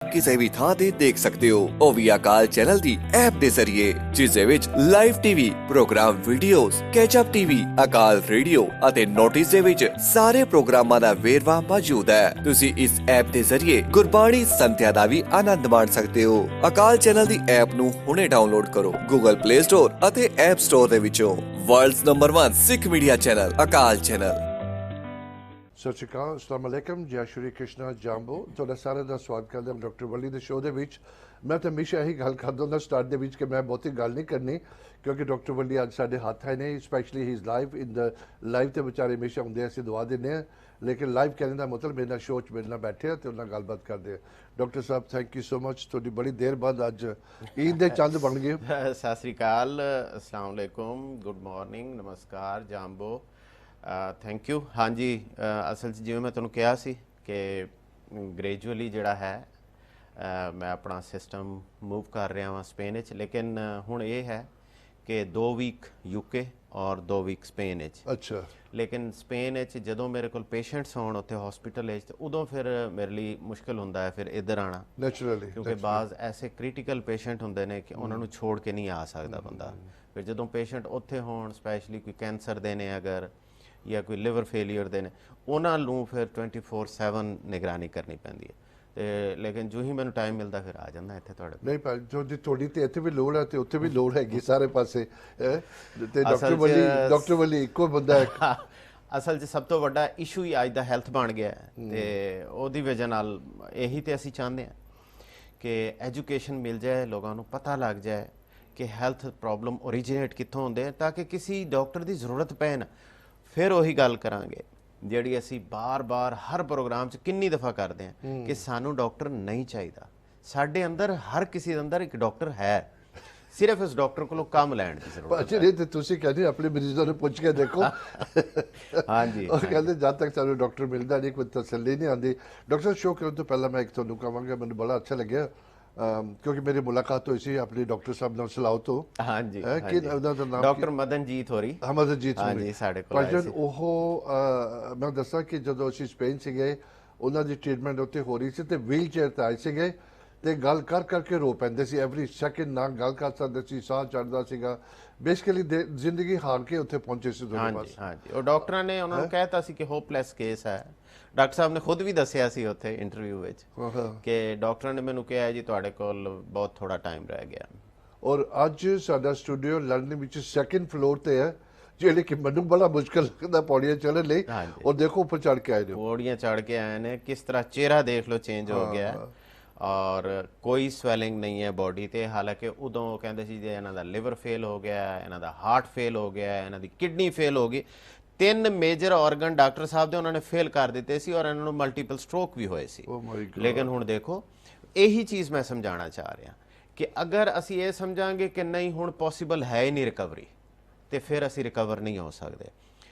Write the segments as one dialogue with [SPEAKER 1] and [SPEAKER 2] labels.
[SPEAKER 1] ਕਿਸੇ ਵੀ ਥਾਂ ਤੇ ਦੇਖ ਸਕਦੇ ਹੋ, ਉਹ ਵੀ ਅਕਾਲ ਚੈਨਲ ਦੀ ਐਪ ਦੇ ਜ਼ਰੀਏ, ਜਿਸ ਦੇ ਵਿੱਚ live TV programme, videos, catch up TV, Akal radio ਅਤੇ ਨੋਟਿਸ ਦੇ ਵਿੱਚ ਸਾਰੇ ਪ੍ਰੋਗਰਾਮਾਂ ਦਾ ਵੇਰਵਾ ਮੌਜੂਦ ਹੈ। ਤੁਸੀਂ ਇਸ ਐਪ ਦੇ ਜ਼ਰੀਏ ਗੁਰਬਾਣੀ ਸੰਥਿਆ ਦਾ ਵੀ ਆਨੰਦ ਮਾਣ ਸਕਦੇ ਹੋ। ਅਕਾਲ ਚੈਨਲ ਦੀ ਐਪ ਨੂੰ ਹੁਣੇ ਡਾਊਨਲੋਡ ਕਰੋ ਗੂਗਲ ਪਲੇ ਸਟੋਰ ਅਤੇ ਐਪ ਸਟੋਰ ਦੇ ਵਿੱਚੋਂ। ਵਰਲਡਸ ਨੰਬਰ 1 ਸਿੱਖ ਮੀਡੀਆ ਚੈਨਲ ਅਕਾਲ ਚੈਨਲ।
[SPEAKER 2] ਸਤਿ ਸ਼੍ਰੀ ਅਕਾਲ, ਅਸਲਾਮ ਅਲੈਕਮ, ਜੈ ਸ਼੍ਰੀ ਕ੍ਰਿਸ਼ਨਾ ਜਾਂਬੋ। ਤੁਹਾਡਾ ਸਾਰਿਆਂ ਦਾ ਸਵਾਗਤ ਕਰਦਾ ਹਾਂ ਡਾਕਟਰ ਵਲੀ ਦੇ ਸ਼ੋਅ ਦੇ ਵਿੱਚ। ਮੈਂ ਤਾਂ ਹਮੇਸ਼ਾ ਇਹੀ ਗੱਲ ਕਰਦਾ ਹੁੰਦਾ ਸਟਾਰਟ ਦੇ ਵਿੱਚ ਕਿ ਮੈਂ ਬਹੁਤੀ ਗੱਲ ਨਹੀਂ ਕਰਨੀ, ਕਿਉਂਕਿ ਡਾਕਟਰ ਵਲੀ ਅੱਜ ਸਾਡੇ ਹੱਥ ਹੈ ਨੇ। Specially he is live in the live ਤੇ ਵਿਚਾਰੇ ਹਮੇਸ਼ਾ ਹੁੰਦੇ, ਅਸੀਂ ਦੁਆ ਦਿੰਦੇ ਹਾਂ, ਲੇਕਿਨ ਲਾਈਵ ਕਹਿਣ ਦਾ ਮਤਲਬ ਮੇਰੇ ਨਾਲ ਸ਼ੋਅ 'ਚ ਮੇਰੇ ਨਾਲ ਬੈਠੇ ਆ ਤੇ ਉਹਨਾਂ ਨਾਲ ਗੱਲਬਾਤ ਕਰਦੇ ਆ। Doctor Sahib, thank you so much. ਤੁਹਾਡੀ ਬੜੀ ਦੇਰ ਬਾਅਦ ਅੱਜ ਈਦ ਦੇ ਚੰਦ ਬਣ ਗਏ।
[SPEAKER 3] ਸਤਿ ਸ੍ਰੀ ਅਕਾਲ, ਅਸਲਾਮ ਅਲੈਕੁਮ, ਗੁੱਡ ਮਾਰਨਿੰਗ, ਨਮਸਕਾਰ ਜਾਂਬੋ, ਥੈਂਕ ਯੂ। ਹਾਂਜੀ, ਅਸਲ 'ਚ ਜਿਵੇਂ ਮੈਂ ਤੁਹਾਨੂੰ ਕਿਹਾ ਸੀ ਕਿ ਗ੍ਰੈਜੂਅਲੀ ਜਿਹੜਾ ਹੈ ਮੈਂ ਆਪਣਾ ਸਿਸਟਮ ਮੂਵ ਕਰ ਰਿਹਾ ਹਾਂ ਸਪੇਨ ਵਿੱਚ, ਲੇਕਿਨ ਹੁਣ ਇਹ ਹੈ ਕਿ 2 ਵੀਕ ਯੂਕੇ ਔਰ 2 ਵੀਕ ਸਪੇਨ ਵਿੱਚ।
[SPEAKER 2] ਅੱਛਾ।
[SPEAKER 3] ਲੇਕਿਨ ਸਪੇਨ ਵਿੱਚ ਜਦੋਂ ਮੇਰੇ ਕੋਲ ਪੇਸ਼ੈਂਟਸ ਹੋਣ ਉੱਥੇ ਹਸਪੀਟਲ ਵਿੱਚ, ਉਦੋਂ ਫਿਰ ਮੇਰੇ ਲਈ ਮੁਸ਼ਕਿਲ ਹੁੰਦਾ ਹੈ ਫਿਰ ਇੱਧਰ ਆਉਣਾ,
[SPEAKER 2] ਨੈਚੁਰਲੀ,
[SPEAKER 3] ਕਿਉਂਕਿ ਬਾਜ਼ ਐਸੇ ਕ੍ਰਿਟੀਕਲ ਪੇਸ਼ੈਂਟ ਹੁੰਦੇ ਨੇ ਕਿ ਉਹਨਾਂ ਨੂੰ ਛੋੜ ਕੇ ਨਹੀਂ ਆ ਸਕਦਾ ਬੰਦਾ। ਫਿਰ ਜਦੋਂ ਪੇਸ਼ੈਂਟ ਉੱਥੇ ਹੋਣ, ਸਪੈਸ਼ਲੀ ਕੋਈ ਕੈਂਸਰ ਦੇ ਨੇ ਅਗਰ ਜਾਂ ਕੋਈ ਲਿਵਰ ਫੇਲੀਅਰ ਦੇ ਨੇ, ਉਹਨਾਂ ਨੂੰ ਫਿਰ 24/7 ਨਿਗਰਾਨੀ ਕਰਨੀ ਪੈਂਦੀ ਹੈ। ਤੇ ਲੇਕਿਨ ਜੋ ਹੀ ਮੈਨੂੰ ਟਾਈਮ ਮਿਲਦਾ ਫਿਰ ਆ ਜਾਂਦਾ ਇੱਥੇ ਤੁਹਾਡੇ ਕੋਲ।
[SPEAKER 2] ਨਹੀਂ ਭਾਈ, ਜੋ ਜੀ ਤੁਹਾਡੀ ਤੇ ਇੱਥੇ ਵੀ ਲੋੜ ਹੈ ਤੇ ਉੱਥੇ ਵੀ ਲੋੜ ਹੈਗੀ ਸਾਰੇ ਪਾਸੇ। ਤੇ ਡਾਕਟਰ ਵਲੀ ਇੱਕੋ ਬੰਦਾ ਹੈ।
[SPEAKER 3] ਅਸਲ 'ਚ ਸਭ ਤੋਂ ਵੱਡਾ ਇਸ਼ੂ ਹੀ ਅੱਜ ਦਾ ਹੈਲਥ ਬਣ ਗਿਆ ਹੈ, ਤੇ ਉਹਦੀ ਵਜ੍ਹਾ ਨਾਲ ਇਹੀ ਤੇ ਅਸੀਂ ਚਾਹੁੰਦੇ ਹਾਂ ਕਿ ਐਜੂਕੇਸ਼ਨ ਮਿਲ ਜਾਏ, ਲੋਕਾਂ ਨੂੰ ਪਤਾ ਲੱਗ ਜਾਏ ਕਿ ਹੈਲਥ ਪ੍ਰੋਬਲਮ ਓਰੀਜੀਨੇਟ ਕਿੱਥੋਂ ਹੁੰਦੇ ਆ, ਤਾਂ ਕਿ ਕਿਸੇ ਡਾਕਟਰ ਦੀ ਜ਼ਰੂਰਤ ਪਏ ਨਾ। ਫਿਰ ਉਹੀ ਗੱਲ ਕਰਾਂਗੇ ਜਿਹੜੀ ਅਸੀਂ ਬਾਰ-ਬਾਰ ਹਰ ਪ੍ਰੋਗਰਾਮ 'ਚ ਕਿੰਨੀ ਦਫਾ ਕਰਦੇ ਹਾਂ ਕਿ ਸਾਨੂੰ ਡਾਕਟਰ ਨਹੀਂ ਚਾਹੀਦਾ। ਸਾਡੇ ਅੰਦਰ ਹਰ ਕਿਸੇ ਦੇ ਅੰਦਰ ਇੱਕ ਡਾਕਟਰ ਹੈ, ਸਿਰਫ ਇਸ ਡਾਕਟਰ ਕੋਲੋਂ ਕੰਮ ਲੈਣ ਦੀ ਜ਼ਰੂਰਤ ਹੈ।
[SPEAKER 2] ਤੇ ਤੁਸੀਂ ਕਹਿੰਦੇ ਆਪਣੇ ਮਰੀਜ਼ਾਂ ਨੂੰ ਪੁੱਛ ਕੇ ਦੇਖੋ।
[SPEAKER 3] ਹਾਂਜੀ,
[SPEAKER 2] ਉਹ ਕਹਿੰਦੇ ਜਦ ਤੱਕ ਸਾਨੂੰ ਡਾਕਟਰ ਮਿਲਦਾ ਨਹੀਂ, ਕੋਈ ਤਸੱਲੀ ਨਹੀਂ ਆਉਂਦੀ। ਡਾਕਟਰ ਸ਼ੋਅ ਕਰਨ ਤੋਂ ਪਹਿਲਾਂ ਮੈਂ ਇੱਕ ਤੁਹਾਨੂੰ ਕਹਾਂਗਾ, ਮੈਨੂੰ ਬੜਾ ਅੱਛਾ ਲੱਗਿਆ ਕਿਉਂਕਿ ਮੇਰੀ ਮੁਲਾਕਾਤ ਹੋਈ ਸੀ ਆਪਣੇ ਡਾਕਟਰ ਸਾਹਿਬ ਨਾਲ ਸਲਾਉ ਤੋਂ।
[SPEAKER 3] ਹਾਂਜੀ,
[SPEAKER 2] ਕਿ ਉਹਦਾ ਨਾਮ
[SPEAKER 3] ਡਾਕਟਰ ਮਦਨਜੀਤ ਹੋਰੀ।
[SPEAKER 2] ਮਦਨਜੀਤ ਹੋਰੀ,
[SPEAKER 3] ਹਾਂਜੀ, ਸਾਡੇ ਕੋਲ ਆਏ ਸੀ।
[SPEAKER 2] ਉਹ ਮੈਂ ਦੱਸਾਂ ਕਿ ਜਦੋਂ ਅਸੀਂ ਸਪੇਨ ਸੀਗੇ, ਉਹਨਾਂ ਦੀ ਟ੍ਰੀਟਮੈਂਟ ਉੱਥੇ ਹੋ ਰਹੀ ਸੀ ਤੇ ਵੀਲ ਚੇਅਰ ਤੇ ਆਏ ਸੀਗੇ ਤੇ ਗੱਲ ਕਰ ਕਰਕੇ ਰੋ ਪੈਂਦੇ ਸੀ। ਐਵਰੀ ਸੈਕਿੰਡ ਨਾਲ ਗੱਲ ਕਰ ਸਕਦੇ ਸੀ, ਸਾਹ ਚੜਦਾ ਸੀਗਾ। ਬੇਸਿਕਲੀ ਜ਼ਿੰਦਗੀ ਹਾਰ ਕੇ ਉੱਥੇ ਪਹੁੰਚੇ ਸੀ ਦੋਨੋਂ ਪਾਸੇ।
[SPEAKER 3] ਹਾਂਜੀ, ਉਹ ਡਾਕਟਰਾਂ ਨੇ ਉਹਨਾਂ ਨੂੰ ਕਹਿਤਾ ਸੀ ਕਿ ਹੋਪਲੈਸ ਕੇਸ ਹੈ। ਡਾਕਟਰ ਸਾਹਿਬ ਨੇ ਖੁਦ ਵੀ ਦੱਸਿਆ ਸੀ ਉੱਥੇ ਇੰਟਰਵਿਊ ਵਿੱਚ ਕਿ ਡਾਕਟਰਾਂ ਨੇ ਮੈਨੂੰ ਕਿਹਾ ਜੀ ਤੁਹਾਡੇ ਕੋਲ ਬਹੁਤ ਥੋੜਾ ਟਾਈਮ ਰਹਿ ਗਿਆ।
[SPEAKER 2] ਔਰ ਅੱਜ ਸਾਡਾ ਸਟੂਡੀਓ ਲੰਡਨ ਵਿੱਚ 2nd ਫਲੋਰ ਤੇ ਹੈ, ਜਿਹੜੇ ਕਿ ਮੈਨੂੰ ਬੜਾ ਮੁਸ਼ਕਲ ਲੱਗਦਾ ਪੌੜੀਆਂ ਚੜ੍ਹਨ ਲਈ। ਔਰ ਦੇਖੋ ਉੱਪਰ ਚੜ੍ਹ ਕੇ ਆਏ ਨੇ,
[SPEAKER 3] ਪੌੜੀਆਂ ਚੜ੍ਹ ਕੇ ਆਏ ਨੇ, ਕਿਸ ਤਰ੍ਹਾਂ ਚਿਹਰਾ ਦੇਖ ਲਓ ਚੇਂਜ ਹੋ ਗਿਆ, ਔਰ ਕੋਈ ਸਵੈਲਿੰਗ ਨਹੀਂ ਹੈ ਬੋਡੀ ਤੇ। ਹਾਲਾਂਕਿ ਉਦੋਂ ਕਹਿੰਦੇ ਸੀ ਜੇ ਇਹਨਾਂ ਦਾ ਲਿਵਰ ਫੇਲ ਹੋ ਗਿਆ, ਇਹਨਾਂ ਦਾ ਹਾਰਟ ਫੇਲ ਹੋ ਗਿਆ, ਇਹਨਾਂ ਦੀ ਕਿਡਨੀ ਫੇਲ ਹੋ ਗਈ। 3 ਮੇਜਰ ਆਰਗਨ ਡਾਕਟਰ ਸਾਹਿਬ ਦੇ ਉਹਨਾਂ ਨੇ ਫੇਲ ਕਰ ਦਿੱਤੇ ਸੀ, ਔਰ ਇਹਨਾਂ ਨੂੰ ਮਲਟੀਪਲ ਸਟ੍ਰੋਕ ਵੀ ਹੋਏ ਸੀ। ਲੇਕਿਨ ਹੁਣ ਦੇਖੋ, ਇਹੀ ਚੀਜ਼ ਮੈਂ ਸਮਝਾਉਣਾ ਚਾਹ ਰਿਹਾ ਕਿ ਅਗਰ ਅਸੀਂ ਇਹ ਸਮਝਾਂਗੇ ਕਿ ਨਹੀਂ ਹੁਣ ਪੋਸੀਬਲ ਹੈ ਹੀ ਨਹੀਂ ਰਿਕਵਰੀ, ਤੇ ਫਿਰ ਅਸੀਂ ਰਿਕਵਰ ਨਹੀਂ ਹੋ ਸਕਦੇ।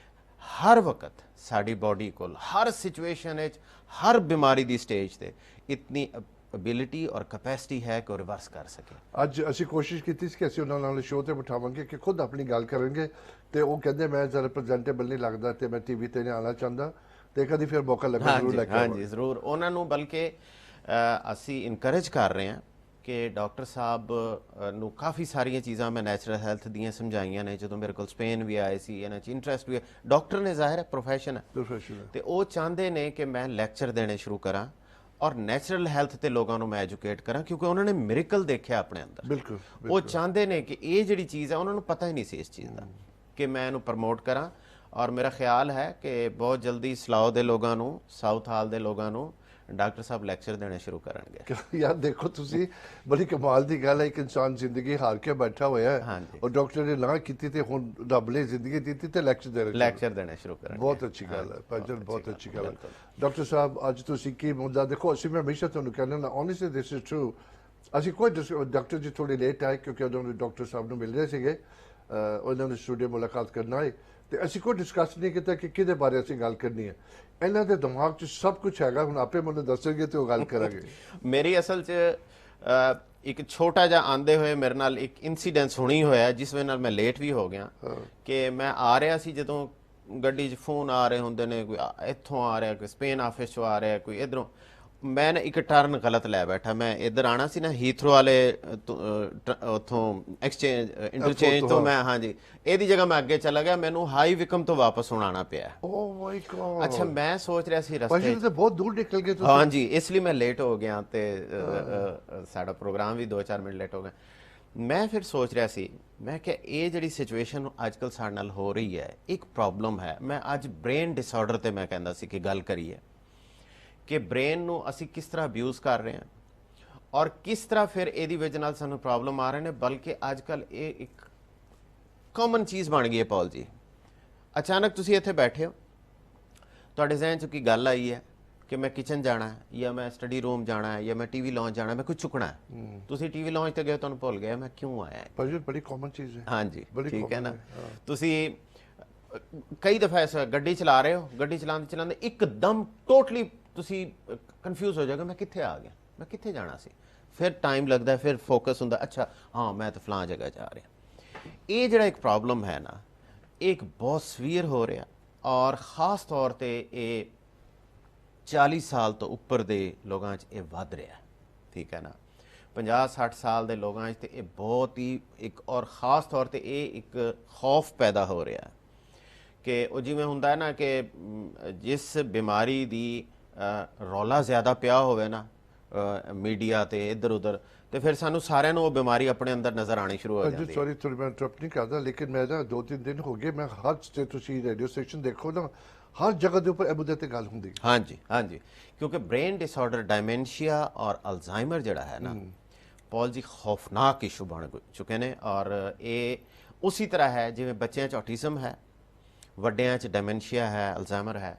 [SPEAKER 3] ਹਰ ਵਕਤ ਸਾਡੀ ਬੋਡੀ ਕੋਲ ਹਰ ਸਿਚੁਏਸ਼ਨ ਵਿੱਚ, ਹਰ ਬਿਮਾਰੀ ਦੀ ਸਟੇਜ ਤੇ ਇਤਨੀ ਐਬਿਲਿਟੀ ਔਰ ਕੈਪੈਸਿਟੀ ਹੈ ਕਿ ਉਹ ਰਿਵਰਸ ਕਰ ਸਕੇ।
[SPEAKER 2] ਅੱਜ ਅਸੀਂ ਕੋਸ਼ਿਸ਼ ਕੀਤੀ ਸੀ ਕਿ ਅਸੀਂ ਉਹਨਾਂ ਨਾਲ ਸ਼ੋਅ ਤੇ ਬਿਠਾਵਾਂਗੇ ਕਿ ਖੁਦ ਆਪਣੀ ਗੱਲ ਕਰਨਗੇ, ਤੇ ਉਹ ਕਹਿੰਦੇ ਮੈਂ ਜ਼ਰਾ ਪ੍ਰੈਜ਼ੈਂਟੇਬਲ ਨਹੀਂ ਲੱਗਦਾ ਤੇ ਮੈਂ ਟੀਵੀ ਤੇ ਨਹੀਂ ਆਉਣਾ ਚਾਹੁੰਦਾ, ਤੇ ਕਦੀ ਫਿਰ ਮੌਕਾ ਲੱਗਾ ਜ਼ਰੂਰ ਲੈ ਕੇ ਆਵਾਂਗੇ।
[SPEAKER 3] ਹਾਂਜੀ, ਜ਼ਰੂਰ। ਉਹਨਾਂ ਨੂੰ ਬਲਕਿ ਅਸੀਂ ਇਨਕਰੇਜ ਕਰ ਰਹੇ ਹਾਂ ਕਿ ਡਾਕਟਰ ਸਾਹਿਬ ਨੂੰ ਕਾਫੀ ਸਾਰੀਆਂ ਚੀਜ਼ਾਂ ਮੈਂ ਨੈਚੁਰਲ ਹੈਲਥ ਦੀਆਂ ਸਮਝਾਈਆਂ ਨੇ। ਜਦੋਂ ਮੇਰੇ ਕੋਲ ਸਪੇਨ ਵੀ ਆਏ ਸੀ, ਇਹਨਾਂ 'ਚ ਇੰਟਰਸਟ ਵੀ ਹੈ। ਡਾਕਟਰ ਨੇ ਜ਼ਾਹਿਰ ਹੈ ਪ੍ਰੋਫੈਸ਼ਨ ਹੈ, ਤੇ ਉਹ ਚਾਹੁੰਦੇ ਨੇ ਕਿ ਮੈਂ ਲੈਕਚਰ ਦੇਣੇ ਸ਼ੁਰੂ ਕਰਾਂ ਔਰ ਨੈਚੁਰਲ ਹੈਲਥ ਤੇ ਲੋਕਾਂ ਨੂੰ ਮੈਂ ਐਜੂਕੇਟ ਕਰਾਂ, ਕਿਉਂਕਿ ਉਹਨਾਂ ਨੇ ਮਿਰੇਕਲ ਦੇਖਿਆ ਆਪਣੇ ਅੰਦਰ।
[SPEAKER 2] ਬਿਲਕੁਲ।
[SPEAKER 3] ਉਹ ਚਾਹੁੰਦੇ ਨੇ ਕਿ ਇਹ ਜਿਹੜੀ ਚੀਜ਼ ਹੈ, ਉਹਨਾਂ ਨੂੰ ਪਤਾ ਹੀ ਨਹੀਂ ਸੀ ਇਸ ਚੀਜ਼ ਦਾ, ਕਿ ਮੈਂ ਇਹਨੂੰ ਪ੍ਰਮੋਟ ਕਰਾਂ। ਔਰ ਮੇਰਾ ਖਿਆਲ ਹੈ ਕਿ ਬਹੁਤ ਜਲਦੀ ਸਲਾਓ ਦੇ ਲੋਕਾਂ ਨੂੰ, ਸਾਊਥ ਹਾਲ ਦੇ ਲੋਕਾਂ ਨੂੰ ਡਾਕਟਰ ਸਾਹਿਬ ਲੈਕਚਰ ਦੇਣੇ ਸ਼ੁਰੂ ਕਰਨਗੇ।
[SPEAKER 2] ਯਾਰ ਦੇਖੋ ਤੁਸੀਂ, ਬੜੀ ਕਮਾਲ ਦੀ ਗੱਲ ਹੈ, ਇੱਕ ਇਨਸਾਨ ਜ਼ਿੰਦਗੀ ਹਾਰ ਕੇ ਬੈਠਾ ਹੋਇਆ ਹੈ ਔਰ ਡਾਕਟਰ ਨੇ ਨਾ ਕੀਤੀ ਤੇ ਹੁਣ ਰੱਬ ਨੇ ਜ਼ਿੰਦਗੀ ਦਿੱਤੀ ਤੇ ਲੈਕਚਰ
[SPEAKER 3] ਦੇਣੇ ਸ਼ੁਰੂ ਕਰਨਗੇ।
[SPEAKER 2] ਬਹੁਤ ਅੱਛੀ ਗੱਲ ਹੈ ਭਾਈਜਾਨ, ਬਹੁਤ ਅੱਛੀ ਗੱਲ ਹੈ। ਡਾਕਟਰ ਸਾਹਿਬ, ਅੱਜ ਤੁਸੀਂ ਕੀ ਮੁੱਦਾ ਦੇਖੋ, ਅਸੀਂ ਮੈਂ ਹਮੇਸ਼ਾ ਤੁਹਾਨੂੰ ਕਹਿੰਦਾ ਨਾ, ਓਨੈਸਟਲੀ ਦਿਸ ਇਜ਼ ਟਰੂ। ਅਸੀਂ ਕੋਈ ਡਾਕਟਰ ਜੀ ਥੋੜੀ ਲੇਟ ਆਏ ਕਿਉਂਕਿ ਉਦੋਂ ਡਾਕਟਰ ਸਾਹਿਬ ਨੂੰ ਮਿਲ ਰਹੇ ਸੀਗੇ, ਉਹਨਾਂ ਨੇ ਸਟੂਡੀਓ ਮੁਲਾਕਾਤ ਕਰਨਾ ਹੈ, ਤੇ ਅਸੀਂ ਕੋਈ ਡਿਸਕਸ ਨਹੀਂ ਕੀਤਾ ਕਿ ਕਿਹਦੇ ਬਾਰੇ ਅਸੀਂ ਗੱਲ ਕਰਨੀ ਹੈ। ਇਹਨਾਂ ਦੇ ਦਿਮਾਗ 'ਚ ਸਭ ਕੁਝ ਹੈਗਾ, ਹੁਣ ਆਪੇ ਮੈਨੂੰ ਦੱਸਣਗੇ ਤੇ ਉਹ ਗੱਲ ਕਰਾਂਗੇ।
[SPEAKER 3] ਮੇਰੀ ਅਸਲ 'ਚ ਇੱਕ ਛੋਟਾ ਜਿਹਾ ਆਂਦੇ ਹੋਏ ਮੇਰੇ ਨਾਲ ਇੱਕ ਇਨਸੀਡੈਂਸ ਹੁਣੀ ਹੋਇਆ, ਜਿਸ ਵਜ੍ਹਾ ਨਾਲ ਮੈਂ ਲੇਟ ਵੀ ਹੋ ਗਿਆ। ਕਿ ਮੈਂ ਆ ਰਿਹਾ ਸੀ, ਜਦੋਂ ਗੱਡੀ 'ਚ ਫੋਨ ਆ ਰਹੇ ਹੁੰਦੇ ਨੇ, ਕੋਈ ਇੱਥੋਂ ਆ ਰਿਹਾ, ਕੋਈ ਸਪੇਨ ਆਫਿਸ 'ਚੋਂ ਆ ਰਿਹਾ, ਕੋਈ ਇੱਧਰੋਂ, ਮੈਂ ਨਾ ਇੱਕ ਟਰਨ ਗਲਤ ਲੈ ਬੈਠਾ। ਮੈਂ ਇੱਧਰ ਆਣਾ ਸੀ ਨਾ ਹੀਥਰੋ ਵਾਲੇ ਉਥੋਂ ਐਕਸਚੇਂਜ ਇੰਟਰਚੇਂਜ ਤੋਂ, ਮੈਂ ਹਾਂਜੀ ਇਹਦੀ ਜਗ੍ਹਾ ਮੈਂ ਅੱਗੇ ਚਲਾ ਗਿਆ, ਮੈਨੂੰ ਹਾਈ ਵਿਕਮ ਤੋਂ ਵਾਪਸ ਹੁਣ ਆਣਾ ਪਿਆ।
[SPEAKER 2] ਓ ਮਾਈ ਗॉड।
[SPEAKER 3] ਅੱਛਾ, ਮੈਂ ਸੋਚ ਰਿਹਾ ਸੀ
[SPEAKER 2] ਭਾਜੀ
[SPEAKER 3] ਰਸਤੇ
[SPEAKER 2] ਤੁਸੀਂ ਬਹੁਤ ਦੂਰ ਨਿਕਲ ਗਏ ਤੁਸੀਂ।
[SPEAKER 3] ਹਾਂਜੀ, ਇਸ ਲਈ ਮੈਂ ਲੇਟ ਹੋ ਗਿਆ ਤੇ ਸਾਡਾ ਪ੍ਰੋਗਰਾਮ ਵੀ 2-4 ਮਿੰਟ ਲੇਟ ਹੋ ਗਿਆ। ਮੈਂ ਫਿਰ ਸੋਚ ਰਿਹਾ ਸੀ, ਮੈਂ ਕਿ ਇਹ ਜਿਹੜੀ ਸਿਚੁਏਸ਼ਨ ਅੱਜਕੱਲ ਸਾਡੇ ਨਾਲ ਹੋ ਰਹੀ ਹੈ, ਇੱਕ ਪ੍ਰੋਬਲਮ ਹੈ। ਮੈਂ ਅੱਜ ਬ੍ਰੇਨ ਡਿਸਆਰਡਰ ਤੇ ਮੈਂ ਕਹਿੰਦਾ ਸੀ ਕਿ ਗੱਲ ਕਰੀਏ ਕਿ ਬ੍ਰੇਨ ਨੂੰ ਅਸੀਂ ਕਿਸ ਤਰ੍ਹਾਂ ਅਬਿਊਜ਼ ਕਰ ਰਹੇ ਹਾਂ ਔਰ ਕਿਸ ਤਰ੍ਹਾਂ ਫਿਰ ਇਹਦੀ ਵਜ੍ਹਾ ਨਾਲ ਸਾਨੂੰ ਪ੍ਰੋਬਲਮ ਆ ਰਹੇ ਨੇ। ਬਲਕਿ ਅੱਜਕੱਲ ਇਹ ਇੱਕ ਕਾਮਨ ਚੀਜ਼ ਬਣ ਗਈ ਹੈ ਪੌਲ ਜੀ। ਅਚਾਨਕ ਤੁਸੀਂ ਇੱਥੇ ਬੈਠੇ ਹੋ, ਤੁਹਾਡੇ ਜ਼ਿਹਨ 'ਚ ਕੀ ਗੱਲ ਆਈ ਹੈ ਕਿ ਮੈਂ ਕਿਚਨ ਜਾਣਾ ਹੈ ਜਾਂ ਮੈਂ ਸਟੱਡੀ ਰੂਮ ਜਾਣਾ ਹੈ ਜਾਂ ਮੈਂ ਟੀਵੀ ਲਾਂਚ ਜਾਣਾ, ਮੈਂ ਕੁਝ ਚੁੱਕਣਾ ਹੈ। ਤੁਸੀਂ ਟੀਵੀ ਲਾਂਚ ਤੇ ਗਏ, ਤੁਹਾਨੂੰ ਭੁੱਲ ਗਿਆ ਮੈਂ ਕਿਉਂ ਆਇਆ।
[SPEAKER 2] ਭਾਜੀ ਬੜੀ ਕਾਮਨ ਚੀਜ਼ ਹੈ।
[SPEAKER 3] ਹਾਂਜੀ,
[SPEAKER 2] ਬੜੀ
[SPEAKER 3] ਠੀਕ ਹੈ
[SPEAKER 2] common
[SPEAKER 3] ਨਾ।
[SPEAKER 2] ਹੈ,
[SPEAKER 3] ਤੁਸੀਂ ਕਈ ਦਫਾ ਐਸਾ ਗੱਡੀ ਚਲਾ ਰਹੇ ਹੋ, ਗੱਡੀ ਚਲਾਉਂਦੇ ਚਲਾਉਂਦੇ ਇੱਕਦਮ ਟੋਟਲੀ ਤੁਸੀਂ ਕਨਫਿਊਜ਼ ਹੋ ਜਾਓਗੇ, ਮੈਂ ਕਿੱਥੇ ਆ ਗਿਆ, ਮੈਂ ਕਿੱਥੇ ਜਾਣਾ ਸੀ। ਫਿਰ ਟਾਈਮ ਲੱਗਦਾ, ਫਿਰ ਫੋਕਸ ਹੁੰਦਾ, ਅੱਛਾ ਹਾਂ ਮੈਂ ਤਾਂ ਫਲਾਂ ਜਗ੍ਹਾ ਜਾ ਰਿਹਾ। ਇਹ ਜਿਹੜਾ ਇੱਕ ਪ੍ਰੋਬਲਮ ਹੈ ਨਾ, ਇਹ ਇੱਕ ਬਹੁਤ ਸਵੀਅਰ ਹੋ ਰਿਹਾ ਔਰ ਖਾਸ ਤੌਰ ਤੇ ਇਹ 40 ਸਾਲ ਤੋਂ ਉੱਪਰ ਦੇ ਲੋਕਾਂ 'ਚ ਇਹ ਵੱਧ ਰਿਹਾ, ਠੀਕ ਹੈ ਨਾ। 50-60 ਸਾਲ ਦੇ ਲੋਕਾਂ 'ਚ ਤੇ ਇਹ ਬਹੁਤ ਹੀ ਇੱਕ ਔਰ ਖਾਸ ਤੌਰ ਤੇ ਇਹ ਇੱਕ ਖੌਫ ਪੈਦਾ ਹੋ ਰਿਹਾ ਕਿ ਉਹ ਜਿਵੇਂ ਹੁੰਦਾ ਹੈ ਨਾ ਕਿ ਜਿਸ ਬਿਮਾਰੀ ਦੀ ਰੌਲਾ ਜ਼ਿਆਦਾ ਪਿਆ ਹੋਵੇ ਨਾ ਮੀਡੀਆ ਤੇ ਇੱਧਰ ਉੱਧਰ, ਤੇ ਫਿਰ ਸਾਨੂੰ ਸਾਰਿਆਂ ਨੂੰ ਉਹ ਬਿਮਾਰੀ ਆਪਣੇ ਅੰਦਰ ਨਜ਼ਰ ਆਣੀ ਸ਼ੁਰੂ ਹੋ ਜਾਂਦੀ ਹੈ।
[SPEAKER 2] ਸੌਰੀ ਥੋੜੀ ਮੈਂ ਇੰਟਰਪਟ ਨਹੀਂ ਕਰਦਾ, ਲੇਕਿਨ ਮੈਂ ਨਾ 2-3 ਦਿਨ ਹੋ ਗਏ, ਮੈਂ ਹਰ ਤੇ ਤੁਸੀਂ ਰੇਡੀਓ ਸਟੇਸ਼ਨ ਦੇਖੋ ਨਾ, ਹਰ ਜਗ੍ਹਾ ਦੇ ਉੱਪਰ ਇਹ ਮੁੱਦੇ ਤੇ ਗੱਲ ਹੁੰਦੀ।
[SPEAKER 3] ਹਾਂਜੀ ਹਾਂਜੀ, ਕਿਉਂਕਿ ਬ੍ਰੇਨ ਡਿਸਆਰਡਰ, ਡਾਇਮੈਂਸ਼ੀਆ ਔਰ ਅਲਜ਼ਾਈਮਰ ਜਿਹੜਾ ਹੈ ਨਾ ਪੌਲ ਜੀ, ਖੌਫਨਾਕ ਇਸ਼ੂ ਬਣ ਚੁੱਕੇ ਨੇ। ਔਰ ਇਹ ਉਸੇ ਤਰ੍ਹਾਂ ਹੈ ਜਿਵੇਂ ਬੱਚਿਆਂ 'ਚ ਆਟਿਜ਼ਮ ਹੈ, ਵੱਡਿਆਂ 'ਚ ਡਾਇਮੈਂਸ਼ੀਆ ਹੈ, ਅਲਜ਼ਾਈਮਰ ਹੈ।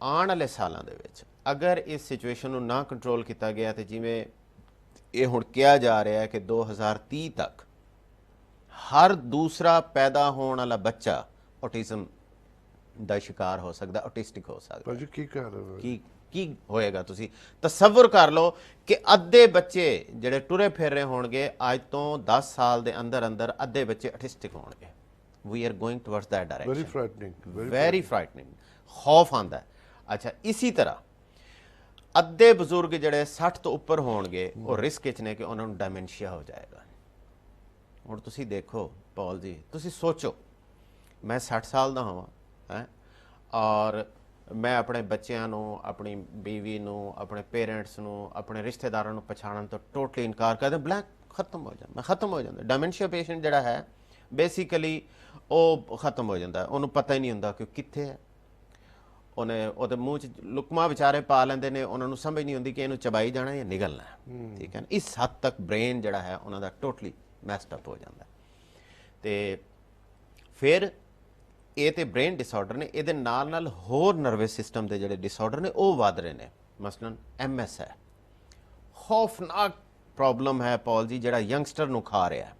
[SPEAKER 3] ਆਉਣ ਵਾਲੇ ਸਾਲਾਂ ਦੇ ਵਿੱਚ ਅਗਰ ਇਸ ਸਿਚੁਏਸ਼ਨ ਨੂੰ ਨਾ ਕੰਟਰੋਲ ਕੀਤਾ ਗਿਆ ਤੇ ਜਿਵੇਂ ਇਹ ਹੁਣ ਕਿਹਾ ਜਾ ਰਿਹਾ ਹੈ ਕਿ 2030 ਤੱਕ ਹਰ ਦੂਸਰਾ ਪੈਦਾ ਹੋਣ ਵਾਲਾ ਬੱਚਾ ਆਟਿਜ਼ਮ ਦਾ ਸ਼ਿਕਾਰ ਹੋ ਸਕਦਾ, ਆਟਿਸਟਿਕ ਹੋ ਸਕਦਾ।
[SPEAKER 2] ਭਾਜੀ ਕੀ ਕਹਿ ਰਹੇ ਹੋ?
[SPEAKER 3] ਕੀ ਹੋਏਗਾ, ਤੁਸੀਂ ਤਸੱਵੁਰ ਕਰ ਲਓ ਕਿ ਅੱਧੇ ਬੱਚੇ ਜਿਹੜੇ ਟੁਰੇ ਫਿਰ ਰਹੇ ਹੋਣਗੇ ਅੱਜ ਤੋਂ 10 ਸਾਲ ਦੇ ਅੰਦਰ ਅੰਦਰ, ਅੱਧੇ ਬੱਚੇ ਆਟਿਸਟਿਕ ਹੋਣਗੇ। We are going towards that direction.
[SPEAKER 2] Very frightening,
[SPEAKER 3] very frightening, ਖੌਫ ਆਉਂਦਾ ਹੈ। ਅੱਛਾ, ਇसी ਤਰ੍ਹਾਂ ਅੱਧੇ ਬਜ਼ੁਰਗ ਜਿਹੜੇ 60 ਤੋਂ ਉੱਪਰ ਹੋਣਗੇ ਉਹ ਰਿਸਕ ਵਿੱਚ ਨੇ ਕਿ ਉਹਨਾਂ ਨੂੰ ਡਾਇਮੈਂਸ਼ੀਆ ਹੋ ਜਾਏਗਾ। ਹੁਣ ਤੁਸੀਂ ਦੇਖੋ ਪੌਲ ਜੀ, ਤੁਸੀਂ ਸੋਚੋ ਮੈਂ 60 ਸਾਲ ਦਾ ਹਾਂ ਹੈ ਔਰ ਮੈਂ ਆਪਣੇ ਬੱਚਿਆਂ ਨੂੰ, ਆਪਣੀ ਬੀਵੀ ਨੂੰ, ਆਪਣੇ ਪੇਰੈਂਟਸ ਨੂੰ, ਆਪਣੇ ਰਿਸ਼ਤੇਦਾਰਾਂ ਨੂੰ ਪਛਾਣਨ ਤੋਂ ਟੋਟਲੀ ਇਨਕਾਰ ਕਰਦਾ, ਬਲੈਂਕ ਖਤਮ ਹੋ ਜਾਂਦਾ, ਮੈਂ ਖਤਮ ਹੋ ਜਾਂਦਾ। ਡਾਇਮੈਂਸ਼ੀਆ ਪੇਸ਼ੈਂਟ ਜਿਹੜਾ ਹੈ ਬੇਸਿਕਲੀ ਉਹ ਖਤਮ ਹੋ ਜਾਂਦਾ, ਉਹਨੂੰ ਪਤਾ ਹੀ ਨਹੀਂ ਹੁੰਦਾ ਕਿ ਕਿੱਥੇ ਹੈ। ਉਹਦੇ ਮੂੰਹ 'ਚ ਲੁਕਮਾ ਵਿਚਾਰੇ ਪਾ ਲੈਂਦੇ ਨੇ, ਉਹਨਾਂ ਨੂੰ ਸਮਝ ਨਹੀਂ ਹੁੰਦੀ ਕਿ ਇਹਨੂੰ ਚਬਾਈ ਜਾਣਾ ਜਾਂ ਨਿਗਲਣਾ ਹੈ, ਠੀਕ ਹੈ। ਇਸ ਹੱਦ ਤੱਕ ਬ੍ਰੇਨ ਜਿਹੜਾ ਹੈ ਉਹਨਾਂ ਦਾ ਟੋਟਲੀ ਮੈਸਡ ਅਪ ਹੋ ਜਾਂਦਾ। ਤੇ ਫਿਰ ਇਹ ਤੇ ਬ੍ਰੇਨ ਡਿਸਆਰਡਰ ਨੇ, ਇਹਦੇ ਨਾਲ ਨਾਲ ਹੋਰ ਨਰਵਸ ਸਿਸਟਮ ਦੇ ਜਿਹੜੇ ਡਿਸਆਰਡਰ ਨੇ ਉਹ ਵੱਧ ਰਹੇ ਨੇ। ਮਸਲਨ MS ਹੈ, ਖੌਫਨਾਕ ਪ੍ਰੋਬਲਮ ਹੈ ਪੌਲ ਜੀ, ਜਿਹੜਾ ਯੰਗਸਟਰ ਨੂੰ ਖਾ ਰਿਹਾ ਹੈ।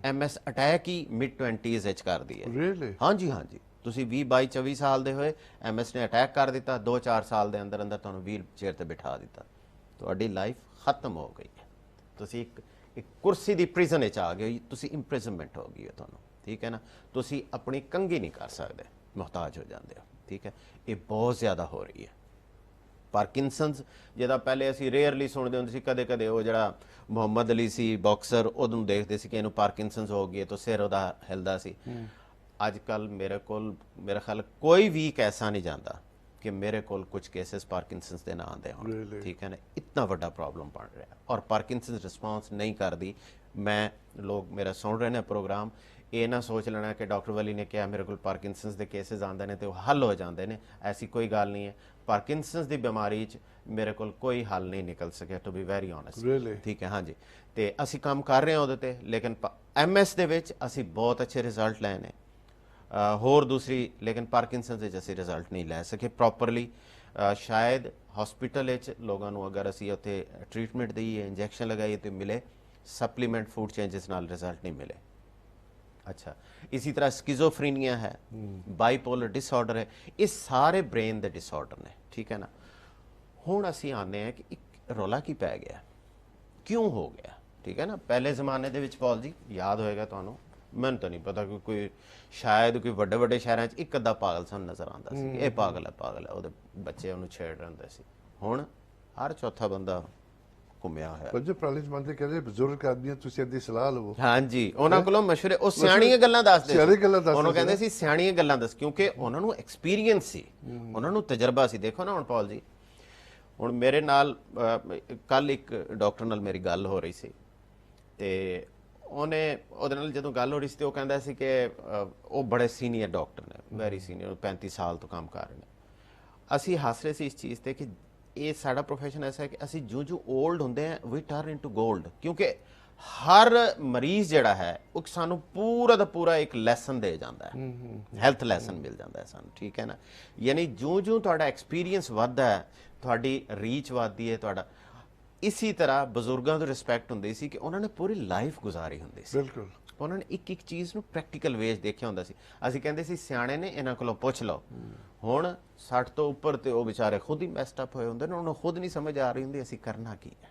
[SPEAKER 3] MS ਅਟੈਕ ਹੀ ਮਿਡ-20s ਵਿੱਚ ਕਰਦੀ ਹੈ।
[SPEAKER 2] ਰੀਅਲੀ?
[SPEAKER 3] ਹਾਂਜੀ ਹਾਂਜੀ, ਤੁਸੀਂ 20-22-24 ਸਾਲ ਦੇ ਹੋਏ, MS ਨੇ ਅਟੈਕ ਕਰ ਦਿੱਤਾ, 2-4 ਸਾਲ ਦੇ ਅੰਦਰ ਅੰਦਰ ਤੁਹਾਨੂੰ ਵੀਲ ਚੇਅਰ ਤੇ ਬਿਠਾ ਦਿੱਤਾ, ਤੁਹਾਡੀ ਲਾਈਫ ਖਤਮ ਹੋ ਗਈ ਹੈ। ਤੁਸੀਂ ਇੱਕ ਕੁਰਸੀ ਦੀ ਪ੍ਰਿਜ਼ਨ ਵਿੱਚ ਆ ਗਏ, ਤੁਸੀਂ ਇੰਪ੍ਰਿਜ਼ਨਮੈਂਟ ਹੋ ਗਈ ਹੈ ਤੁਹਾਨੂੰ, ਠੀਕ ਹੈ ਨਾ। ਤੁਸੀਂ ਆਪਣੀ ਕੰਘੀ ਨਹੀਂ ਕਰ ਸਕਦੇ, ਮੁਹਤਾਜ ਹੋ ਜਾਂਦੇ ਹੋ, ਠੀਕ ਹੈ। ਇਹ ਬਹੁਤ ਜ਼ਿਆਦਾ ਹੋ ਰਹੀ ਹੈ। ਪਾਰਕਿੰਸਨਸ, ਜਿਹਦਾ ਪਹਿਲੇ ਅਸੀਂ ਰੇਅਰਲੀ ਸੁਣਦੇ ਹੁੰਦੇ ਸੀ, ਕਦੇ ਕਦੇ ਉਹ ਜਿਹੜਾ ਮੁਹੰਮਦ ਅਲੀ ਸੀ ਬਾਕਸਰ, ਉਹਨੂੰ ਦੇਖਦੇ ਸੀ ਕਿ ਇਹਨੂੰ ਪਾਰਕਿੰਸਨਸ ਹੋ ਗਈ ਹੈ ਤਾਂ ਸਿਰ ਉਹਦਾ ਹਿਲਦਾ ਸੀ। ਅੱਜ ਕੱਲ ਮੇਰੇ ਕੋਲ ਮੇਰਾ ਖਿਆਲ ਕੋਈ ਵੀਕ ਐਸਾ ਨਹੀਂ ਜਾਂਦਾ ਕਿ ਮੇਰੇ ਕੋਲ ਕੁਝ ਕੇਸਿਸ ਪਾਰਕਿੰਸਨਸ ਦੇ ਨਾਂ ਦੇ ਹੋਣ, ਠੀਕ ਹੈ ਨਾ। ਇਤਨਾ ਵੱਡਾ ਪ੍ਰੋਬਲਮ ਬਣ ਰਿਹਾ ਔਰ ਪਾਰਕਿੰਸਨਸ ਰਿਸਪੌਂਸ ਨਹੀਂ ਕਰਦੀ। ਮੈਂ ਲੋਕ ਮੇਰਾ ਸੁਣ ਰਹੇ ਨੇ ਪ੍ਰੋਗਰਾਮ, ਇਹ ਨਾ ਸੋਚ ਲੈਣਾ ਕਿ ਡਾਕਟਰ ਵਲੀ ਨੇ ਕਿਹਾ ਮੇਰੇ ਕੋਲ ਪਾਰਕਿੰਸਨਸ ਦੇ ਕੇਸਿਸ ਆਉਂਦੇ ਨੇ ਤੇ ਉਹ ਹੱਲ ਹੋ ਜਾਂਦੇ ਨੇ, ਐਸੀ ਕੋਈ ਗੱਲ ਨਹੀਂ ਹੈ। ਪਾਰਕਿੰਸਨਸ ਦੀ ਬਿਮਾਰੀ 'ਚ ਮੇਰੇ ਕੋਲ ਕੋਈ ਹੱਲ ਨਹੀਂ ਨਿਕਲ ਸਕਿਆ, ਟੂ ਬੀ ਵੈਰੀ ਓਨੈਸਟ, ਠੀਕ ਹੈ। ਹਾਂਜੀ, ਤੇ ਅਸੀਂ ਕੰਮ ਕਰ ਰਹੇ ਹਾਂ ਉਹਦੇ ਤੇ, ਲੇਕਿਨ MS ਦੇ ਵਿੱਚ ਅਸੀਂ ਬਹੁਤ ਅੱਛੇ ਰਿਜ਼ਲਟ ਲਏ ਨੇ, ਹੋਰ ਦੂਸਰੀ, ਲੇਕਿਨ ਪਾਰਕਿੰਸਨਸ ਵਿੱਚ ਅਸੀਂ ਰਿਜ਼ਲਟ ਨਹੀਂ ਲੈ ਸਕੇ ਪ੍ਰੋਪਰਲੀ। ਸ਼ਾਇਦ ਹਸਪੀਟਲ ਵਿੱਚ ਲੋਕਾਂ ਨੂੰ ਅਗਰ ਅਸੀਂ ਉੱਥੇ ਟ੍ਰੀਟਮੈਂਟ ਦਈਏ, ਇੰਜੈਕਸ਼ਨ ਲਗਾਈਏ ਤੇ ਮਿਲੇ, ਸਪਲੀਮੈਂਟ ਫੂਡ ਚੇਂਜਸ ਨਾਲ ਰਿਜ਼ਲਟ ਨਹੀਂ ਮਿਲੇ। ਅੱਛਾ, ਇसी ਤਰ੍ਹਾਂ ਸਕਿਜ਼ੋਫਰੀਨੀਆ ਹੈ, ਬਾਈਪੋਲਰ ਡਿਸਆਰਡਰ ਹੈ, ਇਹ ਸਾਰੇ ਬ੍ਰੇਨ ਦੇ ਡਿਸਆਰਡਰ ਨੇ, ਠੀਕ ਹੈ ਨਾ। ਹੁਣ ਅਸੀਂ ਆਉਂਦੇ ਹਾਂ ਕਿ ਇੱਕ ਰੌਲਾ ਕੀ ਪੈ ਗਿਆ, ਕਿਉਂ ਹੋ ਗਿਆ, ਠੀਕ ਹੈ ਨਾ। ਪਹਿਲੇ ਜ਼ਮਾਨੇ ਦੇ ਵਿੱਚ ਪੌਲ ਜੀ ਯਾਦ ਹੋਏਗਾ ਤੁਹਾਨੂੰ, ਮੈਨੂੰ ਤਾਂ ਨਹੀਂ ਪਤਾ ਕਿ ਕੋਈ ਸ਼ਾਇਦ ਕੋਈ ਵੱਡੇ ਵੱਡੇ ਸ਼ਹਿਰਾਂ 'ਚ ਇੱਕ ਅੱਧਾ ਪਾਗਲ ਸਾਨੂੰ ਨਜ਼ਰ ਆਉਂਦਾ ਸੀ, ਇਹ ਪਾਗਲ ਹੈ, ਉਹਦੇ ਬੱਚੇ ਉਹਨੂੰ ਛੇੜ ਰਹੇ ਹੁੰਦੇ ਸੀ। ਹੁਣ ਹਰ ਚੌਥਾ ਬੰਦਾ ਘੁੰਮਿਆ ਹੋਇਆ।
[SPEAKER 2] ਪਰ ਜੇ ਪੁਰਾਣੇ ਜ਼ਮਾਨੇ ਦੇ ਕਹਿੰਦੇ ਬਜ਼ੁਰਗ ਆਦਮੀ ਤੁਸੀਂ ਇਹਦੀ ਸਲਾਹ ਲਵੋ।
[SPEAKER 3] ਹਾਂਜੀ, ਉਹਨਾਂ ਕੋਲੋਂ ਮਸ਼ਵਰੇ, ਉਹ ਸਿਆਣੀਆਂ ਗੱਲਾਂ ਦੱਸਦੇ ਸੀ, ਉਹਨੂੰ ਕਹਿੰਦੇ ਸੀ ਸਿਆਣੀਆਂ ਗੱਲਾਂ ਦੱਸ, ਕਿਉਂਕਿ ਉਹਨਾਂ ਨੂੰ ਐਕਸਪੀਰੀਅੰਸ ਸੀ, ਉਹਨਾਂ ਨੂੰ ਤਜਰਬਾ ਸੀ। ਦੇਖੋ ਨਾ ਹੁਣ ਪੌਲ ਜੀ, ਹੁਣ ਮੇਰੇ ਨਾਲ ਕੱਲ ਇੱਕ ਡਾਕਟਰ ਨਾਲ ਮੇਰੀ ਗੱਲ ਹੋ ਰਹੀ ਸੀ, ਤੇ ਉਹਦੇ ਨਾਲ ਜਦੋਂ ਗੱਲ ਹੋ ਰਹੀ ਸੀ ਤੇ ਉਹ ਕਹਿੰਦਾ ਸੀ ਕਿ ਉਹ ਬੜੇ ਸੀਨੀਅਰ ਡਾਕਟਰ ਨੇ, ਵੈਰੀ ਸੀਨੀਅਰ, 35 ਸਾਲ ਤੋਂ ਕੰਮ ਕਰ ਰਹੇ ਨੇ। ਅਸੀਂ ਹੱਸ ਰਹੇ ਸੀ ਇਸ ਚੀਜ਼ ਤੇ ਕਿ ਇਹ ਸਾਡਾ ਪ੍ਰੋਫੈਸ਼ਨ ਐਸਾ ਹੈ ਕਿ ਅਸੀਂ ਜੋ 올ਡ ਹੁੰਦੇ ਆ ਵੀ ਟਰਨ ਇਨਟੂ 골ਡ, ਕਿਉਂਕਿ ਹਰ ਮਰੀਜ਼ ਜਿਹੜਾ ਹੈ ਉਹ ਸਾਨੂੰ ਪੂਰਾ ਦਾ ਪੂਰਾ ਇੱਕ ਲੈਸਨ ਦੇ ਜਾਂਦਾ ਹੈ, ਹੈਲਥ ਲੈਸਨ ਮਿਲ ਜਾਂਦਾ ਹੈ ਸਾਨੂੰ, ਠੀਕ ਹੈ ਨਾ। ਯਾਨੀ ਜੋ ਤੁਹਾਡਾ ਐਕਸਪੀਰੀਅੰਸ ਵੱਧਦਾ ਹੈ, ਤੁਹਾਡੀ ਰੀਚ ਵੱਧਦੀ ਹੈ ਤੁਹਾਡਾ। ਇਸੀ ਤਰ੍ਹਾਂ ਬਜ਼ੁਰਗਾਂ ਤੋਂ ਰਿਸਪੈਕਟ ਹੁੰਦੀ ਸੀ ਕਿ ਉਹਨਾਂ ਨੇ ਪੂਰੀ ਲਾਈਫ ਗੁਜ਼ਾਰੀ ਹੁੰਦੀ ਸੀ,
[SPEAKER 2] ਬਿਲਕੁਲ
[SPEAKER 3] ਉਹਨਾਂ ਨੇ ਇੱਕ ਇੱਕ ਚੀਜ਼ ਨੂੰ ਪ੍ਰੈਕਟੀਕਲ ਵੇਜ ਦੇਖਿਆ ਹੁੰਦਾ ਸੀ। ਅਸੀਂ ਕਹਿੰਦੇ ਸੀ ਸਿਆਣੇ ਨੇ, ਇਹਨਾਂ ਕੋਲੋਂ ਪੁੱਛ ਲਓ। ਹੁਣ 60 ਤੋਂ ਉੱਪਰ ਤੇ ਉਹ ਵਿਚਾਰੇ ਖੁਦ ਹੀ ਮੈਸਡ ਅਪ ਹੋਏ ਹੁੰਦੇ ਨੇ, ਉਹਨਾਂ ਨੂੰ ਖੁਦ ਨਹੀਂ ਸਮਝ ਆ ਰਹੀ ਹੁੰਦੀ ਅਸੀਂ ਕਰਨਾ ਕੀ ਹੈ।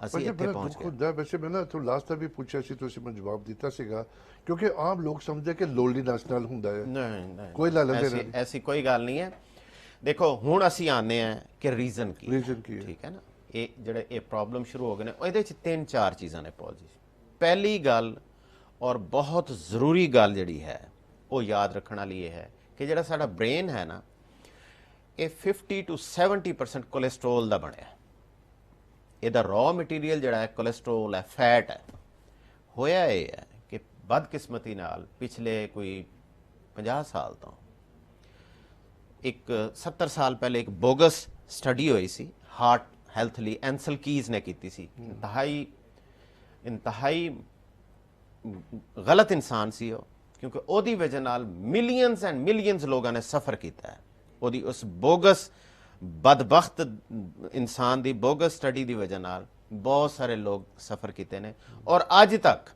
[SPEAKER 3] ਅਸੀਂ ਇੱਥੇ ਪਹੁੰਚ ਗਏ।
[SPEAKER 2] ਵੈਸੇ ਮੈਂ ਨਾ ਤੁਹਾਨੂੰ ਲਾਸਟ ਟਾਈਮ ਵੀ ਪੁੱਛਿਆ ਸੀ, ਤੁਸੀਂ ਮੈਨੂੰ ਜਵਾਬ ਦਿੱਤਾ ਸੀਗਾ, ਕਿਉਂਕਿ ਆਮ ਲੋਕ ਸਮਝਦੇ ਕਿ ਲੋਨਲੀਨੈਸ ਨਾਲ ਹੁੰਦਾ ਹੈ।
[SPEAKER 3] ਨਹੀਂ,
[SPEAKER 2] ਕੋਈ ਲੈ ਲੈਂਦੇ ਨਹੀਂ,
[SPEAKER 3] ਐਸੀ ਕੋਈ ਗੱਲ ਨਹੀਂ ਹੈ। ਦੇਖੋ ਹੁਣ ਅਸੀਂ ਆਨੇ ਆ ਕਿ ਰੀਜ਼ਨ ਕੀ ਹੈ, ਠੀਕ ਹੈ ਨਾ। ਇਹ ਜਿਹੜੇ ਇਹ ਪ੍ਰੋਬਲਮ ਸ਼ੁਰੂ ਹੋ ਗਏ ਨੇ, ਇਹਦੇ ਚ 3-4 ਚੀਜ਼ਾਂ ਨੇ ਪੌਲ ਜੀ। ਪਹਿਲੀ ਗੱਲ ਔਰ ਬਹੁਤ ਜ਼ਰੂਰੀ ਗੱਲ ਜਿਹੜੀ ਹੈ ਉਹ ਯਾਦ ਰੱਖਣ ਵਾਲੀ ਇਹ ਹੈ ਕਿ ਜਿਹੜਾ ਸਾਡਾ ਬ੍ਰੇਨ ਹੈ ਨਾ, ਇਹ 50 to 70% ਕੋਲੇਸਟ੍ਰੋਲ ਦਾ ਬਣਿਆ। ਇਹਦਾ ਰॉ ਮਟੀਰੀਅਲ ਜਿਹੜਾ ਹੈ ਕੋਲੇਸਟ੍ਰੋਲ ਹੈ, ਫੈਟ ਹੈ। ਹੋਇਆ ਇਹ ਹੈ ਕਿ ਬਦਕਿਸਮਤੀ ਨਾਲ ਪਿਛਲੇ ਕੋਈ 50 ਸਾਲ ਤੋਂ, ਇੱਕ 70 ਸਾਲ ਪਹਿਲੇ ਇੱਕ ਬੋਗਸ ਸਟੱਡੀ ਹੋਈ ਸੀ ਹਾਰਟ ਹੈਲਥ ਲਈ, ਐਂਸਲ ਕੀਜ਼ ਨੇ ਕੀਤੀ ਸੀ। ਇੰਤਹਾਈ ਗਲਤ ਇਨਸਾਨ ਸੀ ਉਹ, ਕਿਉਂਕਿ ਉਹਦੀ ਵਜ੍ਹਾ ਨਾਲ ਮਿਲੀਅਨਸ ਐਂਡ ਮਿਲੀਅਨਸ ਲੋਕਾਂ ਨੇ ਸਫਰ ਕੀਤਾ ਹੈ। ਉਹਦੀ ਉਸ ਬੋਗਸ ਬਦਬਖਤ ਇਨਸਾਨ ਦੀ ਬੋਗਸ ਸਟੱਡੀ ਦੀ ਵਜ੍ਹਾ ਨਾਲ ਬਹੁਤ ਸਾਰੇ ਲੋਕ ਸਫਰ ਕੀਤੇ ਨੇ। ਔਰ ਅੱਜ ਤੱਕ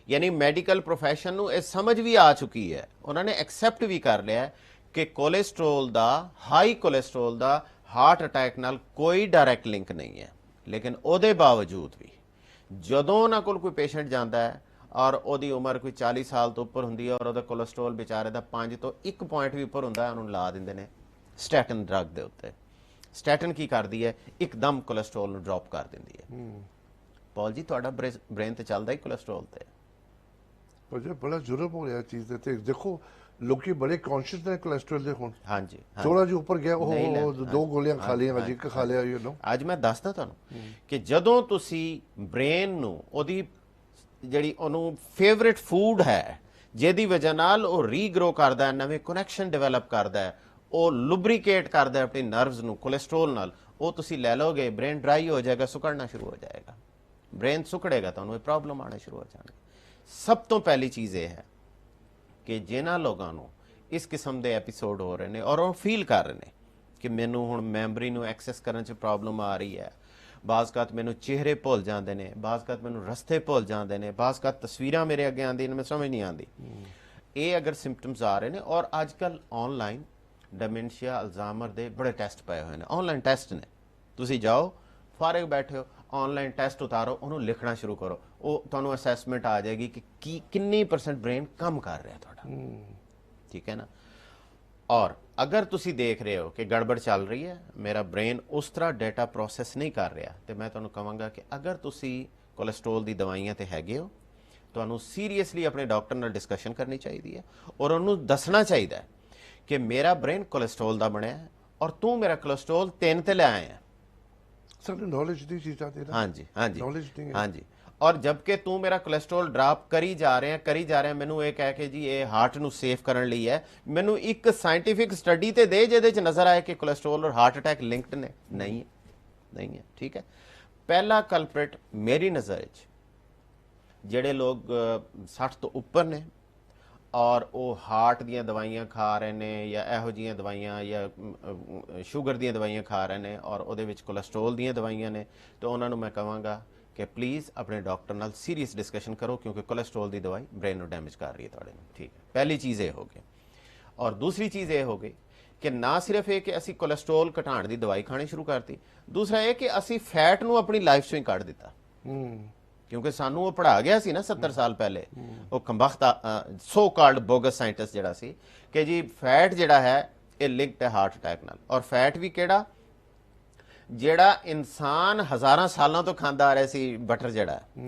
[SPEAKER 3] ਯਾਨੀ ਮੈਡੀਕਲ ਪ੍ਰੋਫੈਸ਼ਨ ਨੂੰ ਇਹ ਸਮਝ ਵੀ ਆ ਚੁੱਕੀ ਹੈ, ਉਹਨਾਂ ਨੇ ਐਕਸੈਪਟ ਵੀ ਕਰ ਲਿਆ ਕਿ ਕੋਲੇਸਟ੍ਰੋਲ ਦਾ, ਹਾਈ ਕੋਲੇਸਟ੍ਰੋਲ ਦਾ ਹਾਰਟ ਅਟੈਕ ਨਾਲ ਕੋਈ ਡਾਇਰੈਕਟ ਲਿੰਕ ਨਹੀਂ ਹੈ। ਲੇਕਿਨ ਉਹਦੇ ਬਾਵਜੂਦ ਵੀ ਜਦੋਂ ਉਹਨਾਂ ਕੋਲ ਕੋਈ ਪੇਸ਼ੈਂਟ ਜਾਂਦਾ ਹੈ ਔਰ ਉਹਦੀ ਉਮਰ ਕੋਈ 40 ਸਾਲ ਤੋਂ ਉੱਪਰ ਹੁੰਦੀ ਹੈ ਔਰ ਉਹਦਾ ਕੋਲੇਸਟ੍ਰੋਲ ਵਿਚਾਰੇ ਦਾ 5 ਤੋਂ 1 ਪੁਆਇੰਟ ਵੀ ਉੱਪਰ ਹੁੰਦਾ ਹੈ, ਉਹਨੂੰ ਲਾ ਦਿੰਦੇ ਨੇ ਸਟੈਟਨ ਡਰੱਗ ਦੇ ਉੱਤੇ। ਸਟੈਟਨ ਕੀ ਕਰਦੀ ਹੈ? ਇੱਕਦਮ ਕੋਲੇਸਟ੍ਰੋਲ ਨੂੰ ਡ੍ਰੌਪ ਕਰ ਦਿੰਦੀ ਹੈ। ਪੌਲ ਜੀ, ਤੁਹਾਡਾ ਬ੍ਰੇਨ ਤੇ ਚੱਲਦਾ ਹੀ ਕੋਲੇਸਟ੍ਰੋਲ ਤੇ।
[SPEAKER 2] ਪਰ ਜੇ ਬੜਾ ਜ਼ੁਰਮ ਹੋ ਰਿਹਾ ਚੀਜ਼ ਦੇ ਤੇ, ਦੇਖੋ ਲੋਕੀ ਬੜੇ ਕੌਨਸ਼ੀਅਸ ਨੇ ਕੋਲੇਸਟ੍ਰੋਲ ਦੇ। ਹੁਣ
[SPEAKER 3] ਹਾਂਜੀ,
[SPEAKER 2] ਥੋੜਾ ਜਿਹਾ ਉੱਪਰ ਗਿਆ, ਉਹ 2 ਗੋਲੀਆਂ ਖਾ ਲਈਆਂ, ਅੱਜ ਇੱਕ ਖਾ ਲਿਆ, ਯੂ نو।
[SPEAKER 3] ਅੱਜ ਮੈਂ ਦੱਸਦਾ ਤੁਹਾਨੂੰ ਕਿ ਜਦੋਂ ਤੁਸੀਂ ਬ੍ਰੇਨ ਨੂੰ ਉਹਦੀ ਜਿਹੜੀ ਉਹਨੂੰ ਫੇਵਰਿਟ ਫੂਡ ਹੈ, ਜਿਹਦੀ ਵਜ੍ਹਾ ਨਾਲ ਉਹ ਰੀਗਰੋ ਕਰਦਾ ਹੈ, ਨਵੇਂ ਕਨੈਕਸ਼ਨ ਡਿਵੈਲਪ ਕਰਦਾ ਹੈ, ਉਹ ਲੁਬਰੀਕੇਟ ਕਰਦਾ ਹੈ ਆਪਣੀ ਨਰਵਸ ਨੂੰ ਕੋਲੇਸਟ੍ਰੋਲ ਨਾਲ, ਉਹ ਤੁਸੀਂ ਲੈ ਲਓਗੇ, ਬ੍ਰੇਨ ਡਰਾਈ ਹੋ ਜਾਏਗਾ, ਸੁਕੜਨਾ ਸ਼ੁਰੂ ਹੋ ਜਾਏਗਾ। ਬ੍ਰੇਨ ਸੁਕੜੇਗਾ, ਤੁਹਾਨੂੰ ਇਹ ਪ੍ਰੋਬਲਮ ਆਉਣਾ ਸ਼ੁਰੂ ਹੋ ਜਾਣਗੇ। ਸਭ ਤੋਂ ਪਹਿਲੀ ਚੀਜ਼ ਇਹ ਹੈ ਕਿ ਜਿਨ੍ਹਾਂ ਲੋਕਾਂ ਨੂੰ ਇਸ ਕਿਸਮ ਦੇ ਐਪੀਸੋਡ ਹੋ ਰਹੇ ਨੇ ਔਰ ਉਹ ਫੀਲ ਕਰ ਰਹੇ ਨੇ ਕਿ ਮੈਨੂੰ ਹੁਣ ਮੈਮਰੀ ਨੂੰ ਐਕਸੈਸ ਕਰਨ 'ਚ ਪ੍ਰੋਬਲਮ ਆ ਰਹੀ ਹੈ, ਬਾਜ਼ਕਾਤ ਮੈਨੂੰ ਚਿਹਰੇ ਭੁੱਲ ਜਾਂਦੇ ਨੇ, ਬਾਜ਼ਕਾਤ ਮੈਨੂੰ ਰਸਤੇ ਭੁੱਲ ਜਾਂਦੇ ਨੇ, ਬਾਜ਼ਕਾਤ ਤਸਵੀਰਾਂ ਮੇਰੇ ਅੱਗੇ ਆਉਂਦੀਆਂ ਨੇ, ਮੈਂ ਸਮਝ ਨਹੀਂ ਆਉਂਦੀ, ਇਹ ਅਗਰ ਸਿੰਪਟਮਸ ਆ ਰਹੇ ਨੇ। ਔਰ ਅੱਜ ਕੱਲ ਆਨਲਾਈਨ ਡਿਮੈਂਸ਼ੀਆ, ਅਲਜ਼ਾਈਮਰ ਦੇ ਬੜੇ ਟੈਸਟ ਪਏ ਹੋਏ ਨੇ, ਆਨਲਾਈਨ ਟੈਸਟ ਨੇ। ਤੁਸੀਂ ਜਾਓ, ਫਾਰਗ ਬੈਠੇ ਹੋ, ਆਨਲਾਈਨ ਟੈਸਟ ਉਤਾਰੋ, ਉਹਨੂੰ ਲਿਖਣਾ ਸ਼ੁਰੂ ਕਰੋ, ਉਹ ਤੁਹਾਨੂੰ ਅਸੈਸਮੈਂਟ ਆ ਜਾਏਗੀ ਕਿ ਕਿੰਨੀ % ਬ੍ਰੇਨ ਕੰਮ ਕਰ ਰਿਹਾ ਤੁਹਾਡਾ, ਠੀਕ ਹੈ ਨਾ। ਔਰ ਅਗਰ ਤੁਸੀਂ ਦੇਖ ਰਹੇ ਹੋ ਕਿ ਗੜਬੜ ਚੱਲ ਰਹੀ ਹੈ, ਮੇਰਾ ਬ੍ਰੇਨ ਉਸ ਤਰ੍ਹਾਂ ਡਾਟਾ ਪ੍ਰੋਸੈਸ ਨਹੀਂ ਕਰ ਰਿਹਾ, ਤੇ ਮੈਂ ਤੁਹਾਨੂੰ ਕਹਾਂਗਾ ਕਿ ਅਗਰ ਤੁਸੀਂ ਕੋਲੇਸਟ੍ਰੋਲ ਦੀ ਦਵਾਈਆਂ ਤੇ ਹੈਗੇ ਹੋ, ਤੁਹਾਨੂੰ ਸੀਰੀਅਸਲੀ ਆਪਣੇ ਡਾਕਟਰ ਨਾਲ ਡਿਸਕਸ਼ਨ ਕਰਨੀ ਚਾਹੀਦੀ ਹੈ ਔਰ ਉਹਨੂੰ ਦੱਸਣਾ ਚਾਹੀਦਾ ਹੈ ਕਿ ਮੇਰਾ ਬ੍ਰੇਨ ਕੋਲੇਸਟ੍ਰੋਲ ਦਾ ਬਣਿਆ ਹੈ ਔਰ ਤੂੰ ਮੇਰਾ ਕੋਲੇਸਟ੍ਰੋਲ 3 ਤੇ ਲੈ ਆਇਆ।
[SPEAKER 2] ਸਾਨੂੰ ਨੌਲੇਜ ਦੀ ਚੀਜ਼ਾਂ ਦੇ ਨਾ।
[SPEAKER 3] ਹਾਂਜੀ ਹਾਂਜੀ
[SPEAKER 2] ਨੌਲੇਜ ਨਹੀਂ ਹੈ।
[SPEAKER 3] ਹਾਂਜੀ। ਔਰ ਜਦਕਿ ਤੂੰ ਮੇਰਾ ਕੋਲੇਸਟ੍ਰੋਲ ਡ੍ਰੌਪ ਕਰੀ ਜਾ ਰਿਹਾ, ਮੈਨੂੰ ਇਹ ਕਹਿ ਕੇ ਜੀ ਇਹ ਹਾਰਟ ਨੂੰ ਸੇਫ ਕਰਨ ਲਈ ਹੈ, ਮੈਨੂੰ ਇੱਕ ਸਾਇੰਟੀਫਿਕ ਸਟੱਡੀ ਤੇ ਦੇ ਜਿਹਦੇ ਚ ਨਜ਼ਰ ਆਏ ਕਿ ਕੋਲੇਸਟ੍ਰੋਲ ਔਰ ਹਾਰਟ ਅਟੈਕ ਲਿੰਕਡ ਨੇ। ਨਹੀਂ ਹੈ, ਠੀਕ ਹੈ। ਪਹਿਲਾ ਕਲਪ੍ਰਿਟ ਮੇਰੀ ਨਜ਼ਰ 'ਚ ਜਿਹੜੇ ਲੋਕ 60 ਤੋਂ ਉੱਪਰ ਨੇ ਔਰ ਉਹ ਹਾਰਟ ਦੀਆਂ ਦਵਾਈਆਂ ਖਾ ਰਹੇ ਨੇ ਜਾਂ ਇਹੋ ਜਿਹੀਆਂ ਦਵਾਈਆਂ ਜਾਂ ਸ਼ੂਗਰ ਦੀਆਂ ਦਵਾਈਆਂ ਖਾ ਰਹੇ ਨੇ ਔਰ ਉਹਦੇ ਵਿੱਚ ਕੋਲੇਸਟ੍ਰੋਲ ਦੀਆਂ ਦਵਾਈਆਂ ਨੇ, ਤਾਂ ਉਹਨਾਂ ਨੂੰ ਮੈਂ ਕਹਾਂਗਾ ਕਿ ਪਲੀਜ਼ ਆਪਣੇ ਡਾਕਟਰ ਨਾਲ ਸੀਰੀਅਸ ਡਿਸਕਸ਼ਨ ਕਰੋ, ਕਿਉਂਕਿ ਕੋਲੇਸਟ੍ਰੋਲ ਦੀ ਦਵਾਈ ਬ੍ਰੇਨ ਨੂੰ ਡੈਮੇਜ ਕਰ ਰਹੀ ਹੈ ਤੁਹਾਡੇ ਨੂੰ, ਠੀਕ ਹੈ। ਪਹਿਲੀ ਚੀਜ਼ ਇਹ ਹੋ ਗਈ। ਔਰ ਦੂਸਰੀ ਚੀਜ਼ ਇਹ ਹੋ ਗਈ ਕਿ ਨਾ ਸਿਰਫ ਇਹ ਕਿ ਅਸੀਂ ਕੋਲੇਸਟ੍ਰੋਲ ਘਟਾਉਣ ਦੀ ਦਵਾਈ ਖਾਣੀ ਸ਼ੁਰੂ ਕਰਤੀ, ਦੂਸਰਾ ਇਹ ਕਿ ਅਸੀਂ ਫੈਟ ਨੂੰ ਆਪਣੀ ਲਾਈਫ 'ਚੋਂ ਹੀ ਕੱਢ ਦਿੱਤਾ। ਕਿਉਂਕਿ ਸਾਨੂੰ ਉਹ ਪੜ੍ਹਾ ਗਿਆ ਸੀ ਨਾ 70 ਸਾਲ ਪਹਿਲੇ, ਉਹ ਕੰਬਖਤਾ ਸੋ ਕਾਲਡ ਬੋਗਸ ਸਾਇੰਟਿਸਟ ਜਿਹੜਾ ਸੀ ਕਿ ਜੀ ਫੈਟ ਜਿਹੜਾ ਹੈ ਇਹ ਲਿੰਕਡ ਹੈ ਹਾਰਟ ਅਟੈਕ ਨਾਲ। ਔਰ ਫੈਟ ਵੀ ਕਿਹੜਾ? ਜਿਹੜਾ ਇਨਸਾਨ ਹਜ਼ਾਰਾਂ ਸਾਲਾਂ ਤੋਂ ਖਾਂਦਾ ਆ ਰਿਹਾ ਸੀ ਬਟਰ ਜਿਹੜਾ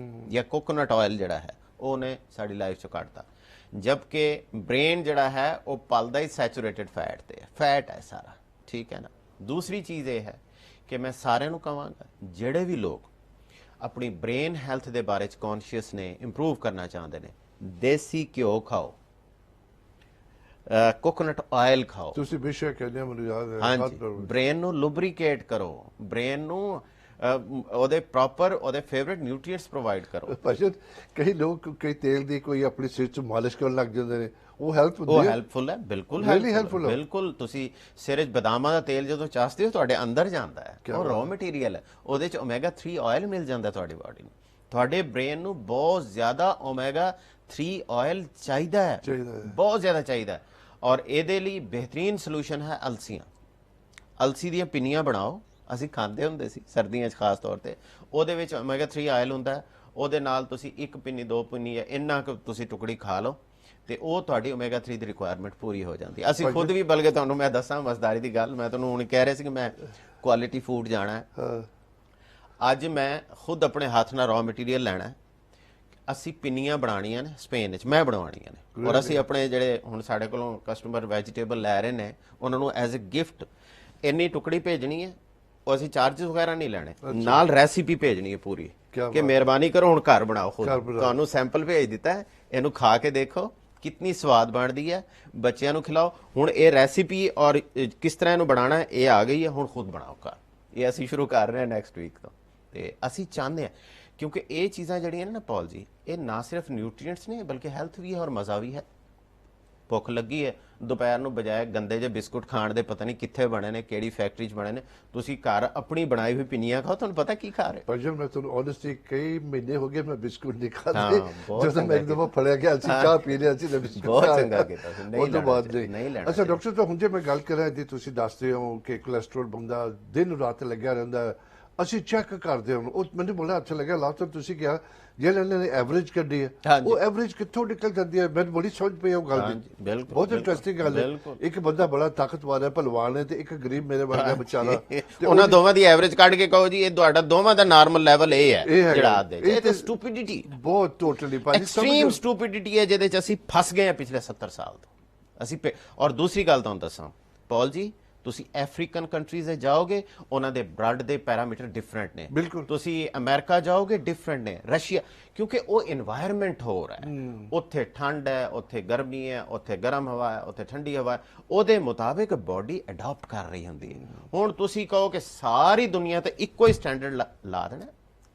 [SPEAKER 3] ਜਾਂ ਕੋਕੋਨਟ ਆਇਲ ਜਿਹੜਾ ਹੈ ਉਹਨੇ ਸਾਡੀ ਲਾਈਫ ਚੋਂ ਕੱਢਤਾ। ਜਦਕਿ ਬ੍ਰੇਨ ਜਿਹੜਾ ਹੈ ਉਹ ਪਲਦਾ ਹੀ ਸੈਚੂਰੇਟਡ ਫੈਟ ਤੇ ਹੈ, ਫੈਟ ਹੈ ਸਾਰਾ, ਠੀਕ ਹੈ ਨਾ। ਦੂਸਰੀ ਚੀਜ਼ ਇਹ ਹੈ ਕਿ ਮੈਂ ਸਾਰਿਆਂ ਨੂੰ ਕਹਾਂਗਾ ਜਿਹੜੇ ਵੀ ਲੋਕ ਆਪਣੀ ਬ੍ਰੇਨ ਹੈਲਥ ਦੇ ਬਾਰੇ ਚ ਕੌਨਸ਼ੀਅਸ ਨੇ, ਇੰਪਰੂਵ ਕਰਨਾ ਚਾਹੁੰਦੇ ਨੇ, ਦੇਸੀ ਘਿਓ ਖਾਓ, ਕੋਕੋਨਟ ਆਇਲ ਖਾਓ।
[SPEAKER 2] ਤੁਸੀਂ ਬੇਸ਼ੱਕ ਕਹਿੰਦੇ ਹੋ, ਮੈਨੂੰ ਯਾਦ ਹੈ।
[SPEAKER 3] ਹਾਂਜੀ, ਬ੍ਰੇਨ ਨੂੰ ਲੁਬਰੀਕੇਟ ਕਰੋ, ਬ੍ਰੇਨ ਨੂੰ ਉਹਦੇ ਪ੍ਰੋਪਰ ਉਹਦੇ ਫੇਵਰਿਟ ਨਿਊਟ੍ਰੀਐਂਟਸ ਪ੍ਰੋਵਾਈਡ ਕਰੋ।
[SPEAKER 2] ਭਾਜੀ ਕਈ ਲੋਕ ਕਈ ਤੇਲ ਦੀ ਕੋਈ ਆਪਣੇ ਸਿਰ 'ਚ ਮਾਲਿਸ਼ ਕਰਨ ਲੱਗ ਜਾਂਦੇ ਨੇ, ਉਹ ਹੈਲਪ
[SPEAKER 3] ਉਹ
[SPEAKER 2] ਹੁੰਦੀ ਹੈ?
[SPEAKER 3] ਹੈਲਪਫੁਲ ਹੈ, ਬਿਲਕੁਲ
[SPEAKER 2] Really helpful ਹੈ?
[SPEAKER 3] ਬਿਲਕੁਲ। ਤੁਸੀਂ ਸਿਰ 'ਚ ਬਦਾਮਾਂ ਦਾ ਤੇਲ ਜਦੋਂ ਚਾਸਦੇ ਹੋ ਤੁਹਾਡੇ ਅੰਦਰ ਜਾਂਦਾ ਹੈ, ਉਹ ਰॉ ਮਟੀਰੀਅਲ ਹੈ, ਉਹਦੇ 'ਚ ਓਮੇਗਾ 3 ਆਇਲ ਮਿਲ ਜਾਂਦਾ ਤੁਹਾਡੀ ਬਾਡੀ ਨੂੰ। ਤੁਹਾਡੇ ਬ੍ਰੇਨ ਨੂੰ ਬਹੁਤ ਜ਼ਿਆਦਾ ਓਮੇਗਾ 3 ਆਇਲ ਚਾਹੀਦਾ ਹੈ, ਬਹੁਤ ਜ਼ਿਆਦਾ ਚਾਹੀਦਾ ਹੈ। ਔਰ ਇਹਦੇ ਲਈ ਬਿਹਤਰੀਨ ਸੋਲੂਸ਼ਨ ਹੈ ਅਲਸੀਆਂ। ਅਲਸੀ ਦੀਆਂ ਪਿੰਨੀਆਂ ਬਣਾਓ, ਅਸੀਂ ਖਾਂਦੇ ਹੁੰਦੇ ਸੀ ਸਰਦੀਆਂ 'ਚ ਖਾਸ ਤੌਰ ਤੇ। ਉਹਦੇ ਵਿੱਚ ਓਮੇਗਾ 3 ਆਇਲ ਹੁੰਦਾ ਹੈ, ਉਹਦੇ ਨਾਲ ਤੁਸੀਂ 1 ਪਿੰਨੀ 2 ਪਿੰਨੀ ਜਾਂ ਇੰਨਾ ਕੁ ਤੁਸੀਂ ਟੁਕੜੀ ਖਾ ਲਓ ਤੇ ਉਹ ਤੁਹਾਡੀ ਓਮੇਗਾ 3 ਦੀ ਰਿਕੁਆਇਰਮੈਂਟ ਪੂਰੀ ਹੋ ਜਾਂਦੀ ਹੈ। ਅਸੀਂ ਖੁਦ ਵੀ, ਬਲਕਿ ਤੁਹਾਨੂੰ ਮੈਂ ਦੱਸਾਂ ਮਜ਼ਦਾਰੀ ਦੀ ਗੱਲ, ਮੈਂ ਤੁਹਾਨੂੰ ਹੁਣ ਕਹਿ ਰਿਹਾ ਸੀ ਕਿ ਮੈਂ ਕੁਆਲਿਟੀ ਫੂਡ ਜਾਣਾ ਹੈ। ਅੱਜ ਮੈਂ ਖੁਦ ਆਪਣੇ ਹੱਥ ਨਾਲ ਰॉ ਮਟੀਰੀਅਲ ਲੈਣਾ ਹੈ। ਅਸੀਂ ਪਿੰਨੀਆਂ ਬਣਾਉਣੀਆਂ ਨੇ ਸਪੇਨ ਵਿੱਚ, ਮੈਂ ਬਣਵਾਉਣੀਆਂ ਨੇ। ਔਰ ਅਸੀਂ ਆਪਣੇ ਜਿਹੜੇ ਹੁਣ ਸਾਡੇ ਕੋਲੋਂ ਕਸਟਮਰ ਵੈਜੀਟੇਬਲ ਲੈ ਰਹੇ ਨੇ ਉਹਨਾਂ ਨੂੰ ਐਜ਼ ਅ ਗਿਫਟ ਇੰਨੀ ਟੁਕੜੀ ਭੇਜਣੀ ਹੈ। ਉਹ ਅਸੀਂ ਚਾਰजेस ਵਗੈਰਾ ਨਹੀਂ ਲੈਣੇ, ਨਾਲ ਰੈਸਿਪੀ ਭੇਜਣੀ ਹੈ ਪੂਰੀ ਕਿ ਮਿਹਰਬਾਨੀ ਕਰੋ ਹੁਣ ਘਰ ਬਣਾਓ ਖੁਦ। ਤੁਹਾਨੂੰ ਸੈਂਪਲ ਭੇਜ ਦਿੱਤਾ ਹੈ, ਇਹਨੂੰ ਖਾ ਕੇ ਦੇਖੋ ਕਿੰਨੀ ਸਵਾਦ ਬਣਦੀ ਹੈ, ਬੱਚਿਆਂ ਨੂੰ ਖਿਲਾਓ। ਹੁਣ ਇਹ ਰੈਸਿਪੀ ਔਰ ਕਿਸ ਤਰ੍ਹਾਂ ਇਹਨੂੰ ਬਣਾਉਣਾ ਹੈ ਇਹ ਆ ਗਈ ਹੈ, ਹੁਣ ਖੁਦ ਬਣਾਓ ਘਰ। ਇਹ ਅਸੀਂ ਸ਼ੁਰੂ ਕਰ ਰਹੇ ਹਾਂ ਨੈਕਸਟ ਵੀਕ ਤੋਂ। ਤੇ ਅਸੀਂ ਚਾਹੁੰਦੇ ਹਾਂ ਕਿਉਂਕਿ ਇਹ ਚੀਜ਼ਾਂ ਜਿਹੜੀਆਂ ਨੇ ਨਾ ਪੌਲ ਜੀ, ਇਹ ਨਾ ਸਿਰਫ ਨਿਊਟ੍ਰੀਐਂਟਸ ਨੇ ਬਲਕਿ ਹੈਲਥ ਵੀ ਹੈ ਔਰ ਮਜ਼ਾ ਵੀ ਹੈ। ਭੁੱਖ ਲੱਗੀ ਹੈ, ਦੁਪਹਿਰ ਨੂੰ ਬਜਾਏ ਗੰਦੇ ਜਿਹੇ ਬਿਸਕੁਟ ਖਾਣ ਦੇ, ਪਤਾ ਨਹੀਂ ਕਿੱਥੇ ਬਣੇ ਨੇ, ਕਿਹੜੀ ਫੈਕਟਰੀ 'ਚ ਬਣੇ ਨੇ, ਤੁਸੀਂ ਘਰ ਆਪਣੀ ਬਣਾਈ ਹੋਈ ਪਿੰਨੀਆਂ ਖਾਓ, ਤੁਹਾਨੂੰ ਪਤਾ ਕੀ ਖਾ ਰਹੇ।
[SPEAKER 2] ਪਰ ਜਦ ਮੈਂ ਤੁਹਾਨੂੰ ਓਨੈਸਟਲੀ ਕਈ ਮਹੀਨੇ ਹੋ ਗਏ ਮੈਂ ਬਿਸਕੁਟ ਨਹੀਂ ਖਾਦੇ। ਜਦੋਂ ਮੈਂ ਇੱਕ ਦਫਾ ਫੜਿਆ ਗਿਆ, ਅਸੀਂ ਚਾਹ ਪੀ ਲਿਆ ਸੀ ਤੇ ਬਿਸਕੁਟ
[SPEAKER 3] ਬਹੁਤ ਚੰਗਾ ਕੀਤਾ ਸੀ,
[SPEAKER 2] ਉਹ ਤੋਂ ਬਾਅਦ
[SPEAKER 3] ਨਹੀਂ ਲੈਣਾ।
[SPEAKER 2] ਅੱਛਾ ਡਾਕਟਰ ਸਾਹਿਬ, ਹੁਣ ਜੇ ਮੈਂ ਗੱਲ ਕਰਾਂ ਜੀ, ਤੁਸੀਂ ਦੱਸਦੇ ਹੋ ਕਿ ਕੋਲੇਸਟ੍ਰੋਲ ਬੰਦਾ ਦਿਨ ਰਾਤ ਲੱਗਿਆ ਰਹਿੰਦਾ, ਅਸੀਂ ਚੈੱਕ ਕਰਦੇ ਹਾਂ। ਉਹ ਮੈਨੂੰ ਬੜਾ ਅੱਛਾ ਲੱਗਿਆ ਲਾਸਟ ਟਾਈਮ ਤੁਸੀਂ ਕਿਹਾ ਜਿਹੜੇ ਇਹਨਾਂ ਨੇ ਐਵਰੇਜ ਕੱਢੀ ਹੈ, ਉਹ ਐਵਰੇਜ ਕਿੱਥੋਂ ਨਿਕਲ ਜਾਂਦੀ ਹੈ? ਮੈਨੂੰ ਬੜੀ ਸਮਝ ਪਈ ਉਹ ਗੱਲ ਦੀ। ਬਹੁਤ ਇੰਟਰਸਟਿੰਗ ਗੱਲ ਹੈ। ਇੱਕ ਬੰਦਾ ਬੜਾ ਤਾਕਤਵਰ ਹੈ, ਭਲਵਾਨ ਹੈ, ਤੇ ਇੱਕ ਗਰੀਬ ਮੇਰੇ ਵਰਗਾ ਵਿਚਾਰਾ,
[SPEAKER 3] ਉਹਨਾਂ ਦੋਵਾਂ ਦੀ ਐਵਰੇਜ ਕੱਢ ਕੇ ਕਹੋ ਜੀ ਇਹ ਤੁਹਾਡਾ ਦੋਵਾਂ ਦਾ ਨਾਰਮਲ ਲੈਵਲ ਇਹ ਹੈ ਜਿਹੜਾ ਆਦੇ। ਇਹ ਤਾਂ ਸਟੂਪਿਡਿਟੀ,
[SPEAKER 2] ਬਹੁਤ ਟੋਟਲੀ
[SPEAKER 3] ਐਕਸਟ੍ਰੀਮ ਸਟੂਪਿਡਿਟੀ ਹੈ ਜਿਹਦੇ 'ਚ ਅਸੀਂ ਫਸ ਗਏ ਹਾਂ ਪਿਛਲੇ 70 ਸਾਲ ਤੋਂ ਅਸੀਂ। ਔਰ ਦੂਸਰੀ ਗੱਲ ਤੁਹਾਨੂੰ ਦੱਸਾਂ ਪੌਲ ਜੀ, ਤੁਸੀਂ ਅਫਰੀਕਨ ਕੰਟਰੀਜ਼ 'ਚ ਜਾਓਗੇ, ਉਹਨਾਂ ਦੇ ਬਲੱਡ ਦੇ ਪੈਰਾਮੀਟਰ ਡਿਫਰੈਂਟ ਨੇ। ਤੁਸੀਂ ਅਮਰੀਕਾ ਜਾਓਗੇ, ਡਿਫਰੈਂਟ ਨੇ। ਰਸ਼ੀਆ, ਕਿਉਂਕਿ ਉਹ এনवायरमेंट ਹੋਰ ਹੈ, ਉੱਥੇ ਠੰਡ ਹੈ, ਉੱਥੇ ਗਰਮੀ ਹੈ, ਉੱਥੇ ਗਰਮ ਹਵਾ ਹੈ, ਉੱਥੇ ਠੰਡੀ ਹਵਾ ਹੈ, ਉਹਦੇ ਮੁਤਾਬਿਕ ਬਾਡੀ ਅਡਾਪਟ ਕਰ ਰਹੀ ਹੁੰਦੀ ਹੈ। ਹੁਣ ਤੁਸੀਂ ਕਹੋ ਕਿ ਸਾਰੀ ਦੁਨੀਆ ਤੇ ਇੱਕੋ ਹੀ ਸਟੈਂਡਰਡ ਲਾ ਦੇਣਾ,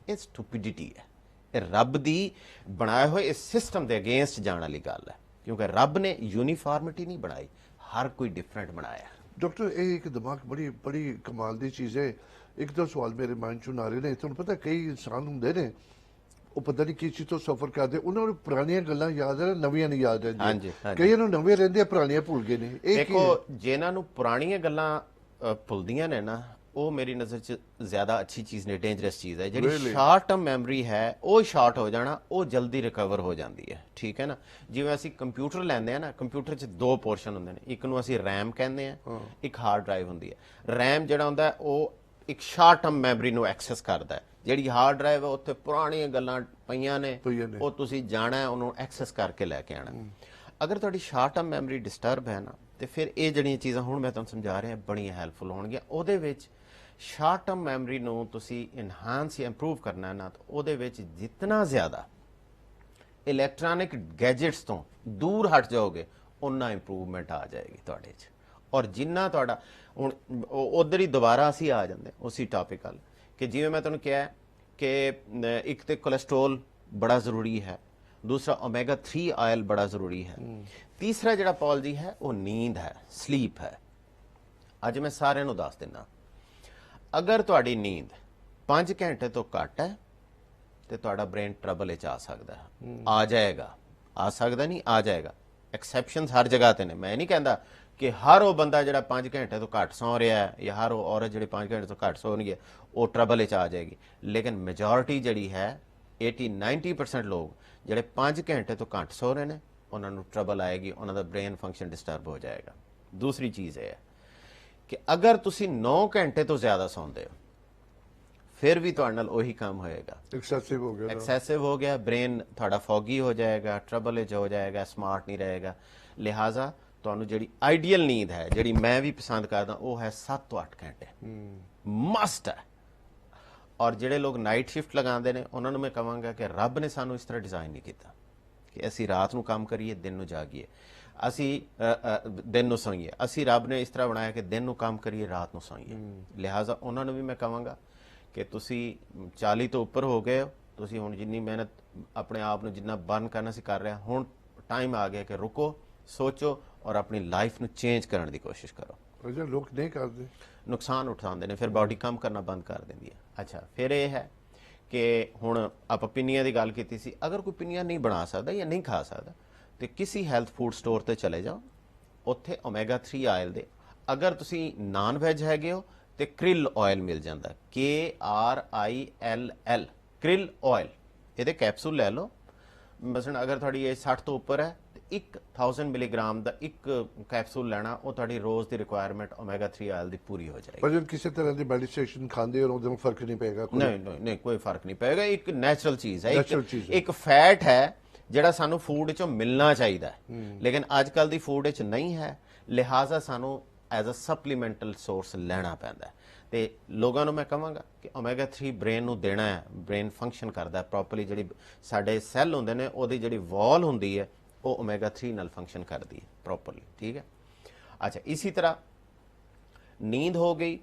[SPEAKER 3] ਇਹ ਸਟੂਪਿਡਿਟੀ ਹੈ। ਇਹ ਰੱਬ ਦੀ ਬਣਾਏ ਹੋਏ ਇਸ ਸਿਸਟਮ ਦੇ ਅਗੇਂਸਟ ਜਾਣ ਵਾਲੀ ਗੱਲ ਹੈ, ਕਿਉਂਕਿ ਰੱਬ ਨੇ ਯੂਨੀਫਾਰਮਿਟੀ ਨਹੀਂ ਬਣਾਈ, ਹਰ ਕੋਈ ਡਿਫਰੈਂਟ ਬਣਾਇਆ।
[SPEAKER 2] ਡਾਕਟਰ ਇਹ ਇੱਕ ਦਿਮਾਗ ਬੜੀ ਕਮਾਲ ਦੀ ਚੀਜ਼ ਹੈ। ਇੱਕ ਦੋ ਸਵਾਲ ਮੇਰੇ ਮਾਈਂਡ 'ਚ ਆ ਰਹੇ ਨੇ। ਤੁਹਾਨੂੰ ਪਤਾ ਕਈ ਇਨਸਾਨ ਹੁੰਦੇ ਨੇ ਉਹ ਪਤਾ ਨਹੀਂ ਕਿਸ ਚੀਜ਼ ਤੋਂ ਸਫਰ ਕਰਦੇ, ਉਹਨਾਂ ਨੂੰ ਪੁਰਾਣੀਆਂ ਗੱਲਾਂ ਯਾਦ ਹੈ, ਨਵੀਆਂ ਨਹੀਂ ਯਾਦ ਰਹਿੰਦੀਆਂ। ਕਈਆਂ ਨੂੰ ਨਵੇਂ ਰਹਿੰਦੇ, ਪੁਰਾਣੀਆਂ ਭੁੱਲ ਗਏ ਨੇ। ਇਹ
[SPEAKER 3] ਦੇਖੋ, ਜਿਨ੍ਹਾਂ ਨੂੰ ਪੁਰਾਣੀਆਂ ਗੱਲਾਂ ਭੁੱਲਦੀਆਂ ਨੇ ਨਾ, ਉਹ ਮੇਰੀ ਨਜ਼ਰ 'ਚ ਜ਼ਿਆਦਾ ਅੱਛੀ ਚੀਜ਼ ਨਹੀਂ, ਡੇਂਜਰਸ ਚੀਜ਼ ਹੈ। ਜਿਹੜੀ ਸ਼ਾਰਟ ਟਰਮ ਮੈਮਰੀ ਹੈ ਉਹ ਸ਼ਾਰਟ ਹੋ ਜਾਣਾ, ਉਹ ਜਲਦੀ ਰਿਕਵਰ ਹੋ ਜਾਂਦੀ ਹੈ, ਠੀਕ ਹੈ ਨਾ। ਜਿਵੇਂ ਅਸੀਂ ਕੰਪਿਊਟਰ ਲੈਂਦੇ ਆ ਨਾ, ਕੰਪਿਊਟਰ 'ਚ 2 ਪੋਰਸ਼ਨ ਹੁੰਦੇ ਨੇ, ਇੱਕ ਨੂੰ ਅਸੀਂ ਰੈਮ ਕਹਿੰਦੇ ਆ, ਇੱਕ ਹਾਰਡ ਡਰਾਈਵ ਹੁੰਦੀ ਹੈ। ਰੈਮ ਜਿਹੜਾ ਹੁੰਦਾ ਉਹ ਇੱਕ ਸ਼ਾਰਟ ਟਰਮ ਮੈਮਰੀ ਨੂੰ ਐਕਸੈਸ ਕਰਦਾ ਹੈ। ਜਿਹੜੀ ਹਾਰਡ ਡਰਾਈਵ ਹੈ ਉੱਥੇ ਪੁਰਾਣੀਆਂ ਗੱਲਾਂ ਪਈਆਂ ਨੇ, ਉਹ ਤੁਸੀਂ ਜਾਣਾ ਉਹਨੂੰ ਐਕਸੈਸ ਕਰਕੇ ਲੈ ਕੇ ਆਣਾ। ਅਗਰ ਤੁਹਾਡੀ ਸ਼ਾਰਟ ਟਰਮ ਮੈਮਰੀ ਡਿਸਟਰਬ ਹੈ ਨਾ, ਤੇ ਫਿਰ ਇਹ ਜਿਹੜੀਆਂ ਚੀਜ਼ਾਂ ਹੁਣ ਮੈਂ ਤੁਹਾਨੂੰ ਸਮਝਾ ਰਿਹਾ ਬੜੀਆਂ ਹੈਲਪਫੁਲ ਹੋਣਗੀਆਂ। ਉਹਦੇ ਵਿੱਚ ਸ਼ਾਰਟ ਟਰਮ ਮੈਮਰੀ ਨੂੰ ਤੁਸੀਂ ਇਨਹਾਂਸ ਜਾਂ ਇੰਪਰੂਵ ਕਰਨਾ ਹੈ ਨਾ, ਤਾਂ ਉਹਦੇ ਵਿੱਚ ਜਿੰਨਾ ਜ਼ਿਆਦਾ ਇਲੈਕਟ੍ਰੋਨਿਕ ਗੈਜਟਸ ਤੋਂ ਦੂਰ ਹਟ ਜਾਓਗੇ, ਉਨਾ ਇੰਪਰੂਵਮੈਂਟ ਆ ਜਾਏਗੀ ਤੁਹਾਡੇ 'ਚ। ਔਰ ਜਿੰਨਾ ਤੁਹਾਡਾ ਹੁਣ ਉਧਰ ਹੀ ਦੁਬਾਰਾ ਅਸੀਂ ਆ ਜਾਂਦੇ ਉਸੇ ਟੌਪਿਕ ਵੱਲ ਕਿ ਜਿਵੇਂ ਮੈਂ ਤੁਹਾਨੂੰ ਕਿਹਾ ਕਿ ਇੱਕ ਤੇ ਕੋਲੇਸਟ੍ਰੋਲ ਬੜਾ ਜ਼ਰੂਰੀ ਹੈ, ਦੂਸਰਾ ਓਮੇਗਾ 3 ਆਇਲ ਬੜਾ ਜ਼ਰੂਰੀ ਹੈ, ਤੀਸਰਾ ਜਿਹੜਾ ਪੌਲ ਜੀ ਹੈ ਉਹ ਨੀਂਦ ਹੈ, ਸਲੀਪ ਹੈ। ਅੱਜ ਮੈਂ ਸਾਰਿਆਂ ਨੂੰ ਦੱਸ ਦਿੰਦਾ, ਅਗਰ ਤੁਹਾਡੀ ਨੀਂਦ 5 ਘੰਟੇ ਤੋਂ ਘੱਟ ਹੈ ਤੇ ਤੁਹਾਡਾ ਬ੍ਰੇਨ ਟਰਬਲ ਵਿੱਚ ਆ ਸਕਦਾ ਹੈ, ਆ ਜਾਏਗਾ, ਆ ਸਕਦਾ ਨਹੀਂ, ਆ ਜਾਏਗਾ। ਐਕਸੈਪਸ਼ਨਸ ਹਰ ਜਗ੍ਹਾ ਤੇ ਨੇ। ਮੈਂ ਨਹੀਂ ਕਹਿੰਦਾ ਕਿ ਹਰ ਉਹ ਬੰਦਾ ਜਿਹੜਾ 5 ਘੰਟੇ ਤੋਂ ਘੱਟ ਸੌਂ ਰਿਹਾ ਹੈ ਜਾਂ ਹਰ ਉਹ ਔਰਤ ਜਿਹੜੀ 5 ਘੰਟੇ ਤੋਂ ਘੱਟ ਸੌਣਗੇ ਉਹ ਟਰਬਲ ਵਿੱਚ ਆ ਜਾਏਗੀ, ਲੇਕਿਨ ਮੈਜੋਰਿਟੀ ਜਿਹੜੀ ਹੈ 80-90% ਲੋਕ ਜਿਹੜੇ 5 ਘੰਟੇ ਤੋਂ ਘੱਟ ਸੌ ਰਹੇ ਨੇ ਉਹਨਾਂ ਨੂੰ ਟਰਬਲ ਆਏਗੀ, ਉਹਨਾਂ ਦਾ ਬ੍ਰੇਨ ਫੰਕਸ਼ਨ ਡਿਸਟਰਬ ਹੋ ਜਾਏਗਾ। ਦੂਸਰੀ ਚੀਜ਼ ਇਹ ਹੈ ਕਿ ਅਗਰ ਤੁਸੀਂ 9 ਘੰਟੇ ਤੋਂ ਜ਼ਿਆਦਾ ਸੌਂਦੇ ਹੋ, ਫਿਰ ਵੀ ਤੁਹਾਡੇ ਨਾਲ ਉਹੀ ਕੰਮ ਹੋਏਗਾ।
[SPEAKER 2] ਐਕਸੈਸਿਵ ਹੋ ਗਿਆ ਨਾ।
[SPEAKER 3] ਐਕਸੈਸਿਵ ਹੋ ਗਿਆ, ਬ੍ਰੇਨ ਤੁਹਾਡਾ ਫੌਗੀ ਹੋ ਜਾਏਗਾ, ਟਰਬਲ 'ਚ ਹੋ ਜਾਏਗਾ, ਸਮਾਰਟ ਨਹੀਂ ਰਹੇਗਾ। ਲਿਹਾਜ਼ਾ ਤੁਹਾਨੂੰ ਜਿਹੜੀ ਆਈਡੀਅਲ ਨੀਂਦ ਹੈ, ਜਿਹੜੀ ਮੈਂ ਵੀ ਪਸੰਦ ਕਰਦਾ, ਉਹ ਹੈ 7 ਤੋਂ 8 ਘੰਟੇ ਮਸਟ ਹੈ। ਔਰ ਜਿਹੜੇ ਲੋਕ ਨਾਈਟ ਸ਼ਿਫਟ ਲਗਾਉਂਦੇ ਨੇ ਉਹਨਾਂ ਨੂੰ ਮੈਂ ਕਹਾਂਗਾ ਕਿ ਰੱਬ ਨੇ ਸਾਨੂੰ ਇਸ ਤਰ੍ਹਾਂ ਡਿਜ਼ਾਈਨ ਨਹੀਂ ਕੀਤਾ ਕਿ ਅਸੀਂ ਰਾਤ ਨੂੰ ਕੰਮ ਕਰੀਏ, ਦਿਨ ਨੂੰ ਜਾਗੀਏ, ਅਸੀਂ ਦਿਨ ਨੂੰ ਸੌਈਏ। ਅਸੀਂ ਰੱਬ ਨੇ ਇਸ ਤਰ੍ਹਾਂ ਬਣਾਇਆ ਕਿ ਦਿਨ ਨੂੰ ਕੰਮ ਕਰੀਏ, ਰਾਤ ਨੂੰ ਸੌਈਏ। ਲਿਹਾਜ਼ਾ ਉਹਨਾਂ ਨੂੰ ਵੀ ਮੈਂ ਕਹਾਂਗਾ ਕਿ ਤੁਸੀਂ 40 ਤੋਂ ਉੱਪਰ ਹੋ ਗਏ ਹੋ, ਤੁਸੀਂ ਹੁਣ ਜਿੰਨੀ ਮਿਹਨਤ ਆਪਣੇ ਆਪ ਨੂੰ ਜਿੰਨਾ ਬਰਨ ਕਰਨਾ ਸੀ ਕਰ ਰਿਹਾ, ਹੁਣ ਟਾਈਮ ਆ ਗਿਆ ਕਿ ਰੁਕੋ, ਸੋਚੋ ਔਰ ਆਪਣੀ ਲਾਈਫ ਨੂੰ ਚੇਂਜ ਕਰਨ ਦੀ ਕੋਸ਼ਿਸ਼ ਕਰੋ।
[SPEAKER 2] ਅਜਾ ਲੋਕ ਨਹੀਂ ਕਰਦੇ,
[SPEAKER 3] ਨੁਕਸਾਨ ਉਠਾਉਂਦੇ ਨੇ, ਫਿਰ ਬਾਡੀ ਕੰਮ ਕਰਨਾ ਬੰਦ ਕਰ ਦਿੰਦੀ ਹੈ। ਅੱਛਾ, ਫਿਰ ਇਹ ਹੈ ਕਿ ਹੁਣ ਆਪਾਂ ਪਿੰਨੀਆਂ ਦੀ ਗੱਲ ਕੀਤੀ ਸੀ, ਅਗਰ ਕੋਈ ਪਿੰਨੀਆਂ ਨਹੀਂ ਬਣਾ ਸਕਦਾ ਜਾਂ ਨਹੀਂ ਖਾ ਸਕਦਾ ਤੇ ਕਿਸੇ ਹੈਲਥ ਫੂਡ ਸਟੋਰ ਤੇ ਚਲੇ ਜਾਓ, ਉੱਥੇ ਓਮੇਗਾ 3 ਆਇਲ ਦੇ, ਅਗਰ ਤੁਸੀਂ ਨਾਨ ਵੈਜ ਹੈਗੇ ਹੋ ਤੇ ਕ੍ਰਿਲ ਆਇਲ ਮਿਲ ਜਾਂਦਾ, KRILL, ਕ੍ਰਿਲ ਆਇਲ। ਇਹਦੇ ਕੈਪਸੂਲ ਲੈ ਲਓ। ਮਸਲਨ ਅਗਰ ਤੁਹਾਡੀ ਏਜ 60 ਤੋਂ ਉੱਪਰ ਹੈ ਤੇ 1000 ਮਿਲੀਗ੍ਰਾਮ ਦਾ ਇੱਕ ਕੈਪਸੂਲ ਲੈਣਾ, ਉਹ ਤੁਹਾਡੀ ਰੋਜ਼ ਦੀ ਰਿਕੁਆਇਰਮੈਂਟ ਓਮੇਗਾ 3 ਆਇਲ ਦੀ ਪੂਰੀ ਹੋ ਜਾਏਗੀ।
[SPEAKER 2] ਪਰ ਜੇ ਕਿਸੇ ਤਰ੍ਹਾਂ ਦੀ ਮੈਡੀਸੇਸ਼ਨ ਖਾਂਦੇ ਹੋ ਉਹਦੇ ਫਰਕ ਨਹੀਂ ਪਏਗਾ?
[SPEAKER 3] ਨਹੀਂ, ਕੋਈ ਫਰਕ ਨਹੀਂ ਪਏਗਾ। ਇੱਕ ਨੈਚੁਰਲ ਚੀਜ਼ ਹੈ,
[SPEAKER 2] ਇੱਕ
[SPEAKER 3] ਫੈਟ ਹੈ ਜਿਹੜਾ ਸਾਨੂੰ ਫੂਡ ਚੋਂ ਮਿਲਣਾ ਚਾਹੀਦਾ ਹੈ, ਲੇਕਿਨ ਅੱਜ ਕੱਲ ਦੀ ਫੂਡ ਵਿੱਚ ਨਹੀਂ ਹੈ। ਲਿਹਾਜ਼ਾ ਸਾਨੂੰ ਐਜ਼ ਅ ਸਪਲੀਮੈਂਟਲ ਸੋਰਸ ਲੈਣਾ ਪੈਂਦਾ ਹੈ। ਤੇ ਲੋਕਾਂ ਨੂੰ ਮੈਂ ਕਹਾਂਗਾ ਕਿ ਓਮੇਗਾ 3 ਬ੍ਰੇਨ ਨੂੰ ਦੇਣਾ ਹੈ। ਬ੍ਰੇਨ ਫੰਕਸ਼ਨ ਕਰਦਾ ਪ੍ਰੋਪਰਲੀ, ਜਿਹੜੀ ਸਾਡੇ ਸੈੱਲ ਹੁੰਦੇ ਨੇ ਉਹਦੀ ਜਿਹੜੀ ਵਾਲ ਹੁੰਦੀ ਹੈ ਉਹ ਓਮੇਗਾ 3 ਨਾਲ ਫੰਕਸ਼ਨ ਕਰਦੀ ਹੈ ਪ੍ਰੋਪਰਲੀ, ਠੀਕ ਹੈ। ਅੱਛਾ, ਇसी ਤਰ੍ਹਾਂ ਨੀਂਦ ਹੋ ਗਈ,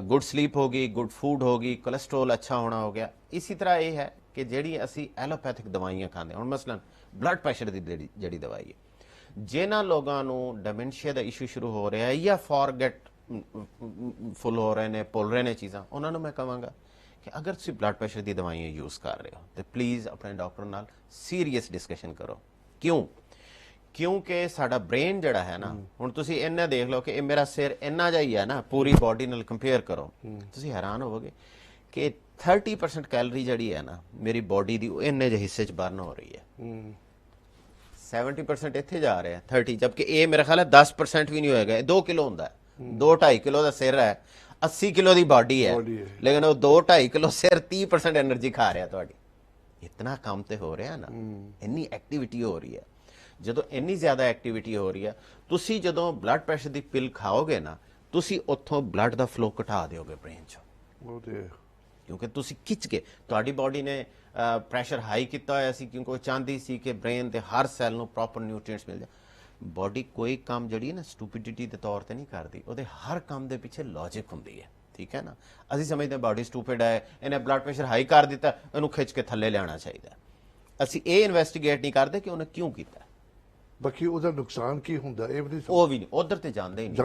[SPEAKER 3] ਗੁੱਡ ਸਲੀਪ ਹੋ ਗਈ, ਗੁੱਡ ਫੂਡ ਹੋ ਗਈ, ਕੋਲੇਸਟ੍ਰੋਲ ਅੱਛਾ ਹੋਣਾ ਹੋ ਗਿਆ। ਇसी ਤਰ੍ਹਾਂ ਇਹ ਹੈ ਕਿ ਜਿਹੜੀ ਅਸੀਂ ਐਲੋਪੈਥਿਕ ਦਵਾਈਆਂ ਖਾਂਦੇ, ਹੁਣ ਮਸਲਨ ਬਲੱਡ ਪ੍ਰੈਸ਼ਰ ਦੀ ਜਿਹੜੀ ਦਵਾਈ ਹੈ, ਜਿਨ੍ਹਾਂ ਲੋਕਾਂ ਨੂੰ ਡਿਮੈਂਸ਼ੀਆ ਦਾ ਇਸ਼ੂ ਸ਼ੁਰੂ ਹੋ ਰਿਹਾ ਹੈ ਜਾਂ ਫੋਰਗੇਟ ਫੁੱਲ ਹੋ ਰਹੇ ਨੇ, ਭੁੱਲ ਰਹੇ ਨੇ ਚੀਜ਼ਾਂ, ਉਹਨਾਂ ਨੂੰ ਮੈਂ ਕਹਾਂਗਾ ਕਿ ਅਗਰ ਤੁਸੀਂ ਬਲੱਡ ਪ੍ਰੈਸ਼ਰ ਦੀ ਦਵਾਈਆਂ ਯੂਜ਼ ਕਰ ਰਹੇ ਹੋ ਤੇ ਪਲੀਜ਼ ਆਪਣੇ ਡਾਕਟਰ ਨਾਲ ਸੀਰੀਅਸ ਡਿਸਕਸ਼ਨ ਕਰੋ। ਕਿਉਂਕਿ ਸਾਡਾ ਬ੍ਰੇਨ ਜਿਹੜਾ ਹੈ ਨਾ, ਹੁਣ ਤੁਸੀਂ ਇੰਨਾ ਦੇਖ ਲਓ ਕਿ ਇਹ ਮੇਰਾ ਸਿਰ ਇੰਨਾ ਜਿਹਾ ਹੀ ਹੈ ਨਾ, ਪੂਰੀ ਬਾਡੀ ਨਾਲ ਕੰਪੇਅਰ ਕਰੋ, ਤੁਸੀਂ ਹੈਰਾਨ ਹੋਵੋਗੇ ਕਿ 30% ਕੈਲਰੀ ਜਿਹੜੀ ਹੈ ਨਾ ਮੇਰੀ ਬਾਡੀ ਦੀ, ਉਹ ਇੰਨੇ ਜਿਹੇ ਹਿੱਸੇ 'ਚ ਬਰਨ ਹੋ ਰਹੀ ਹੈ। 70% ਇੱਥੇ ਜਾ ਰਿਹਾ, 30, ਜਦਕਿ ਇਹ ਮੇਰਾ ਖਿਆਲ ਹੈ 10% ਵੀ ਨਹੀਂ ਹੋਏਗਾ। ਇਹ 2 ਕਿਲੋ ਹੁੰਦਾ ਹੈ, 2-2.5 ਕਿਲੋ ਦਾ ਸਿਰ ਹੈ, 80 ਕਿਲੋ ਦੀ ਬਾਡੀ ਹੈ, ਲੇਕਿਨ ਉਹ 2-2.5 ਕਿਲੋ ਸਿਰ 30% એનર્ਜੀ ਖਾ ਰਿਹਾ ਤੁਹਾਡੀ। ਇਤਨਾ ਕੰਮ ਤੇ ਹੋ ਰਿਹਾ ਨਾ, ਇੰਨੀ ਐਕਟੀਵਿਟੀ ਹੋ ਰਹੀ ਹੈ। ਜਦੋਂ ਇੰਨੀ ਜ਼ਿਆਦਾ ਐਕਟੀਵਿਟੀ ਹੋ ਰਹੀ ਹੈ, ਤੁਸੀਂ ਜਦੋਂ ਬਲੱਡ ਪ੍ਰੈਸ਼ਰ ਦੀ ਪਿਲ ਖਾਓਗੇ ਨਾ, ਤੁਸੀਂ ਉੱਥੋਂ ਬਲੱਡ ਦਾ ਫਲੋ ਘਟਾ ਦਿਓਗੇ ਬ੍ਰੇਨ 'ਚੋਂ, ਕਿਉਂਕਿ ਤੁਸੀਂ ਖਿੱਚ ਕੇ, ਤੁਹਾਡੀ ਬਾਡੀ ਨੇ ਪ੍ਰੈਸ਼ਰ ਹਾਈ ਕੀਤਾ ਹੋਇਆ ਸੀ ਕਿਉਂਕਿ ਉਹ ਚਾਹੁੰਦੀ ਸੀ ਕਿ ਬ੍ਰੇਨ ਦੇ ਹਰ ਸੈੱਲ ਨੂੰ ਪ੍ਰੋਪਰ ਨਿਊਟ੍ਰੀਐਂਟਸ ਮਿਲ ਜਾਣ। ਬਾਡੀ ਕੋਈ ਕੰਮ ਜਿਹੜੀ ਨਾ ਸਟੂਪਿਡਿਟੀ ਦੇ ਤੌਰ ਤੇ ਨਹੀਂ ਕਰਦੀ, ਉਹਦੇ ਹਰ ਕੰਮ ਦੇ ਪਿੱਛੇ ਲੌਜਿਕ ਹੁੰਦੀ ਹੈ, ਠੀਕ ਹੈ ਨਾ। ਅਸੀਂ ਸਮਝਦੇ ਹਾਂ ਬਾਡੀ ਸਟੂਪਿਡ ਹੈ, ਇਹਨੇ ਬਲੱਡ ਪ੍ਰੈਸ਼ਰ ਹਾਈ ਕਰ ਦਿੱਤਾ, ਇਹਨੂੰ ਖਿੱਚ ਕੇ ਥੱਲੇ ਲਿਆਉਣਾ ਚਾਹੀਦਾ। ਅਸੀਂ ਇਹ ਇਨਵੈਸਟੀਗੇਟ ਨਹੀਂ ਕਰਦੇ ਕਿ ਉਹਨੇ ਕਿਉਂ ਕੀਤਾ।
[SPEAKER 2] ਬਾਕੀ ਉਹਦਾ ਨੁਕਸਾਨ ਕੀ ਹੁੰਦਾ ਇਹ ਵੀ
[SPEAKER 3] ਉਹ ਵੀ ਨਹੀਂ, ਉਧਰ ਤੇ ਜਾਂਦੇ ਹੀ ਨਹੀਂ।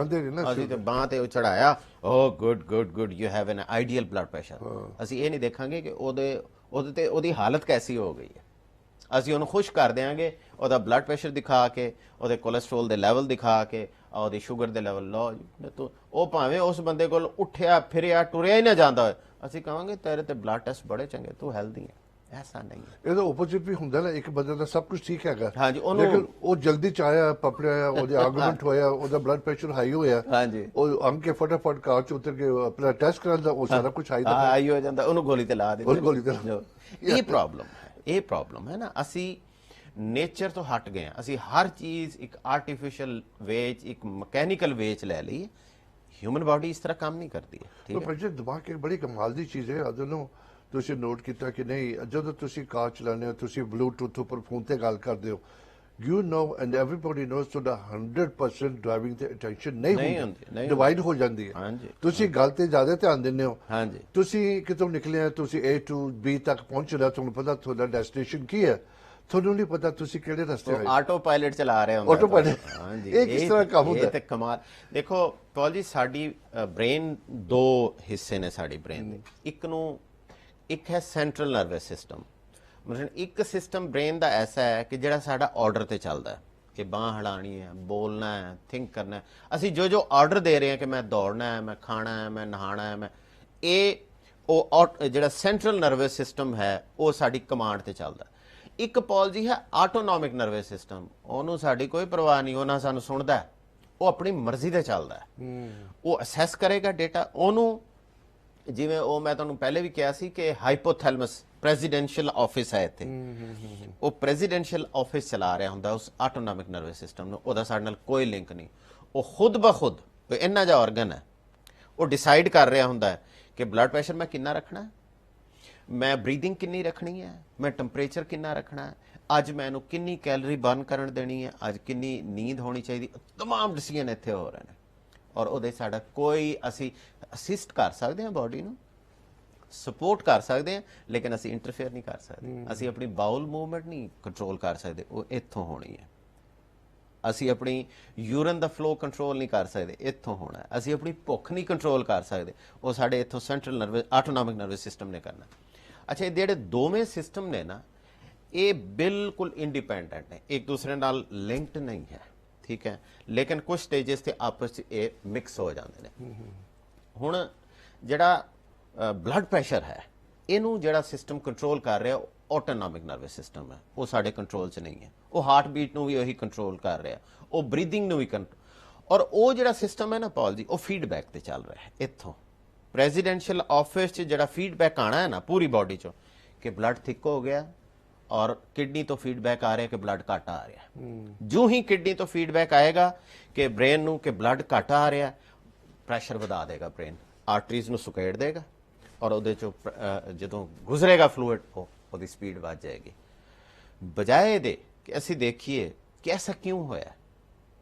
[SPEAKER 3] ਅਸੀਂ ਤੇ ਬਾਂਹ ਤੇ ਚੜਾਇਆ, oh good you have an ideal blood pressure. ਅਸੀਂ ਇਹ ਨਹੀਂ ਦੇਖਾਂਗੇ ਕਿ ਉਹਦੇ ਤੇ ਉਹਦੀ ਹਾਲਤ ਕੈਸੀ ਹੋ ਗਈ ਹੈ। ਅਸੀਂ ਉਹਨੂੰ ਖੁਸ਼ ਕਰ ਦਿਆਂਗੇ ਉਹਦਾ ਬਲੱਡ ਪ੍ਰੈਸ਼ਰ ਦਿਖਾ ਕੇ, ਉਹਦੇ ਕੋਲੇਸਟ੍ਰੋਲ ਦੇ ਲੈਵਲ ਦਿਖਾ ਕੇ, ਉਹਦੀ ਸ਼ੂਗਰ ਦੇ ਲੈਵਲ ਲਓ। ਉਹ ਭਾਵੇਂ ਉਸ ਬੰਦੇ ਕੋਲ ਉੱਠਿਆ ਫਿਰਿਆ ਟੁਰਿਆ ਹੀ ਨਾ ਜਾਂਦਾ ਹੋਏ, ਅਸੀਂ ਕਹਾਂਗੇ ਤੇਰੇ ਤੇ ਬਲੱਡ ਟੈਸਟ ਬੜੇ ਚੰਗੇ, ਤੂੰ ਹੈਲਦੀ ਹੈ। ਐਸਾ ਨਹੀਂ ਹੈ।
[SPEAKER 2] ਇਹਦਾ ਆਪੋਜ਼ਿਟ ਵੀ ਹੁੰਦਾ ਨਾ, ਇੱਕ ਬੰਦੇ ਦਾ ਸਭ ਕੁਝ ਠੀਕ ਹੈਗਾ,
[SPEAKER 3] ਹਾਂਜੀ,
[SPEAKER 2] ਲੇਕਿਨ ਉਹ ਜਲਦੀ ਚ ਆਇਆ, ਪਪੜਿਆ, ਉਹਦੇ ਆਰਗੂਮੈਂਟ ਹੋਇਆ, ਉਹਦਾ ਬਲੱਡ ਪ੍ਰੈਸ਼ਰ ਹਾਈ ਹੋਇਆ,
[SPEAKER 3] ਹਾਂਜੀ,
[SPEAKER 2] ਉਹ ਅੰਗ ਕੇ ਫਟਾਫਟ ਕਾਰ ਚ ਉਤਰ ਕੇ ਆਪਣਾ ਟੈਸਟ ਕਰਾਉਂਦਾ, ਉਹ ਸਾਰਾ ਕੁਝ
[SPEAKER 3] ਹਾਈ ਹੋ ਜਾਂਦਾ, ਉਹਨੂੰ ਗੋਲੀ ਤੇ ਲਾ ਦਿੰਦੇ।
[SPEAKER 2] ਗੋਲੀ ਤੇ
[SPEAKER 3] ਇਹ ਪ੍ਰੋਬਲਮ ਹੈ ਨਾ। ਅਸੀਂ ਨੇਚਰ ਤੋਂ ਹਟ ਗਏ ਹਾਂ, ਅਸੀਂ ਹਰ ਚੀਜ਼ ਇੱਕ ਆਰਟੀਫਿਸ਼ਲ ਵੇ 'ਚ, ਇੱਕ ਮਕੈਨੀਕਲ ਵੇ 'ਚ ਲੈ ਲਈ। ਹਿਊਮਨ ਬਾਡੀ ਇਸ ਤਰ੍ਹਾਂ ਕੰਮ ਨਹੀਂ ਕਰਦੀ ਹੈ, ਠੀਕ ਹੈ।
[SPEAKER 2] ਪਰ ਦਿਮਾਗ ਇੱਕ ਬੜੀ ਕਮਾਲ ਦੀ ਚੀਜ਼ ਹੈ। ਅਦੋਂ ਤੁਸੀਂ ਨੋਟ ਕੀਤਾ ਕਿ ਨਹੀਂ, ਜਦੋਂ ਤੁਸੀਂ ਕਾਰ ਚਲਾਉਂਦੇ ਹੋ, ਤੁਸੀਂ ਬਲੂਟੁੱਥ ਉੱਪਰ ਫੋਨ ਤੇ ਗੱਲ ਕਰਦੇ ਹੋ, you know and everybody knows ਤੁਹਾਡਾ 100% ਡਰਾਈਵਿੰਗ ਤੇ ਅਟੈਂਸ਼ਨ ਨਹੀਂ ਹੁੰਦੀ, ਡਿਵਾਈਡ ਹੋ ਜਾਂਦੀ ਹੈ। ਤੁਸੀਂ ਗੱਲ ਤੇ ਜ਼ਿਆਦਾ ਧਿਆਨ ਦਿੰਦੇ ਹੋ। ਤੁਸੀਂ ਕਿਤੋਂ ਨਿਕਲੇ, ਤੁਸੀਂ A to B ਤੱਕ ਪਹੁੰਚਣਾ, ਤੁਹਾਨੂੰ ਪਤਾ ਤੁਹਾਡਾ ਡੈਸਟੀਨੇਸ਼ਨ ਕੀ ਹੈ, ਤੁਹਾਨੂੰ ਨਹੀਂ ਪਤਾ ਤੁਸੀਂ ਕਿਹੜੇ ਰਸਤੇ ਆਏ।
[SPEAKER 3] ਆਟੋ ਪਾਇਲਟ ਚਲਾ ਰਹੇ ਹੁੰਦੇ।
[SPEAKER 2] ਆਟੋ ਪਾਇਲਟ, ਹਾਂਜੀ, ਇਹ ਕਿਸ ਤਰ੍ਹਾਂ ਕੰਮ ਹੁੰਦਾ?
[SPEAKER 3] ਇਹ ਤੇ ਕਮਾਲ। ਦੇਖੋ ਪੌਲ ਜੀ, ਸਾਡੀ ਬ੍ਰੇਨ 2 ਹਿੱਸੇ ਨੇ ਸਾਡੀ ਬ੍ਰੇਨ ਦੇ। ਇੱਕ ਹੈ ਸੈਂਟਰਲ ਨਰਵਸ ਸਿਸਟਮ, ਮਤਲਬ ਇੱਕ ਸਿਸਟਮ ਬ੍ਰੇਨ ਦਾ ਐਸਾ ਹੈ ਕਿ ਜਿਹੜਾ ਸਾਡਾ ਆਰਡਰ ਤੇ ਚੱਲਦਾ ਹੈ, ਕਿ ਬਾਂਹ ਹਿਲਾਣੀ ਹੈ, ਬੋਲਣਾ ਹੈ, ਥਿੰਕ ਕਰਨਾ ਹੈ। ਅਸੀਂ ਜੋ ਆਰਡਰ ਦੇ ਰਹੇ ਹਾਂ ਕਿ ਮੈਂ ਦੌੜਨਾ ਹੈ, ਮੈਂ ਖਾਣਾ ਹੈ, ਮੈਂ ਨਹਾਣਾ ਹੈ, ਉਹ ਜਿਹੜਾ ਸੈਂਟਰਲ ਨਰਵਸ ਸਿਸਟਮ ਹੈ ਉਹ ਸਾਡੀ ਕਮਾਂਡ ਤੇ ਚੱਲਦਾ। ਇੱਕ ਪੌਲ ਜੀ ਹੈ ਆਟੋਨੋਮਿਕ ਨਰਵਸ ਸਿਸਟਮ, ਉਹਨੂੰ ਸਾਡੀ ਕੋਈ ਪਰਵਾਹ ਨਹੀਂ, ਉਹ ਨਾ ਸਾਨੂੰ ਸੁਣਦਾ, ਉਹ ਆਪਣੀ ਮਰਜ਼ੀ ਤੇ ਚੱਲਦਾ ਹੈ। ਉਹ ਅਸੈਸ ਕਰੇਗਾ ਡੇਟਾ, ਉਹਨੂੰ ਜਿਵੇਂ ਉਹ ਮੈਂ ਤੁਹਾਨੂੰ ਪਹਿਲੇ ਵੀ ਕਿਹਾ ਸੀ ਕਿ ਹਾਈਪੋਥੈਲਮਸ ਪ੍ਰੈਜ਼ੀਡੈਂਸ਼ੀਅਲ ਆਫਿਸ ਹੈ ਇੱਥੇ, ਉਹ ਪ੍ਰੈਜ਼ੀਡੈਂਸ਼ੀਅਲ ਆਫਿਸ ਚਲਾ ਰਿਹਾ ਹੁੰਦਾ ਉਸ ਆਟੋਨੋਮਿਕ ਨਰਵਸ ਸਿਸਟਮ ਨੂੰ, ਉਹਦਾ ਸਾਡੇ ਨਾਲ ਕੋਈ ਲਿੰਕ ਨਹੀਂ। ਉਹ ਖੁਦ ਬ ਖੁਦ ਇੰਨਾ ਜਿਹਾ ਆਰਗਨ ਹੈ, ਉਹ ਡਿਸਾਈਡ ਕਰ ਰਿਹਾ ਹੁੰਦਾ ਹੈ ਕਿ ਬਲੱਡ ਪ੍ਰੈਸ਼ਰ ਮੈਂ ਕਿੰਨਾ ਰੱਖਣਾ ਹੈ, ਮੈਂ ਬਰੀਥਿੰਗ ਕਿੰਨੀ ਰੱਖਣੀ ਹੈ, ਮੈਂ ਟੈਂਪਰੇਚਰ ਕਿੰਨਾ ਰੱਖਣਾ ਹੈ, ਅੱਜ ਮੈਨੂੰ ਕਿੰਨੀ ਕੈਲਰੀ ਬਰਨ ਕਰਨ ਦੇਣੀ ਹੈ, ਅੱਜ ਕਿੰਨੀ ਨੀਂਦ ਹੋਣੀ ਚਾਹੀਦੀ, ਤਮਾਮ ਡਿਸੀਜਨ ਇੱਥੇ ਹੋ ਰਹੇ ਨੇ। ਔਰ ਉਹਦੇ ਸਾਡਾ ਕੋਈ, ਅਸੀਂ ਅਸਿਸਟ ਕਰ ਸਕਦੇ ਹਾਂ ਬਾਡੀ ਨੂੰ, ਸਪੋਰਟ ਕਰ ਸਕਦੇ ਹਾਂ, ਲੇਕਿਨ ਅਸੀਂ ਇੰਟਰਫੇਅਰ ਨਹੀਂ ਕਰ ਸਕਦੇ। ਅਸੀਂ ਆਪਣੀ ਬਾਉਲ ਮੂਵਮੈਂਟ ਨਹੀਂ ਕੰਟਰੋਲ ਕਰ ਸਕਦੇ, ਉਹ ਇੱਥੋਂ ਹੋਣੀ ਹੈ। ਅਸੀਂ ਆਪਣੀ ਯੂਰਨ ਦਾ ਫਲੋ ਕੰਟਰੋਲ ਨਹੀਂ ਕਰ ਸਕਦੇ, ਇੱਥੋਂ ਹੋਣਾ ਹੈ। ਅਸੀਂ ਆਪਣੀ ਭੁੱਖ ਨਹੀਂ ਕੰਟਰੋਲ ਕਰ ਸਕਦੇ, ਉਹ ਸਾਡੇ ਇੱਥੋਂ central nervous autonomic nervous system ਨੇ ਕਰਨਾ। ਅੱਛਾ, ਇਹ ਜਿਹੜੇ ਦੋਵੇਂ ਸਿਸਟਮ ਨੇ ਨਾ, ਇਹ ਬਿਲਕੁਲ ਇੰਡੀਪੈਂਡੈਂਟ ਨੇ, ਇੱਕ ਦੂਸਰੇ ਨਾਲ ਲਿੰਕਡ ਨਹੀਂ ਹੈ, ਠੀਕ ਹੈ, ਲੇਕਿਨ ਕੁਝ ਸਟੇजेस ਤੇ ਆਪਸ 'ਚ ਇਹ ਮਿਕਸ ਹੋ ਜਾਂਦੇ ਨੇ। ਹੁਣ ਜਿਹੜਾ ਬਲੱਡ ਪ੍ਰੈਸ਼ਰ ਹੈ, ਇਹਨੂੰ ਜਿਹੜਾ ਸਿਸਟਮ ਕੰਟਰੋਲ ਕਰ ਰਿਹਾ ਉਹ ਆਟੋਨੋਮਿਕ ਨਰਵਸ ਸਿਸਟਮ ਹੈ, ਉਹ ਸਾਡੇ ਕੰਟਰੋਲ 'ਚ ਨਹੀਂ ਹੈ। ਉਹ ਹਾਰਟ ਬੀਟ ਨੂੰ ਵੀ ਉਹੀ ਕੰਟਰੋਲ ਕਰ ਰਿਹਾ, ਉਹ ਬਰੀਥਿੰਗ ਨੂੰ ਵੀ ਔਰ ਉਹ ਜਿਹੜਾ ਸਿਸਟਮ ਹੈ ਨਾ ਪੌਲ ਜੀ, ਉਹ ਫੀਡਬੈਕ ਤੇ ਚੱਲ ਰਿਹਾ ਹੈ। ਇੱਥੋਂ ਪ੍ਰੈਜ਼ੀਡੈਂਸ਼ੀਅਲ ਆਫਿਸ 'ਚ ਜਿਹੜਾ ਫੀਡਬੈਕ ਆਣਾ ਹੈ ਨਾ ਪੂਰੀ ਬਾਡੀ 'ਚੋਂ ਕਿ ਬਲੱਡ ਥਿਕ ਹੋ ਗਿਆ, ਔਰ ਕਿਡਨੀ ਤੋਂ ਫੀਡਬੈਕ ਆ ਰਿਹਾ ਕਿ ਬਲੱਡ ਘੱਟ ਆ ਰਿਹਾ। ਜੋ ਹੀ ਕਿਡਨੀ ਤੋਂ ਫੀਡਬੈਕ ਆਏਗਾ ਕਿ ਬ੍ਰੇਨ ਨੂੰ ਕਿ ਬਲੱਡ ਘੱਟ ਆ ਰਿਹਾ, ਪ੍ਰੈਸ਼ਰ ਵਧਾ ਦੇਗਾ ਬ੍ਰੇਨ, ਆਰਟਰੀਜ਼ ਨੂੰ ਸੁਕੇੜ ਦੇਗਾ, ਔਰ ਉਹਦੇ ਚੋਂ ਜਦੋਂ ਗੁਜ਼ਰੇਗਾ ਫਲੂਇਡ ਉਹਦੀ ਸਪੀਡ ਵੱਧ ਜਾਏਗੀ। ਬਜਾਏ ਇਹਦੇ ਕਿ ਅਸੀਂ ਦੇਖੀਏ ਕਿ ਐਸਾ ਕਿਉਂ ਹੋਇਆ,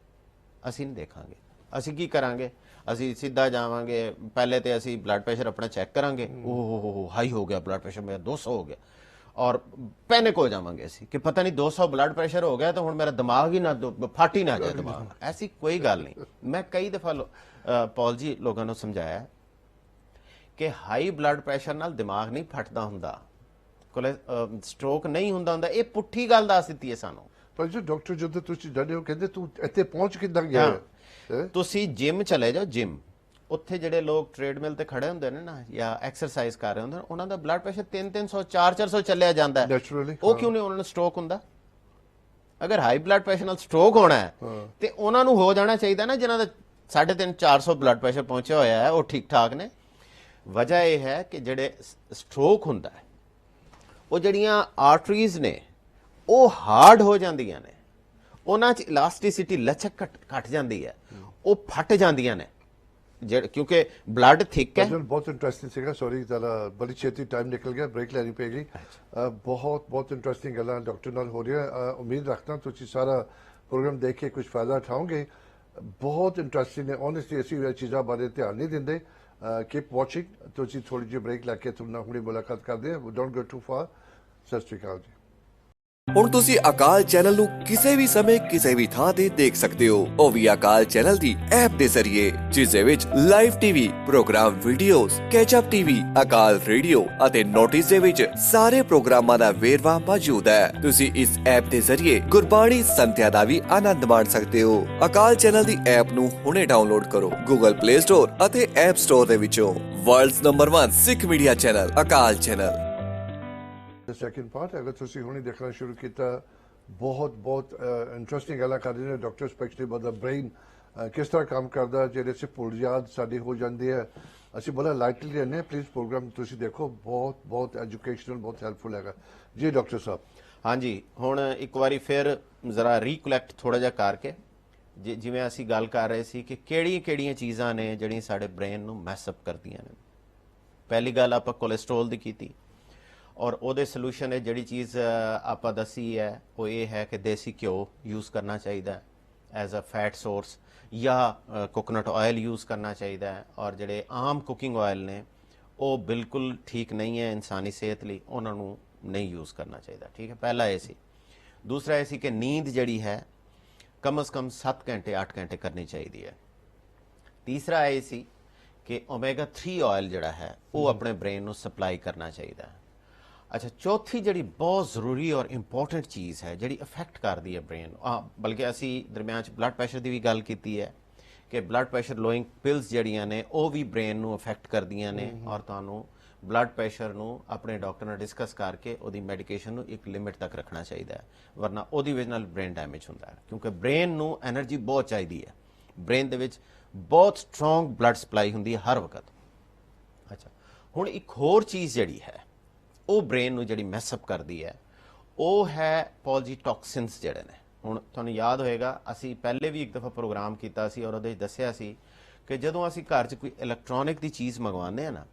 [SPEAKER 3] ਅਸੀਂ ਨਹੀਂ ਦੇਖਾਂਗੇ। ਅਸੀਂ ਕੀ ਕਰਾਂਗੇ, ਅਸੀਂ ਸਿੱਧਾ ਜਾਵਾਂਗੇ, ਪਹਿਲੇ ਤੇ ਅਸੀਂ ਬਲੱਡ ਪ੍ਰੈਸ਼ਰ ਆਪਣਾ ਚੈੱਕ ਕਰਾਂਗੇ, ਓਹ ਹਾਈ ਹੋ ਗਿਆ ਬਲੱਡ ਪ੍ਰੈਸ਼ਰ ਮੇਰਾ 200 ਹੋ ਗਿਆ, ਔਰ ਪੈਨਿਕ ਹੋ ਜਾਵਾਂਗੇ ਅਸੀਂ ਕਿ ਪਤਾ ਨਹੀਂ 200 ਬਲੱਡ ਪ੍ਰੈਸ਼ਰ ਹੋ ਗਿਆ ਤਾਂ ਹੁਣ ਮੇਰਾ ਦਿਮਾਗ ਹੀ ਨਾ ਫਟ ਹੀ ਨਾ ਜਾਏ ਦਿਮਾਗ। ਐਸੀ ਕੋਈ ਗੱਲ ਨਹੀਂ। ਮੈਂ ਕਈ ਦਫਾ ਪੌਲ ਜੀ ਲੋਕਾਂ ਨੂੰ ਸਮਝਾਇਆ ਕਿ ਹਾਈ ਬਲੱਡ ਪ੍ਰੈਸ਼ਰ ਨਾਲ ਦਿਮਾਗ ਨਹੀਂ ਫਟਦਾ ਹੁੰਦਾ, ਸਟ੍ਰੋਕ ਨਹੀਂ ਹੁੰਦਾ। ਇਹ ਪੁੱਠੀ ਗੱਲ ਦੱਸ ਦਿੱਤੀ ਹੈ ਸਾਨੂੰ।
[SPEAKER 2] ਪਰ ਜੋ ਡਾਕਟਰ ਜਦੋਂ ਤੁਸੀਂ ਡਰੇ ਹੋ ਕਹਿੰਦੇ ਤੂੰ ਇੱਥੇ ਪਹੁੰਚ ਕਿੱਦਾਂ ਗਿਆ,
[SPEAKER 3] ਤੁਸੀਂ ਜਿਮ ਚਲੇ ਜਾਓ, ਜਿਮ ਉੱਥੇ ਜਿਹੜੇ ਲੋਕ ਟ੍ਰੇਡਮਿਲ ਤੇ ਖੜੇ ਹੁੰਦੇ ਨੇ ਨਾ ਜਾਂ ਐਕਸਰਸਾਈਜ਼ ਕਰ ਰਹੇ ਹੁੰਦੇ ਨੇ, ਉਹਨਾਂ ਦਾ ਬਲੱਡ ਪ੍ਰੈਸ਼ਰ 300 400 ਚੱਲਿਆ ਜਾਂਦਾ ਹੈ। ਉਹ ਕਿਉਂ ਨਹੀਂ, ਉਹਨਾਂ ਨੂੰ ਸਟ੍ਰੋਕ ਹੁੰਦਾ। ਅਗਰ ਹਾਈ ਬਲੱਡ ਪ੍ਰੈਸ਼ਰ ਨਾਲ ਸਟ੍ਰੋਕ ਹੋਣਾ ਹੈ ਤੇ ਉਹਨਾਂ ਨੂੰ ਹੋ ਜਾਣਾ ਚਾਹੀਦਾ ਨਾ, ਜਿਨ੍ਹਾਂ ਦਾ 350 400 ਬਲੱਡ ਪ੍ਰੈਸ਼ਰ ਪਹੁੰਚਿਆ ਹੋਇਆ ਹੈ, ਉਹ ਠੀਕ ਠਾਕ ਨੇ। ਵਜ੍ਹਾ ਇਹ ਹੈ ਕਿ ਜਿਹੜੇ ਸਟ੍ਰੋਕ ਹੁੰਦਾ ਹੈ, ਉਹ ਜਿਹੜੀਆਂ ਆਰਟਰੀਜ਼ ਨੇ ਉਹ ਹਾਰਡ ਹੋ ਜਾਂਦੀਆਂ ਨੇ, ਉਹਨਾਂ 'ਚ ਇਲਾਸਟਿਸਿਟੀ ਲਚਕ ਘਟ ਜਾਂਦੀ ਹੈ, ਉਹ ਫਟ ਜਾਂਦੀਆਂ ਨੇ ਕਿਉਂਕਿ ਬਲੱਡ ਥਿਕ ਹੈ।
[SPEAKER 2] ਬਹੁਤ ਇੰਟਰਸਟਿੰਗ ਸੀਗਾ, ਸੌਰੀ ਜ਼ਰਾ ਬੜੀ ਛੇਤੀ ਟਾਈਮ ਨਿਕਲ ਗਿਆ, ਬ੍ਰੇਕ ਲੈਣੀ ਪਏਗੀ। ਬਹੁਤ ਇੰਟਰਸਟਿੰਗ ਗੱਲਾਂ ਡਾਕਟਰ ਨਾਲ ਹੋ ਰਹੀਆਂ। ਉਮੀਦ ਰੱਖਦਾ ਤੁਸੀਂ ਸਾਰਾ ਪ੍ਰੋਗਰਾਮ ਦੇਖ ਕੇ ਕੁਝ ਫਾਇਦਾ ਉਠਾਓਗੇ। ਬਹੁਤ ਇੰਟਰਸਟਿੰਗ ਹੈ, ਓਨੈਸਟਲੀ ਅਸੀਂ ਇਹ ਚੀਜ਼ਾਂ ਬਾਰੇ ਧਿਆਨ ਨਹੀਂ ਦਿੰਦੇ। Keep watching. ਤੁਸੀਂ ਥੋੜੀ ਜਿਹੀ ਬ੍ਰੇਕ ਲੈ ਕੇ ਤੁਹਾਡੇ ਨਾਲ ਹੁਣੇ ਮੁਲਾਕਾਤ ਕਰਦੇ ਹਾਂ। Don't go too far. ਸਤਿ ਸ਼੍ਰੀ ਅਕਾਲ ਜੀ।
[SPEAKER 1] ਹੁਣ ਤੁਸੀਂ ਅਕਾਲ ਚੈਨਲ ਨੂੰ ਕਿਸੇ ਵੀ ਸਮੇਂ ਕਿਸੇ ਵੀ ਥਾਂ ਤੇ ਦੇਖ ਸਕਦੇ ਹੋ, ਉਹ ਵੀ ਅਕਾਲ ਚੈਨਲ ਦੀ ਐਪ ਦੇ ਜ਼ਰੀਏ, ਜਿਸ ਦੇ ਵਿੱਚ live TV programme, videos, catch up TV, Akal radio ਅਤੇ ਨੋਟਿਸ ਦੇ ਵਿੱਚ ਸਾਰੇ ਪ੍ਰੋਗਰਾਮਾਂ ਦਾ ਵੇਰਵਾ ਮੌਜੂਦ ਹੈ। ਤੁਸੀਂ ਇਸ ਐਪ ਦੇ ਜ਼ਰੀਏ ਗੁਰਬਾਣੀ ਸੰਥਿਆ ਦਾ ਵੀ ਆਨੰਦ ਮਾਣ ਸਕਦੇ ਹੋ। ਅਕਾਲ ਚੈਨਲ ਦੀ ਐਪ ਨੂੰ ਹੁਣੇ ਡਾਊਨਲੋਡ ਕਰੋ ਗੂਗਲ ਪਲੇ ਸਟੋਰ ਅਤੇ ਐਪ ਸਟੋਰ ਦੇ ਵਿੱਚੋਂ। ਵਰਲਡਸ ਨੰਬਰ 1 ਸਿੱਖ ਮੀਡੀਆ ਚੈਨਲ ਅਕਾਲ ਚੈਨਲ।
[SPEAKER 2] ਸੈਕਿੰਡ ਪਾਰਟ ਅਗਰ ਤੁਸੀਂ ਹੁਣੇ ਦੇਖਣਾ ਸ਼ੁਰੂ ਕੀਤਾ, ਬਹੁਤ ਇੰਟਰਸਟਿੰਗ ਗੱਲਾਂ ਕਰ ਰਹੇ ਨੇ doctor, specially about the brain, ਕਿਸ ਤਰ੍ਹਾਂ ਕੰਮ ਕਰਦਾ, ਜਿਹੜੇ ਸੇ ਭੁੱਲ ਯਾਦ ਸਾਡੀ ਹੋ ਜਾਂਦੀ ਹੈ। ਅਸੀਂ ਬੜਾ ਲਾਈਟਲੀ ਲੈਂਦੇ ਹਾਂ। ਪਲੀਜ਼ ਪ੍ਰੋਗਰਾਮ ਤੁਸੀਂ ਦੇਖੋ, ਬਹੁਤ ਐਜੂਕੇਸ਼ਨਲ, ਬਹੁਤ ਹੈਲਪਫੁਲ ਹੈਗਾ ਜੀ। ਡਾਕਟਰ ਸਾਹਿਬ,
[SPEAKER 3] ਹਾਂਜੀ, ਹੁਣ ਇੱਕ ਵਾਰੀ ਫਿਰ ਜ਼ਰਾ ਰੀਕਲੈਕਟ ਥੋੜਾ ਜਿਹਾ ਕਰਕੇ, ਜਿਵੇਂ ਅਸੀਂ ਗੱਲ ਕਰ ਰਹੇ ਸੀ ਕਿ ਕਿਹੜੀਆਂ ਚੀਜ਼ਾਂ ਨੇ ਜਿਹੜੀਆਂ ਸਾਡੇ ਬ੍ਰੇਨ ਨੂੰ ਮੈਸਅਪ ਕਰਦੀਆਂ ਨੇ। ਪਹਿਲੀ ਗੱਲ ਆਪਾਂ ਕੋਲੇਸਟ੍ਰੋਲ ਦੀ ਕੀਤੀ, ਔਰ ਉਹਦੇ ਸੋਲੂਸ਼ਨ ਹੈ ਜਿਹੜੀ ਚੀਜ਼ ਆਪਾਂ ਦੱਸੀ ਹੈ ਉਹ ਇਹ ਹੈ ਕਿ ਦੇਸੀ ਘਿਓ ਯੂਜ਼ ਕਰਨਾ ਚਾਹੀਦਾ ਐਜ਼ ਅ ਫੈਟ ਸੋਰਸ, ਜਾਂ ਕੋਕੋਨਟ ਆਇਲ ਯੂਜ਼ ਕਰਨਾ ਚਾਹੀਦਾ ਹੈ। ਔਰ ਜਿਹੜੇ ਆਮ ਕੁਕਿੰਗ ਆਇਲ ਨੇ ਉਹ ਬਿਲਕੁਲ ਠੀਕ ਨਹੀਂ ਹੈ ਇਨਸਾਨੀ ਸਿਹਤ ਲਈ, ਉਹਨਾਂ ਨੂੰ ਨਹੀਂ ਯੂਜ਼ ਕਰਨਾ ਚਾਹੀਦਾ। ਠੀਕ ਹੈ, ਪਹਿਲਾ ਇਹ ਸੀ। ਦੂਸਰਾ ਇਹ ਸੀ ਕਿ ਨੀਂਦ ਜਿਹੜੀ ਹੈ ਕਮ ਸੇ ਕਮ 7 ਘੰਟੇ 8 ਘੰਟੇ ਕਰਨੀ ਚਾਹੀਦੀ ਹੈ। ਤੀਸਰਾ ਇਹ ਸੀ ਕਿ ਓਮੇਗਾ 3 ਆਇਲ ਜਿਹੜਾ ਹੈ ਉਹ ਆਪਣੇ ਬ੍ਰੇਨ ਨੂੰ ਸਪਲਾਈ ਕਰਨਾ ਚਾਹੀਦਾ ਹੈ। ਅੱਛਾ, ਚੌਥੀ ਜਿਹੜੀ ਬਹੁਤ ਜ਼ਰੂਰੀ ਔਰ ਇੰਪੋਰਟੈਂਟ ਚੀਜ਼ ਹੈ ਜਿਹੜੀ ਅਫੈਕਟ ਕਰਦੀ ਹੈ ਬ੍ਰੇਨ, ਬਲਕਿ ਅਸੀਂ ਦਰਮਿਆਨ 'ਚ ਬਲੱਡ ਪ੍ਰੈਸ਼ਰ ਦੀ ਵੀ ਗੱਲ ਕੀਤੀ ਹੈ ਕਿ ਬਲੱਡ ਪ੍ਰੈਸ਼ਰ ਲੋਇੰਗ ਪਿਲਸ ਜਿਹੜੀਆਂ ਨੇ ਉਹ ਵੀ ਬ੍ਰੇਨ ਨੂੰ ਅਫੈਕਟ ਕਰਦੀਆਂ ਨੇ, ਔਰ ਤੁਹਾਨੂੰ ਬਲੱਡ ਪ੍ਰੈਸ਼ਰ ਨੂੰ ਆਪਣੇ ਡਾਕਟਰ ਨਾਲ ਡਿਸਕਸ ਕਰਕੇ ਉਹਦੀ ਮੈਡੀਕੇਸ਼ਨ ਨੂੰ ਇੱਕ ਲਿਮਿਟ ਤੱਕ ਰੱਖਣਾ ਚਾਹੀਦਾ ਹੈ, ਵਰਨਾ ਉਹਦੀ ਵਜ੍ਹਾ ਨਾਲ ਬ੍ਰੇਨ ਡੈਮੇਜ ਹੁੰਦਾ ਹੈ। ਕਿਉਂਕਿ ਬ੍ਰੇਨ ਨੂੰ ਐਨਰਜੀ ਬਹੁਤ ਚਾਹੀਦੀ ਹੈ, ਬ੍ਰੇਨ ਦੇ ਵਿੱਚ ਬਹੁਤ ਸਟਰੋਂਗ ਬਲੱਡ ਸਪਲਾਈ ਹੁੰਦੀ ਹੈ ਹਰ ਵਕਤ। ਅੱਛਾ, ਹੁਣ ਇੱਕ ਹੋਰ ਚੀਜ਼ ਜਿਹੜੀ ਹੈ ਉਹ ਬ੍ਰੇਨ ਨੂੰ ਜਿਹੜੀ ਮੈਸਅਪ ਕਰਦੀ ਹੈ ਉਹ ਹੈ ਪੋਲੀਟੌਕਸਿਨਸ ਜਿਹੜੇ ਨੇ। ਹੁਣ ਤੁਹਾਨੂੰ ਯਾਦ ਹੋਏਗਾ ਅਸੀਂ ਪਹਿਲੇ ਵੀ ਇੱਕ ਦਫਾ ਪ੍ਰੋਗਰਾਮ ਕੀਤਾ ਸੀ ਔਰ ਉਹਦੇ 'ਚ ਦੱਸਿਆ ਸੀ ਕਿ ਜਦੋਂ ਅਸੀਂ ਘਰ 'ਚ ਕੋਈ ਇਲੈਕਟ੍ਰੋਨਿਕ ਦੀ ਚੀਜ਼ ਮੰਗਵਾਉਂਦੇ ਆ ਨਾ,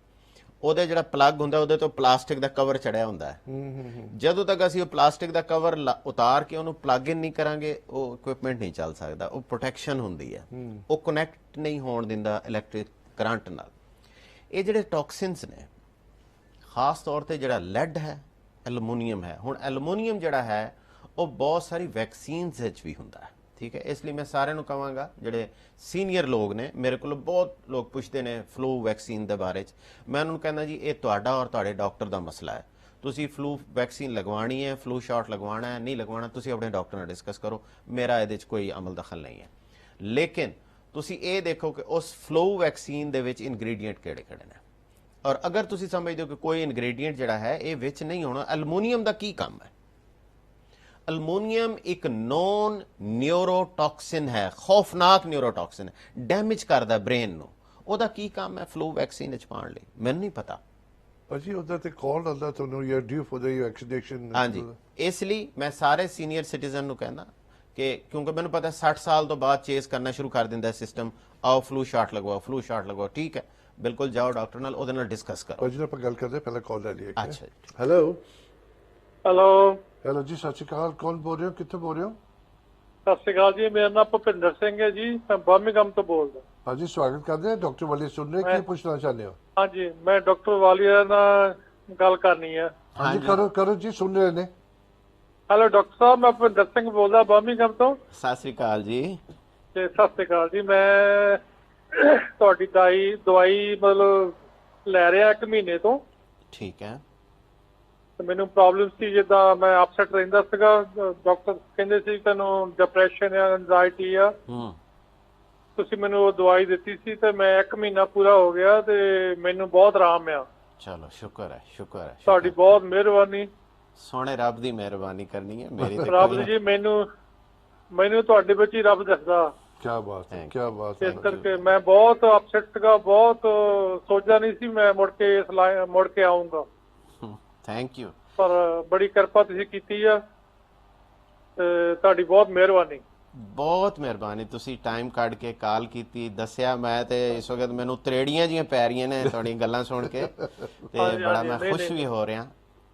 [SPEAKER 3] ਉਹਦੇ ਜਿਹੜਾ ਪਲੱਗ ਹੁੰਦਾ ਉਹਦੇ ਤੋਂ ਪਲਾਸਟਿਕ ਦਾ ਕਵਰ ਚੜਿਆ ਹੁੰਦਾ ਹੈ। ਜਦੋਂ ਤੱਕ ਅਸੀਂ ਉਹ ਪਲਾਸਟਿਕ ਦਾ ਕਵਰ ਉਤਾਰ ਕੇ ਉਹਨੂੰ ਪਲੱਗ ਇਨ ਨਹੀਂ ਕਰਾਂਗੇ ਉਹ ਇਕਵਿਪਮੈਂਟ ਨਹੀਂ ਚੱਲ ਸਕਦਾ। ਉਹ ਪ੍ਰੋਟੈਕਸ਼ਨ ਹੁੰਦੀ ਹੈ, ਉਹ ਕਨੈਕਟ ਨਹੀਂ ਹੋਣ ਦਿੰਦਾ ਇਲੈਕਟ੍ਰਿਕ ਕਰੰਟ ਨਾਲ। ਇਹ ਜਿਹੜੇ ਟੌਕਸਿਨਸ ਨੇ ਖਾਸ ਤੌਰ ਤੇ ਜਿਹੜਾ ਲੈਡ ਹੈ, ਐਲੂਮੀਨੀਅਮ ਹੈ। ਹੁਣ ਐਲੂਮੀਨੀਅਮ ਜਿਹੜਾ ਹੈ ਉਹ ਬਹੁਤ ਸਾਰੀ ਵੈਕਸੀਨਸ ਵਿੱਚ ਵੀ ਹੁੰਦਾ ਹੈ, ਠੀਕ ਹੈ। ਇਸ ਲਈ ਮੈਂ ਸਾਰਿਆਂ ਨੂੰ ਕਹਾਂਗਾ ਜਿਹੜੇ ਸੀਨੀਅਰ ਲੋਕ ਨੇ, ਮੇਰੇ ਕੋਲ ਬਹੁਤ ਲੋਕ ਪੁੱਛਦੇ ਨੇ ਫਲੂ ਵੈਕਸੀਨ ਦੇ ਬਾਰੇ 'ਚ, ਮੈਂ ਉਹਨਾਂ ਨੂੰ ਕਹਿੰਦਾ ਜੀ ਇਹ ਤੁਹਾਡਾ ਔਰ ਤੁਹਾਡੇ ਡਾਕਟਰ ਦਾ ਮਸਲਾ ਹੈ। ਤੁਸੀਂ ਫਲੂ ਵੈਕਸੀਨ ਲਗਵਾਉਣੀ ਹੈ, ਫਲੂ ਸ਼ਾਟ ਲਗਵਾਉਣਾ ਹੈ, ਨਹੀਂ ਲਗਵਾਉਣਾ, ਤੁਸੀਂ ਆਪਣੇ ਡਾਕਟਰ ਨਾਲ ਡਿਸਕਸ ਕਰੋ, ਮੇਰਾ ਇਹਦੇ 'ਚ ਕੋਈ ਅਮਲ ਦਖਲ ਨਹੀਂ ਹੈ। ਲੇਕਿਨ ਤੁਸੀਂ ਇਹ ਦੇਖੋ ਕਿ ਉਸ ਫਲੂ ਵੈਕਸੀਨ ਦੇ ਵਿੱਚ ਇਨਗਰੀਡੀਐਂਟ ਕਿਹੜੇ-ਕਿਹੜੇ ਨੇ, ਔਰ ਅਗਰ ਤੁਸੀਂ ਸਮਝਦੇ ਹੋ ਕਿ ਕੋਈ ਇਨਗਰੀਡੀਐਂਟ ਜਿਹੜਾ ਹੈ ਇਹ ਵਿੱਚ ਨਹੀਂ ਹੋਣਾ। ਐਲੂਮੀਨੀਅਮ ਦਾ ਕੀ ਕੰਮ ਹੈ? ਐਲੂਮੀਨੀਅਮ ਇੱਕ ਨੋਨ ਨਿਊਰੋਟੌਕਸਿਨ ਹੈ, ਖੌਫਨਾਕ ਨਿਊਰੋਟੌਕਸਿਨ ਹੈ, ਡੈਮੇਜ ਕਰਦਾ ਬ੍ਰੇਨ ਨੂੰ। ਉਹਦਾ ਕੀ ਕੰਮ ਹੈ ਫਲੂ ਵੈਕਸੀਨ ਵਿੱਚ ਪਾਉਣ ਲਈ? ਮੈਨੂੰ ਨਹੀਂ ਪਤਾ
[SPEAKER 2] ਭਾਜੀ। ਉਹਦਾ ਤੇ ਕਾਲ ਆਉਂਦਾ ਤੁਹਾਨੂੰ, you are due for the vaccination.
[SPEAKER 3] ਹਾਂਜੀ, ਇਸ ਲਈ ਮੈਂ ਸਾਰੇ ਸੀਨੀਅਰ ਸਿਟੀਜ਼ਨ ਨੂੰ ਕਹਿੰਦਾ ਕਿ ਕਿਉਂਕਿ ਮੈਨੂੰ ਪਤਾ 60 ਸਾਲ ਤੋਂ ਬਾਅਦ ਚੇਸ ਕਰਨਾ ਸ਼ੁਰੂ ਕਰ ਦਿੰਦਾ ਸਿਸਟਮ, ਆਓ ਫਲੂ ਸ਼ਾਟ ਲਗਵਾਓ, ਫਲੂ ਸ਼ਾਟ ਲਗਵਾਓ, ਠੀਕ ਹੈ, ਬਿਲਕੁਲ ਜਾਓ ਡਾਕਟਰ ਨਾਲ, ਉਹਦੇ ਨਾਲ ਡਿਸਕਸ ਕਰੋ।
[SPEAKER 2] ਭਾਜੀ ਆਪਾਂ ਗੱਲ ਕਰਦੇ ਪਹਿਲਾਂ ਕਾਲ ਲੈ ਲਈਏ।
[SPEAKER 3] ਅੱਛਾ ਜੀ।
[SPEAKER 2] ਹੈਲੋ
[SPEAKER 4] ਹੈਲੋ
[SPEAKER 2] ਹੈਲੋ ਜੀ, ਸਤਿ ਸ਼੍ਰੀ ਅਕਾਲ। ਕੌਣ ਬੋਲ ਰਹੇ ਹੋ, ਕਿੱਥੋਂ ਬੋਲ ਰਹੇ ਹੋ?
[SPEAKER 4] ਸਤਿ ਸ਼੍ਰੀ ਅਕਾਲ ਜੀ, ਮੇਰਾ ਨਾਮ ਭੁਪਿੰਦਰ ਸਿੰਘ ਹੈ ਜੀ, ਮੈਂ ਬਰਮਿੰਘਮ ਤੋਂ ਬੋਲਦਾ।
[SPEAKER 2] ਹਾਂਜੀ, ਸਵਾਗਤ ਕਰਦੇ ਹਾਂ। ਡਾਕਟਰ ਵਾਲੀ ਸੁਣ ਰਹੇ, ਕੀ ਪੁੱਛਣਾ ਚਾਹੁੰਦੇ ਹੋ?
[SPEAKER 4] ਹਾਂਜੀ, ਮੈਂ ਡਾਕਟਰ ਵਾਲੀਆ ਨਾਲ ਗੱਲ ਕਰਨੀ ਹੈ।
[SPEAKER 2] ਹਾਂਜੀ ਕਰੋ ਕਰੋ ਜੀ, ਸੁਣ ਰਹੇ ਨੇ।
[SPEAKER 4] ਹੈਲੋ ਡਾਕਟਰ ਸਾਹਿਬ, ਮੈਂ ਭੁਪਿੰਦਰ ਸਿੰਘ ਬੋਲਦਾ ਬਰਮਿੰਘਮ ਤੋਂ।
[SPEAKER 3] ਸਤਿ ਸ੍ਰੀ ਅਕਾਲ ਜੀ।
[SPEAKER 4] ਤੇ ਸਤਿ ਸ਼੍ਰੀ ਅਕਾਲ ਜੀ। ਮੈਂ ਤੁਹਾਡੀ ਦਵਾਈ ਮਤਲਬ ਲੈ ਰਿਹਾ 1 ਮਹੀਨੇ ਤੋਂ।
[SPEAKER 3] ਠੀਕ ਹੈ।
[SPEAKER 4] ਤੇ ਮੈਨੂੰ ਪ੍ਰੋਬਲਮ ਸੀ, ਜਿੱਦਾਂ ਮੈਂ ਅਪਸੈਟ ਰਹਿੰਦਾ ਸੀਗਾ, ਡਾਕਟਰ ਕਹਿੰਦੇ ਸੀ ਤੈਨੂੰ ਡਿਪਰੈਸ਼ਨ ਆ, ਐਂਜ਼ਾਈਟੀ ਆ। ਤੁਸੀਂ ਮੈਨੂੰ ਉਹ ਦਵਾਈ ਦਿੱਤੀ ਸੀ ਤੇ ਮੈਂ 1 ਮਹੀਨਾ ਪੂਰਾ ਹੋ ਗਿਆ ਤੇ ਮੈਨੂੰ ਬਹੁਤ ਆਰਾਮ ਆ।
[SPEAKER 3] ਚਲੋ ਸ਼ੁਕਰ ਹੈ, ਸ਼ੁਕਰ ਹੈ,
[SPEAKER 4] ਤੁਹਾਡੀ ਬਹੁਤ ਮਿਹਰਬਾਨੀ।
[SPEAKER 3] ਸੋਹਣੇ ਰੱਬ ਦੀ ਮਿਹਰਬਾਨੀ ਕਰਨੀ ਹੈ, ਮੇਰੀ ਤੇ
[SPEAKER 4] ਰੱਬ
[SPEAKER 3] ਕੋਈ
[SPEAKER 4] ਜੀ ਮੈਨੂੰ ਤੁਹਾਡੇ ਵਿੱਚ ਹੀ ਰੱਬ ਦੱਸਦਾ।
[SPEAKER 2] ਕੀ ਬਾਤ ਹੈ, ਕੀ ਬਾਤ ਹੈ।
[SPEAKER 4] ਇਸ ਕਰਕੇ ਮੈਂ ਬਹੁਤ ਅਪਸੈਟ ਸੀਗਾ, ਬਹੁਤ ਸੋਚਦਾ ਨਹੀਂ ਸੀ ਮੈਂ ਮੁੜ ਕੇ ਆਉਂਗਾ।
[SPEAKER 3] Thank you.
[SPEAKER 4] ਪਰ ਬੜੀ ਕਿਰਪਾ ਤੁਸੀਂ ਕੀਤੀ ਆ ਤੇ ਤੁਹਾਡੀ ਬਹੁਤ ਮਿਹਰਬਾਨੀ।
[SPEAKER 3] ਬਹੁਤ ਮਿਹਰਬਾਨੀ, ਤੁਸੀਂ ਟਾਈਮ ਕੱਢ ਕੇ ਕਾਲ ਕੀਤੀ, ਦੱਸਿਆ। ਮੈਂ ਤੇ ਇਸ ਵਕਤ ਮੈਨੂੰ ਤਰੇੜੀਆਂ ਜੀਆਂ ਪੈ ਰਹੀਆਂ ਨੇ ਤੁਹਾਡੀਆਂ ਗੱਲਾਂ ਸੁਣ ਕੇ, ਤੇ ਬੜਾ ਮੈਂ ਖੁਸ਼ ਵੀ ਹੋ ਰਿਹਾ।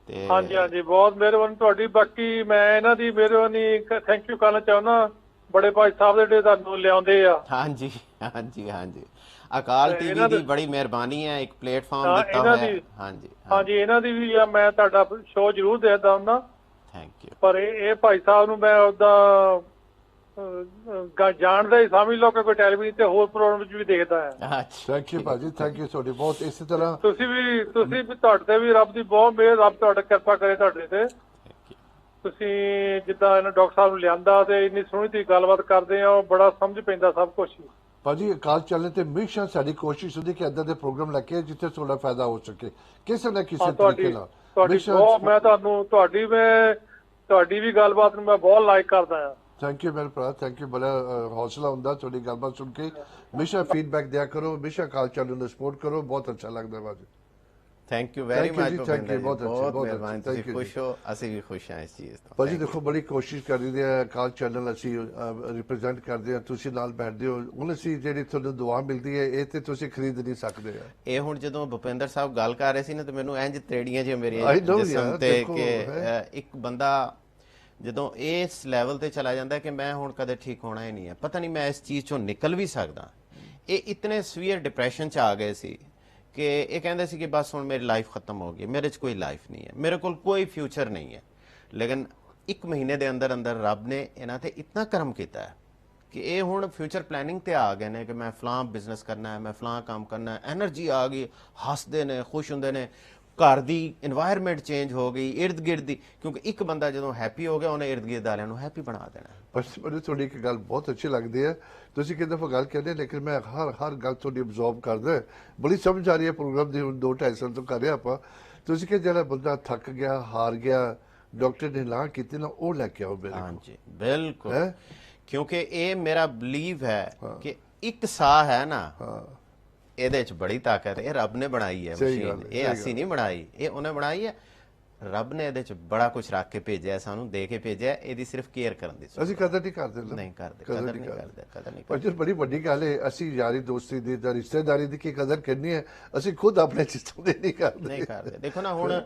[SPEAKER 3] ਤੇ
[SPEAKER 4] ਹਾਂਜੀ ਹਾਂਜੀ, ਬਹੁਤ ਮਿਹਰਬਾਨੀ ਤੁਹਾਡੀ। ਬਾਕੀ ਮੈਂ ਇਹਨਾਂ ਦੀ ਮਿਹਰਬਾਨੀ ਥੈਂਕ ਯੂ ਕਰਨਾ ਚਾਹੁੰਦਾ, ਬੜੇ ਭਾਈ ਸਾਹਿਬ ਦੇ ਜਿਹੜੇ ਤੁਹਾਨੂੰ ਲਿਆਉਂਦੇ ਆ।
[SPEAKER 3] ਹਾਂਜੀ ਹਾਂਜੀ ਹਾਂਜੀ, ਅਕਾਲ ਟੀਵੀ ਦੀ ਬੜੀ ਮਿਹਰਬਾਨੀ ਹੈ, ਇੱਕ ਪਲੇਟਫਾਰਮ ਦਿੱਤਾ ਹੋਇਆ ਹੈ। ਹਾਂਜੀ
[SPEAKER 4] ਹਾਂਜੀ, ਇਹਨਾਂ ਦੀ ਵੀ ਆ, ਮੈਂ ਤੁਹਾਡਾ ਸ਼ੋਅ ਜ਼ਰੂਰ ਦੇਖਦਾ ਹੁੰਦਾ।
[SPEAKER 3] Thank you.
[SPEAKER 4] ਪਰ ਇਹ ਭਾਈ ਸਾਹਿਬ ਨੂੰ ਮੈਂ ਉਦਾਂ ਜਾਣਦਾ ਹੀ ਸਮਝ ਲਓ ਕਿ ਕੋਈ ਟੈਲੀਵਿਜ਼ਨ ਤੇ ਹੋਰ ਪ੍ਰੋਗਰਾਮ ਵਿੱਚ ਵੀ ਦੇਖਦਾ ਹੈ।
[SPEAKER 2] ਥੈਂਕ ਯੂ ਭਾਜੀ, ਥੈਂਕ ਯੂ ਤੁਹਾਡੀ ਬਹੁਤ। ਇਸੇ ਤਰ੍ਹਾਂ
[SPEAKER 4] ਤੁਸੀਂ ਵੀ ਤੁਹਾਡੇ ਤੇ ਵੀ ਰੱਬ ਦੀ ਬਹੁਤ ਮਿਹਰ, ਰੱਬ ਤੁਹਾਡਾ ਕਿਰਪਾ ਕਰੇ ਤੁਹਾਡੇ ਤੇ। ਤੁਸੀਂ ਜਿੱਦਾਂ ਇਹਨਾਂ ਡਾਕਟਰ ਸਾਹਿਬ ਨੂੰ ਲਿਆਂਦਾ ਤੇ ਇੰਨੀ ਸੋਹਣੀ ਤੁਸੀਂ ਗੱਲਬਾਤ ਕਰਦੇ ਆ, ਬੜਾ ਸਮਝ ਪੈਂਦਾ ਸਭ ਕੁਝ।
[SPEAKER 2] ਭਾਜੀ ਅਕਾਲ ਚੈਨਲ ਤੇ ਹਮੇਸ਼ਾ ਸਾਡੀ ਕੋਸ਼ਿਸ਼ ਹੁੰਦੀ ਕਿ ਏਦਾਂ ਦੇ ਪ੍ਰੋਗਰਾਮ ਲੈ ਕੇ ਜਿੱਥੇ ਤੁਹਾਡਾ ਫਾਇਦਾ ਹੋ ਸਕੇ ਕਿਸੇ ਨਾ ਕਿਸੇ ਤਰੀਕੇ ਨਾਲ।
[SPEAKER 4] ਮੈਂ ਤੁਹਾਡੀ ਵੀ ਗੱਲਬਾਤ ਨੂੰ ਮੈਂ ਬਹੁਤ ਲਾਈਕ ਕਰਦਾ ਆ।
[SPEAKER 2] ਥੈਂਕ ਯੂ ਮੇਰੇ ਭਰਾ, ਥੈਂਕ ਯੂ। ਬੜਾ ਹੌਸਲਾ ਹੁੰਦਾ ਤੁਹਾਡੀ ਗੱਲਬਾਤ ਸੁਣ ਕੇ। ਹਮੇਸ਼ਾ ਫੀਡਬੈਕ ਦਿਆ ਕਰੋ, ਹਮੇਸ਼ਾ ਅਕਾਲ ਚੈਨਲ ਨੂੰ ਸਪੋਰਟ ਕਰੋ, ਬਹੁਤ ਅੱਛਾ ਲੱਗਦਾ ਭਾਜੀ।
[SPEAKER 3] Thank you very much.
[SPEAKER 2] ਬਹੁਤ
[SPEAKER 3] ਮਿਹਰਬਾਨੀ, ਤੁਸੀਂ ਖੁਸ਼ ਹੋ, ਅਸੀਂ ਵੀ ਖੁਸ਼ ਹਾਂ ਇਸ ਚੀਜ਼ ਤੋਂ।
[SPEAKER 2] ਭਾਜੀ ਦੇਖੋ ਬੜੀ ਕੋਸ਼ਿਸ਼ ਕਰੀਦੀ ਹੈ, ਅਕਾਲ ਚੈਨਲ ਅਸੀਂ ਰਿਪਰੈਜ਼ੈਂਟ ਕਰਦੇ ਹਾਂ, ਤੁਸੀਂ ਨਾਲ ਬੈਠਦੇ ਹੋ, ਹੁਣ ਅਸੀਂ ਜਿਹੜੀ ਤੁਹਾਨੂੰ ਦੁਆ ਮਿਲਦੀ ਹੈ ਇਹ ਤੇ ਤੁਸੀਂ ਖਰੀਦ ਨਹੀਂ ਸਕਦੇ।
[SPEAKER 3] ਇਹ ਹੁਣ ਜਦੋਂ ਭੁਪਿੰਦਰ ਸਾਹਿਬ ਗੱਲ ਕਰ ਰਹੇ ਸੀ ਨਾ ਤੇ ਮੈਨੂੰ ਇੰਜ ਤਰੇੜੀਆਂ ਜਿਹੀਆਂ ਮੇਰੀਆਂ ਜਿਸਮ ਤੇ ਕਿ ਇੱਕ ਬੰਦਾ ਜਦੋਂ ਇਸ ਲੈਵਲ ਤੇ ਚਲਾ ਜਾਂਦਾ ਕਿ ਮੈਂ ਹੁਣ ਕਦੇ ਠੀਕ ਹੋਣਾ ਹੀ ਨਹੀਂ ਹੈ, ਪਤਾ ਨਹੀਂ ਮੈਂ ਇਸ ਚੀਜ਼ ਚੋਂ ਨਿਕਲ ਵੀ ਸਕਦਾ। ਇਹ ਇਤਨੇ ਸਵੀਅਰ ਡਿਪਰੈਸ਼ਨ ਚ ਆ ਗਏ ਸੀ ਕਿ ਇਹ ਕਹਿੰਦੇ ਸੀ ਕਿ ਬਸ ਹੁਣ ਮੇਰੀ ਲਾਈਫ ਖਤਮ ਹੋ ਗਈ, ਮੇਰੇ 'ਚ ਕੋਈ ਲਾਈਫ ਨਹੀਂ ਹੈ, ਮੇਰੇ ਕੋਲ ਕੋਈ ਫਿਊਚਰ ਨਹੀਂ ਹੈ। ਲੇਕਿਨ 1 ਮਹੀਨੇ ਦੇ ਅੰਦਰ ਅੰਦਰ ਰੱਬ ਨੇ ਇਹਨਾਂ ਤੇ ਇਤਨਾ ਕਰਮ ਕੀਤਾ ਹੈ ਕਿ ਇਹ ਹੁਣ ਫਿਊਚਰ ਪਲੈਨਿੰਗ ਤੇ ਆ ਗਏ ਨੇ ਕਿ ਮੈਂ ਫਲਾਂ ਬਿਜ਼ਨਸ ਕਰਨਾ ਹੈ, ਮੈਂ ਫਲਾਂ ਕੰਮ ਕਰਨਾ ਹੈ। ਐਨਰਜੀ ਆ ਗਈ, ਹੱਸਦੇ ਨੇ, ਖੁਸ਼ ਹੁੰਦੇ ਨੇ, ਘਰ ਦੀ ਇਨਵਾਇਰਨਮੈਂਟ ਚੇਂਜ ਹੋ ਗਈ, ਇਰਦ ਗਿਰਦ ਦੀ, ਕਿਉਂਕਿ ਇੱਕ ਬੰਦਾ ਜਦੋਂ ਹੈਪੀ ਹੋ ਗਿਆ ਉਹਨੇ ਇਰਦ ਗਿਰਦ ਵਾਲਿਆਂ ਨੂੰ ਹੈਪੀ ਬਣਾ ਦੇਣਾ।
[SPEAKER 2] ਬਸ ਮੈਨੂੰ ਤੁਹਾਡੀ ਇੱਕ ਗੱਲ ਬਹੁਤ ਅੱਛੀ ਲੱਗਦੀ ਹੈ, ਤੁਸੀਂ ਕਿਤੇ ਦਫਾ ਗੱਲ ਕਹਿੰਦੇ, ਲੇਕਿਨ ਮੈਂ ਹਰ ਗੱਲ ਤੁਹਾਡੀ ਅਬਜ਼ਰਵ ਕਰਦਾ, ਬੜੀ ਸਮਝ ਆ ਰਹੀ ਹੈ ਪ੍ਰੋਗਰਾਮ ਦੀ। ਹੁਣ 2-2.5 ਸਾਲ ਤੋਂ ਕਰ ਰਹੇ ਆਪਾਂ। ਤੁਸੀਂ ਕਿ ਜਿਹੜਾ ਬੰਦਾ ਥੱਕ ਗਿਆ, ਹਾਰ ਗਿਆ, ਡਾਕਟਰ ਨੇ ਲਾ ਕੀਤੀ ਨਾ, ਉਹ ਲੈ ਕੇ ਆਓ ਮੇਰੇ ਕੋਲ।
[SPEAKER 3] ਹਾਂਜੀ ਬਿਲਕੁਲ, ਕਿਉਂਕਿ ਇਹ ਮੇਰਾ ਬਲੀਵ ਹੈ ਕਿ ਇੱਕ ਸਾਹ ਹੈ ਨਾ, ਇਹਦੇ 'ਚ ਬੜੀ ਤਾਕਤ ਹੈ, ਇਹ ਰੱਬ ਨੇ ਬਣਾਈ ਹੈ ਮਸ਼ੀਨ, ਇਹ ਅਸੀਂ ਨਹੀਂ ਬਣਾਈ, ਇਹ ਉਹਨੇ ਬਣਾਈ ਹੈ। ਰੱਬ ਨੇ ਇਹਦੇ 'ਚ ਬੜਾ ਕੁਝ ਰੱਖ ਕੇ ਭੇਜਿਆ, ਸਾਨੂੰ ਦੇ ਕੇ ਭੇਜਿਆ, ਇਹਦੀ ਸਿਰਫ ਕੇਅਰ ਕਰਨ ਦੀ
[SPEAKER 2] ਅਸੀਂ ਕਦਰ ਨਹੀਂ ਕਰਦੇ
[SPEAKER 3] ਨਹੀਂ ਕਰਦੇ, ਕਦਰ ਨਹੀਂ ਕਰਦੇ।
[SPEAKER 2] ਪਰ ਜੋ ਬੜੀ ਵੱਡੀ ਗੱਲ ਹੈ, ਅਸੀਂ ਯਾਰੀ ਦੋਸਤੀ ਦੀ ਜਾਂ ਰਿਸ਼ਤੇਦਾਰੀ ਦੀ ਕੀ ਕਦਰ ਕਰਨੀ ਹੈ, ਅਸੀਂ ਖੁਦ ਆਪਣੇ ਸਿਸਟਮ ਦੇ ਨਹੀਂ ਕਰਦੇ।
[SPEAKER 3] ਦੇਖੋ ਨਾ, ਹੁਣ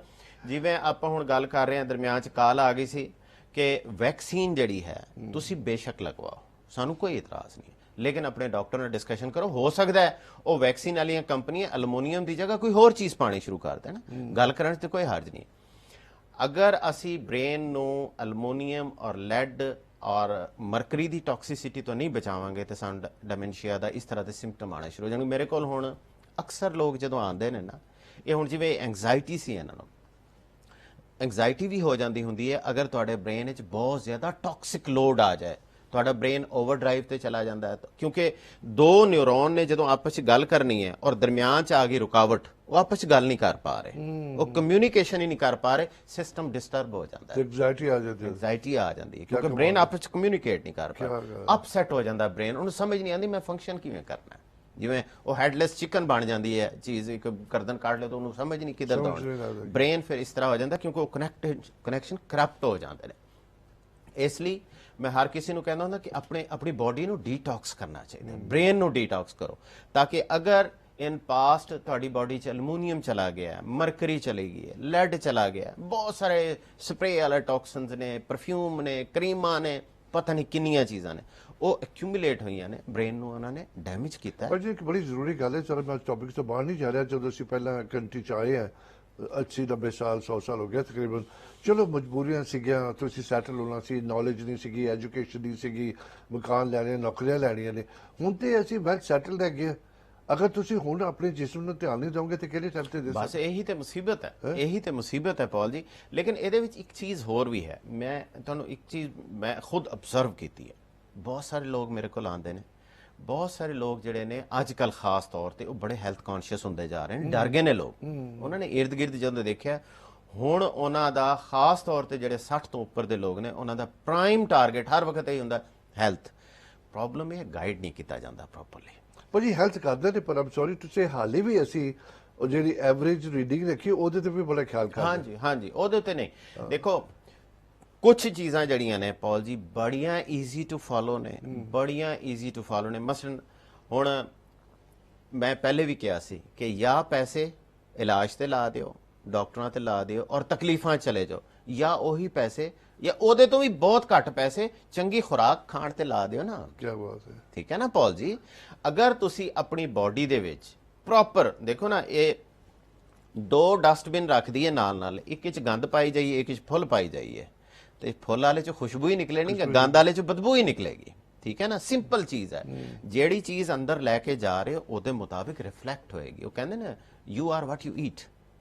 [SPEAKER 3] ਜਿਵੇਂ ਆਪਾਂ ਹੁਣ ਗੱਲ ਕਰ ਰਹੇ ਹਾਂ, ਦਰਮਿਆਨ 'ਚ ਕਾਲ ਆ ਗਈ ਸੀ ਕਿ ਵੈਕਸੀਨ ਜਿਹੜੀ ਹੈ ਤੁਸੀਂ ਬੇਸ਼ੱਕ ਲਗਵਾਓ, ਸਾਨੂੰ ਕੋਈ ਇਤਰਾਜ਼ ਨਹੀਂ, ਲੇਕਿਨ ਆਪਣੇ ਡਾਕਟਰ ਨਾਲ ਡਿਸਕਸ਼ਨ ਕਰੋ। ਹੋ ਸਕਦਾ ਹੈ ਉਹ ਵੈਕਸੀਨ ਵਾਲੀਆਂ ਕੰਪਨੀਆਂ ਐਲੂਮੀਨੀਅਮ ਦੀ ਜਗ੍ਹਾ ਕੋਈ ਹੋਰ ਚੀਜ਼ ਪਾਣੀ ਸ਼ੁਰੂ ਕਰ ਦੇਣ, ਗੱਲ ਕਰਨ 'ਚ ਕੋਈ ਹਰਜ ਨਹੀਂ। ਅਗਰ ਅਸੀਂ ਬ੍ਰੇਨ ਨੂੰ ਐਲੂਮੀਨੀਅਮ ਔਰ ਲੈਡ ਔਰ ਮਰਕਰੀ ਦੀ ਟੌਕਸਿਸਿਟੀ ਤੋਂ ਨਹੀਂ ਬਚਾਵਾਂਗੇ ਤੇ ਸਾਨੂੰ ਡਿਮੈਂਸ਼ੀਆ ਦਾ ਇਸ ਤਰ੍ਹਾਂ ਦੇ ਸਿੰਪਟਮ ਆਉਣੇ ਸ਼ੁਰੂ ਹੋ ਜਾਣਗੇ। ਮੇਰੇ ਕੋਲ ਹੁਣ ਅਕਸਰ ਲੋਕ ਜਦੋਂ ਆਉਂਦੇ ਨੇ ਨਾ, ਇਹ ਹੁਣ ਜਿਵੇਂ ਐਂਗਜ਼ਾਇਟੀ ਸੀ, ਇਹਨਾਂ ਨੂੰ ਐਂਗਜ਼ਾਇਟੀ ਵੀ ਹੋ ਜਾਂਦੀ ਹੁੰਦੀ ਹੈ ਅਗਰ ਤੁਹਾਡੇ ਬ੍ਰੇਨ ਵਿੱਚ ਬਹੁਤ ਜ਼ਿਆਦਾ ਟੌਕਸਿਕ ਲੋਡ ਆ ਜਾਏ, ਤੁਹਾਡਾ ਬ੍ਰੇਨ ਓਵਰਡਰਾਈਵ ਤੇ ਚਲਾ ਜਾਂਦਾ ਹੈ, ਕਿਉਂਕਿ ਦੋ ਨਿਊਰੋਨ ਨੇ ਜਦੋਂ ਆਪਸ ਵਿੱਚ ਗੱਲ ਕਰਨੀ ਹੈ ਔਰ ਦਰਮਿਆਨ 'ਚ ਆ ਗਈ ਰੁਕਾਵਟ, ਉਹ ਆਪਸ ਵਿੱਚ ਗੱਲ ਨਹੀਂ ਕਰ ਪਾ ਰਹੇ, ਉਹ ਕਮਿਊਨੀਕੇਸ਼ਨ ਹੀ ਨਹੀਂ ਕਰ ਪਾ ਰਹੇ, ਸਿਸਟਮ ਡਿਸਟਰਬ ਹੋ ਜਾਂਦਾ ਹੈ, ਐਂਗਜ਼ਾਇਟੀ ਆ ਜਾਂਦੀ ਹੈ ਕਿਉਂਕਿ ਬ੍ਰੇਨ ਆਪਸ ਵਿੱਚ ਕਮਿਊਨੀਕੇਟ ਨਹੀਂ ਕਰ ਪਾ ਰਿਹਾ, ਅਪਸੈਟ ਹੋ ਜਾਂਦਾ ਬ੍ਰੇਨ, ਉਹਨੂੰ ਸਮਝ ਨਹੀਂ ਆਉਂਦੀ ਮੈਂ ਫੰਕਸ਼ਨ ਕਿਵੇਂ ਕਰਨਾ ਹੈ। ਜਿਵੇਂ ਉਹ ਹੈਡਲੈਸ ਚਿਕਨ ਬਣ ਜਾਂਦੀ ਹੈ ਚੀਜ਼, ਇੱਕ ਗਰਦਨ ਕੱਢ ਲਿਓ ਤਾਂ ਉਹਨੂੰ ਸਮਝ ਨਹੀਂ ਕਿੱਧਰ ਦੌੜਨਾ, ਬ੍ਰੇਨ ਫਿਰ ਇਸ ਤਰ੍ਹਾਂ ਹੋ ਜਾਂਦਾ ਕਿਉਂਕਿ ਉਹ ਕਨੈਕਸ਼ਨ ਕਰਪਟ ਹੋ ਜਾਂਦੇ ਨੇ। ਇਸ ਲਈ ਮੈਂ ਹਰ ਕਿਸੇ ਨੂੰ ਕਹਿੰਦਾ ਹੁੰਦਾ ਕਿ ਆਪਣੀ ਬੋਡੀ ਨੂੰ ਡੀਟੌਕਸ ਕਰਨਾ ਚਾਹੀਦਾ, ਬ੍ਰੇਨ ਨੂੰ ਡੀਟੌਕਸ ਕਰੋ, ਤਾਂ ਕਿ ਅਗਰ ਇਨ ਪਾਸਟ ਤੁਹਾਡੀ ਬੋਡੀ 'ਚ ਐਲੂਮੀਨੀਅਮ ਚਲਾ ਗਿਆ, ਮਰਕਰੀ ਚਲੀ ਗਈ ਹੈ, ਲੈਡ ਚਲਾ ਗਿਆ, ਬਹੁਤ ਸਾਰੇ ਸਪਰੇ ਵਾਲੇ ਟੌਕਸਿਨਸ ਨੇ, ਪਰਫਿਊਮ ਨੇ, ਕਰੀਮਾਂ ਨੇ, ਪਤਾ ਨਹੀਂ ਕਿੰਨੀਆਂ ਚੀਜ਼ਾਂ ਨੇ, ਉਹ ਐਕਿਊਮੂਲੇਟ ਹੋਈਆਂ ਨੇ, ਬ੍ਰੇਨ ਨੂੰ ਉਹਨਾਂ ਨੇ ਡੈਮੇਜ ਕੀਤਾ।
[SPEAKER 2] ਪਰ ਜੀ ਇੱਕ ਬੜੀ ਜ਼ਰੂਰੀ ਗੱਲ ਹੈ, ਚਲੋ ਮੈਂ ਟੌਪਿਕ ਤੋਂ ਬਾਹਰ ਨਹੀਂ ਜਾ ਰਿਹਾ, ਜਦੋਂ ਅਸੀਂ ਪਹਿਲਾਂ ਕੰਟਰੀ 'ਚ ਆਏ ਹਾਂ 80-90 ਸਾਲ 100 ਸਾਲ ਹੋ ਗਿਆ ਤਕਰੀਬਨ, ਚਲੋ ਮਜਬੂਰੀਆਂ ਸੀਗੀਆਂ, ਤੁਸੀਂ ਸੈਟਲ ਹੋਣਾ ਸੀ, ਨੌਲੇਜ ਨਹੀਂ ਸੀਗੀ, ਐਜੂਕੇਸ਼ਨ ਨਹੀਂ ਸੀਗੀ, ਮਕਾਨ ਲੈਣੇ, ਨੌਕਰੀਆਂ ਲੈਣੀਆਂ ਨੇ, ਹੁਣ ਤੇ ਅਸੀਂ ਵੈਲ ਸੈਟਲਡ ਹੈਗੇ। ਅਗਰ ਤੁਸੀਂ ਹੁਣ ਆਪਣੇ ਜਿਸਮ ਨੂੰ ਧਿਆਨ ਨਹੀਂ ਦਿਓਗੇ ਤੇ ਕਿਹੜੇ ਟਾਈਮ ਤੇ ਦੇ ਸਕਦੇ?
[SPEAKER 3] ਬਸ ਇਹੀ ਤੇ ਮੁਸੀਬਤ ਹੈ, ਇਹੀ ਤੇ ਮੁਸੀਬਤ ਹੈ ਪੌਲ ਜੀ। ਲੇਕਿਨ ਇਹਦੇ ਵਿੱਚ ਇੱਕ ਚੀਜ਼ ਹੋਰ ਵੀ ਹੈ, ਮੈਂ ਤੁਹਾਨੂੰ ਇੱਕ ਚੀਜ਼ ਮੈਂ ਖੁਦ ਅਬਜ਼ਰਵ ਕੀਤੀ ਹੈ, ਬਹੁਤ ਸਾਰੇ ਲੋਕ ਮੇਰੇ ਕੋਲ ਆਉਂਦੇ ਨੇ, ਬਹੁਤ ਸਾਰੇ ਲੋਕ ਜਿਹੜੇ ਨੇ ਅੱਜ ਕੱਲ ਖਾਸ ਤੌਰ ਤੇ ਉਹ ਬੜੇ ਹੈਲਥ ਕੌਨਸ਼ੀਅਸ ਹੁੰਦੇ ਜਾ ਰਹੇ ਨੇ, ਡਰ ਗਏ ਨੇ ਲੋਕ, ਉਹਨਾਂ ਨੇ ਇਰਦ ਗਿਰਦ ਜਦੋਂ ਦੇਖਿਆ, ਹੁਣ ਉਹਨਾਂ ਦਾ ਖਾਸ ਤੌਰ ਤੇ ਜਿਹੜੇ 60 ਤੋਂ ਉੱਪਰ ਦੇ ਲੋਕ ਨੇ, ਉਹਨਾਂ ਦਾ ਪ੍ਰਾਈਮ ਟਾਰਗੇਟ ਹਰ ਵਕਤ ਇਹ ਹੁੰਦਾ ਹੈਲਥ। ਪ੍ਰੋਬਲਮ ਇਹ ਗਾਈਡ ਨਹੀਂ ਕੀਤਾ ਜਾਂਦਾ ਪ੍ਰੋਪਰਲੀ।
[SPEAKER 2] ਪਰ ਜੀ ਹੈਲਥ ਕਰਦੇ ਨੇ, ਪਰ ਆਮ ਸੌਰੀ ਟੂ ਸੇ ਹਾਲੇ ਵੀ ਅਸੀਂ ਉਹ ਜਿਹੜੀ ਐਵਰੇਜ ਰੀਡਿੰਗ ਰੱਖੀ ਉਹਦੇ ਤੇ ਵੀ ਬੜਾ ਖਿਆਲ ਕਰਦੇ।
[SPEAKER 3] ਹਾਂਜੀ ਉਹਦੇ ਤੇ ਨਹੀਂ। ਦੇਖੋ ਕੁਝ ਚੀਜ਼ਾਂ ਜਿਹੜੀਆਂ ਨੇ ਪੌਲ ਜੀ ਬੜੀਆਂ ਈਜ਼ੀ ਟੂ ਫਾਲੋ ਨੇ, ਬੜੀਆਂ ਈਜ਼ੀ ਟੂ ਫਾਲੋ ਨੇ। ਮਸਲਨ ਹੁਣ ਮੈਂ ਪਹਿਲੇ ਵੀ ਕਿਹਾ ਸੀ ਕਿ ਜਾਂ ਪੈਸੇ ਇਲਾਜ ਤੇ ਲਾ ਦਿਓ, ਡਾਕਟਰਾਂ ਤੇ ਲਾ ਦਿਓ ਔਰ ਤਕਲੀਫਾਂ ਚਲੇ ਜਾਓ, ਜਾਂ ਉਹੀ ਪੈਸੇ ਜਾਂ ਉਹਦੇ ਤੋਂ ਵੀ ਬਹੁਤ ਘੱਟ ਪੈਸੇ ਚੰਗੀ ਖੁਰਾਕ ਖਾਣ ਤੇ ਲਾ ਦਿਓ ਨਾ।
[SPEAKER 2] ਕੀ ਬਾਤ ਹੈ,
[SPEAKER 3] ਠੀਕ ਹੈ ਨਾ ਪੌਲ ਜੀ। ਅਗਰ ਤੁਸੀਂ ਆਪਣੀ ਬਾਡੀ ਦੇ ਵਿੱਚ ਪ੍ਰੋਪਰ ਦੇਖੋ ਨਾ, ਇਹ ਦੋ ਡਸਟਬਿਨ ਰੱਖਦੀ ਹੈ ਨਾਲ, ਇੱਕ ਵਿੱਚ ਗੰਦ ਪਾਈ ਜਾਈਏ, ਇੱਕ ਵਿੱਚ ਫੁੱਲ ਪਾਈ ਜਾਈਏ, ਤੇ ਫੁੱਲ ਵਾਲੇ ਚ ਖੁਸ਼ਬੂ ਹੀ ਨਿਕਲੇਣੀ, ਗੰਦ ਵਾਲੇ ਚ ਬਦਬੂ ਹੀ ਨਿਕਲੇਗੀ। ਠੀਕ ਹੈ ਨਾ, ਸਿੰਪਲ ਚੀਜ਼ ਹੈ। ਜਿਹੜੀ ਚੀਜ਼ ਅੰਦਰ ਲੈ ਕੇ ਜਾ ਰਹੇ ਹੋ ਉਹਦੇ ਮੁਤਾਬਿਕ ਰਿਫਲੈਕਟ ਹੋਏਗੀ। ਉਹ ਕਹਿੰਦੇ ਨੇ you are what you eat,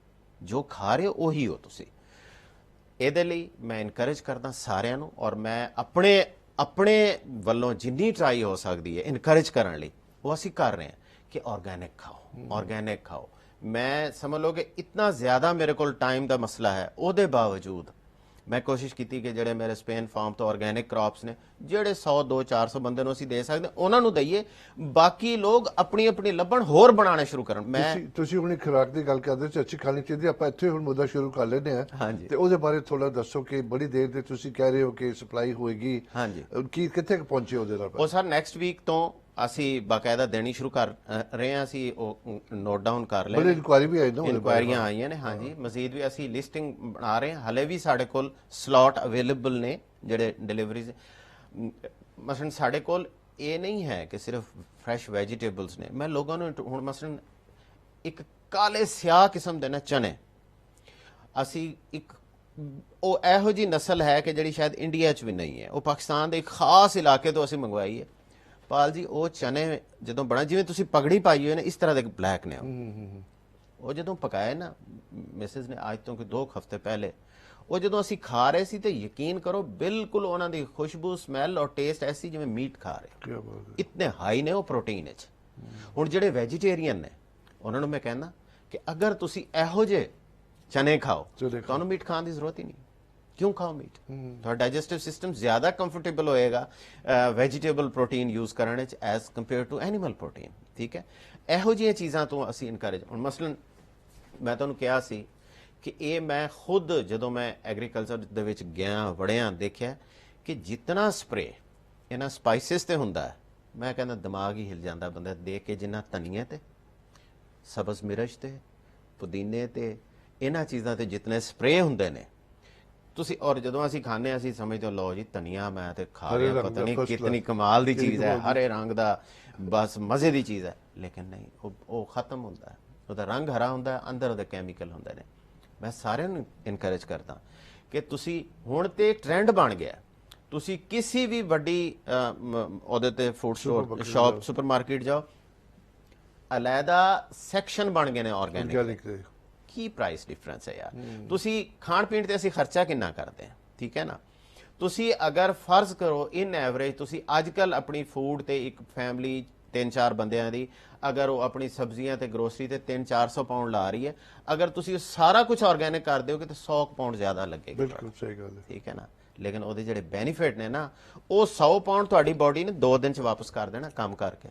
[SPEAKER 3] ਜੋ ਖਾ ਰਹੇ ਹੋ ਉਹੀ ਹੋ ਤੁਸੀਂ। ਇਹਦੇ ਲਈ ਮੈਂ ਇਨਕਰੇਜ ਕਰਦਾ ਸਾਰਿਆਂ ਨੂੰ, ਔਰ ਮੈਂ ਆਪਣੇ ਵੱਲੋਂ ਜਿੰਨੀ ਟਰਾਈ ਹੋ ਸਕਦੀ ਹੈ ਇਨਕਰੇਜ ਕਰਨ ਲਈ ਉਹ ਅਸੀਂ ਕਰ ਰਹੇ ਹਾਂ ਕਿ ਆਰਗੈਨਿਕ ਖਾਓ, ਆਰਗੈਨਿਕ ਖਾਓ। ਮੈਂ ਸਮਝ ਲਓ ਕਿ ਇਤਨਾ ਜ਼ਿਆਦਾ ਮੇਰੇ ਕੋਲ ਟਾਈਮ ਦਾ ਮਸਲਾ ਹੈ, ਉਹਦੇ ਬਾਵਜੂਦ ਮੈਂ ਕੋਸ਼ਿਸ਼ ਕੀਤੀ ਕਿ ਜਿਹੜੇ ਮੇਰੇ ਸਪੇਨ ਫਾਰਮ ਤੋਂ ਆਰਗੈਨਿਕ ਕ੍ਰੌਪਸ ਨੇ, ਜਿਹੜੇ 100 200 400 ਬੰਦੇ ਨੂੰ ਅਸੀਂ ਦੇ ਸਕਦੇ ਉਹਨਾਂ ਨੂੰ ਦਈਏ, ਬਾਕੀ ਲੋਕ ਆਪਣੀ ਲੱਭਣ ਹੋਰ ਬਣਾਉਣੇ ਸ਼ੁਰੂ ਕਰਨ।
[SPEAKER 2] ਤੁਸੀਂ ਆਪਣੀ ਖੁਰਾਕ ਦੀ ਗੱਲ ਕਰਦੇ ਸੀ, ਅੱਛੀ ਖਾਣੀ ਚਾਹੀਦੀ, ਆਪਾਂ ਇੱਥੇ ਹੁਣ ਮੁੱਦਾ ਸ਼ੁਰੂ ਕਰ ਲੈਂਦੇ ਹਾਂ ਤੇ ਉਹਦੇ ਬਾਰੇ ਥੋੜਾ ਦੱਸੋ ਕਿ ਬੜੀ ਦੇਰ ਦੇ ਤੁਸੀਂ ਕਹਿ ਰਹੇ ਹੋ ਕਿ ਸਪਲਾਈ ਹੋਏਗੀ, ਕੀ ਕਿੱਥੇ ਪਹੁੰਚੇ ਉਹਦੇ ਨਾਲ?
[SPEAKER 3] ਉਹ ਸਰ ਨੈਕਸਟ ਵੀਕ ਤੋਂ ਅਸੀਂ ਬਾਕਾਇਦਾ ਦੇਣੀ ਸ਼ੁਰੂ ਕਰ ਰਹੇ ਹਾਂ, ਅਸੀਂ ਉਹ ਨੋਟ ਡਾਊਨ ਕਰ ਲਿਆ।
[SPEAKER 2] ਬੜੀ ਇਨਕੁਆਇਰੀ ਵੀ ਆਈ ਨਾ,
[SPEAKER 3] ਇਨਕੁਆਇਰੀਆਂ ਆਈਆਂ ਨੇ। ਹਾਂਜੀ, ਮਜ਼ੀਦ ਵੀ ਅਸੀਂ ਲਿਸਟਿੰਗ ਬਣਾ ਰਹੇ ਹਾਂ, ਹਲੇ ਵੀ ਸਾਡੇ ਕੋਲ ਸਲੋਟ ਅਵੇਲੇਬਲ ਨੇ ਜਿਹੜੇ ਡਿਲੀਵਰੀਜ਼। ਮਸਲਨ ਸਾਡੇ ਕੋਲ ਇਹ ਨਹੀਂ ਹੈ ਕਿ ਸਿਰਫ ਫਰੈਸ਼ ਵੈਜੀਟੇਬਲਸ ਨੇ, ਮੈਂ ਲੋਕਾਂ ਨੂੰ ਹੁਣ ਮਸਲਨ ਇੱਕ ਕਾਲੇ ਸਿਆਹ ਕਿਸਮ ਦੇ ਨਾ ਚਨੇ, ਅਸੀਂ ਇੱਕ ਉਹ ਇਹੋ ਜਿਹੀ ਨਸਲ ਹੈ ਕਿ ਜਿਹੜੀ ਸ਼ਾਇਦ ਇੰਡੀਆ 'ਚ ਵੀ ਨਹੀਂ ਹੈ, ਉਹ ਪਾਕਿਸਤਾਨ ਦੇ ਇੱਕ ਖਾਸ ਇਲਾਕੇ ਤੋਂ ਅਸੀਂ ਮੰਗਵਾਈ ਹੈ ਪਾਲ ਜੀ। ਉਹ ਚਨੇ ਜਦੋਂ ਬਣਾ, ਜਿਵੇਂ ਤੁਸੀਂ ਪਗੜੀ ਪਾਈ ਹੋਈ ਨਾ ਇਸ ਤਰ੍ਹਾਂ ਦੇ ਬਲੈਕ ਨੇ, ਉਹ ਜਦੋਂ ਪਕਾਏ ਨਾ ਮਿਸਿਸ ਨੇ ਅੱਜ ਤੋਂ ਕੋਈ 2 ਹਫ਼ਤੇ ਪਹਿਲੇ, ਉਹ ਜਦੋਂ ਅਸੀਂ ਖਾ ਰਹੇ ਸੀ ਤੇ ਯਕੀਨ ਕਰੋ ਬਿਲਕੁਲ ਉਹਨਾਂ ਦੀ ਖੁਸ਼ਬੂ, ਸਮੈਲ ਔਰ ਟੇਸਟ ਐਸੀ ਜਿਵੇਂ ਮੀਟ ਖਾ ਰਹੇ। ਇਤਨੇ ਹਾਈ ਨੇ ਉਹ ਪ੍ਰੋਟੀਨ ਵਿੱਚ। ਹੁਣ ਜਿਹੜੇ ਵੈਜੀਟੇਰੀਅਨ ਨੇ ਉਹਨਾਂ ਨੂੰ ਮੈਂ ਕਹਿੰਦਾ ਕਿ ਅਗਰ ਤੁਸੀਂ ਇਹੋ ਜਿਹੇ ਚਨੇ ਖਾਓ ਤੁਹਾਨੂੰ ਮੀਟ ਖਾਣ ਦੀ ਜ਼ਰੂਰਤ ਹੀ ਨਹੀਂ। ਕਿਉਂ ਖਾਓ ਮੀਟ? ਤੁਹਾਡਾ ਡਾਈਜੈਸਟਿਵ ਸਿਸਟਮ ਜ਼ਿਆਦਾ ਕੰਫਰਟੇਬਲ ਹੋਏਗਾ ਵੈਜੀਟੇਬਲ ਪ੍ਰੋਟੀਨ ਯੂਜ਼ ਕਰਨ ਵਿੱਚ as compare to animal protein. ਠੀਕ ਹੈ, ਇਹੋ ਜਿਹੀਆਂ ਚੀਜ਼ਾਂ ਤੋਂ ਅਸੀਂ ਇਨਕਰੇਜ। ਹੁਣ ਮਸਲਨ ਮੈਂ ਤੁਹਾਨੂੰ ਕਿਹਾ ਸੀ ਕਿ ਇਹ ਮੈਂ ਖੁਦ ਜਦੋਂ ਮੈਂ ਐਗਰੀਕਲਚਰ ਦੇ ਵਿੱਚ ਗਿਆ ਵੜਿਆ ਦੇਖਿਆ ਕਿ ਜਿੰਨਾ ਸਪਰੇ ਇਹਨਾਂ ਸਪਾਈਸਿਸ ਤੇ ਹੁੰਦਾ ਹੈ, ਮੈਂ ਕਹਿੰਦਾ ਦਿਮਾਗ ਹੀ ਹਿਲ ਜਾਂਦਾ ਬੰਦਾ ਦੇਖ ਕੇ। ਜਿੰਨਾ ਧਨੀਏ ਤੇ, ਸਬਜ਼ ਮਿਰਚ ਤੇ, ਪੁਦੀਨੇ ਤੇ, ਇਹਨਾਂ ਚੀਜ਼ਾਂ ਤੇ ਜਿਤਨੇ ਸਪਰੇ ਹੁੰਦੇ ਨੇ ਤੁਸੀਂ, ਔਰ ਜਦੋਂ ਅਸੀਂ ਖਾਂਦੇ ਅਸੀਂ ਸਮਝਦੇ ਲਓ ਜੀ ਧਨੀਆ ਮੈਂ ਤੇ ਖਾ ਰਿਹਾ, ਪਤਾ ਨਹੀਂ ਕਿਤਨੀ ਕਮਾਲ ਦੀ ਚੀਜ਼ ਹੈ, ਹਰੇ ਰੰਗ ਦਾ, ਬਸ ਮਜ਼ੇ ਦੀ ਚੀਜ਼ ਹੈ। ਲੇਕਿਨ ਨਹੀਂ, ਉਹ ਖਤਮ ਹੁੰਦਾ ਹੈ, ਉਹਦਾ ਰੰਗ ਹਰਾ ਹੁੰਦਾ ਹੈ, ਅੰਦਰ ਉਹਦੇ ਕੈਮੀਕਲ ਹੁੰਦੇ ਨੇ। ਮੈਂ ਸਾਰਿਆਂ ਨੂੰ ਇਨਕਰੇਜ ਕਰਦਾ ਕਿ ਤੁਸੀਂ, ਹੁਣ ਤੇ ਟ੍ਰੈਂਡ ਬਣ ਗਿਆ, ਤੁਸੀਂ ਕਿਸੇ ਵੀ ਵੱਡੀ ਉਹਦੇ ਤੇ ਫੂਡ ਸਟੋਰ, ਸ਼ਾਪ, ਸੁਪਰਮਾਰਕੀਟ ਜਾਓ, ਅਲੱਗਾ ਸੈਕਸ਼ਨ ਬਣ ਗਏ ਨੇ ਆਰਗੈਨਿਕ। ਕੀ ਪ੍ਰਾਈਸ ਡਿਫਰੈਂਸ ਹੈ ਯਾਰ? ਤੁਸੀਂ ਖਾਣ ਪੀਣ ਤੇ ਅਸੀਂ ਖਰਚਾ ਕਿੰਨਾ ਕਰਦੇ ਹਾਂ, ਠੀਕ ਹੈ ਨਾ? ਤੁਸੀਂ ਅਗਰ ਫਰਜ਼ ਕਰੋ ਇਨ ਐਵਰੇਜ ਤੁਸੀਂ ਅੱਜ ਕੱਲ ਆਪਣੀ ਫੂਡ ਤੇ ਇੱਕ ਫੈਮਿਲੀ 3-4 ਬੰਦਿਆਂ ਦੀ, ਅਗਰ ਉਹ ਆਪਣੀ ਸਬਜ਼ੀਆਂ ਤੇ ਗਰੋਸਰੀ ਤੇ 300-400 ਪਾਉਂਡ ਲਾ ਰਹੀ ਹੈ, ਅਗਰ ਤੁਸੀਂ ਸਾਰਾ ਕੁਝ ਆਰਗੈਨਿਕ ਕਰ ਦਿਓਗੇ ਤਾਂ 100 ਪਾਉਂਡ ਜ਼ਿਆਦਾ ਲੱਗੇਗਾ।
[SPEAKER 2] ਬਿਲਕੁਲ ਸਹੀ ਗੱਲ ਹੈ, ਠੀਕ
[SPEAKER 3] ਹੈ ਨਾ? ਲੇਕਿਨ ਉਹਦੇ ਜਿਹੜੇ ਬੈਨੀਫਿਟ ਨੇ ਨਾ, ਉਹ 100 ਪਾਉਂਡ ਤੁਹਾਡੀ ਬਾਡੀ ਨੇ 2 ਦਿਨ ਚ ਵਾਪਸ ਕਰ ਦੇਣਾ ਕੰਮ ਕਰਕੇ।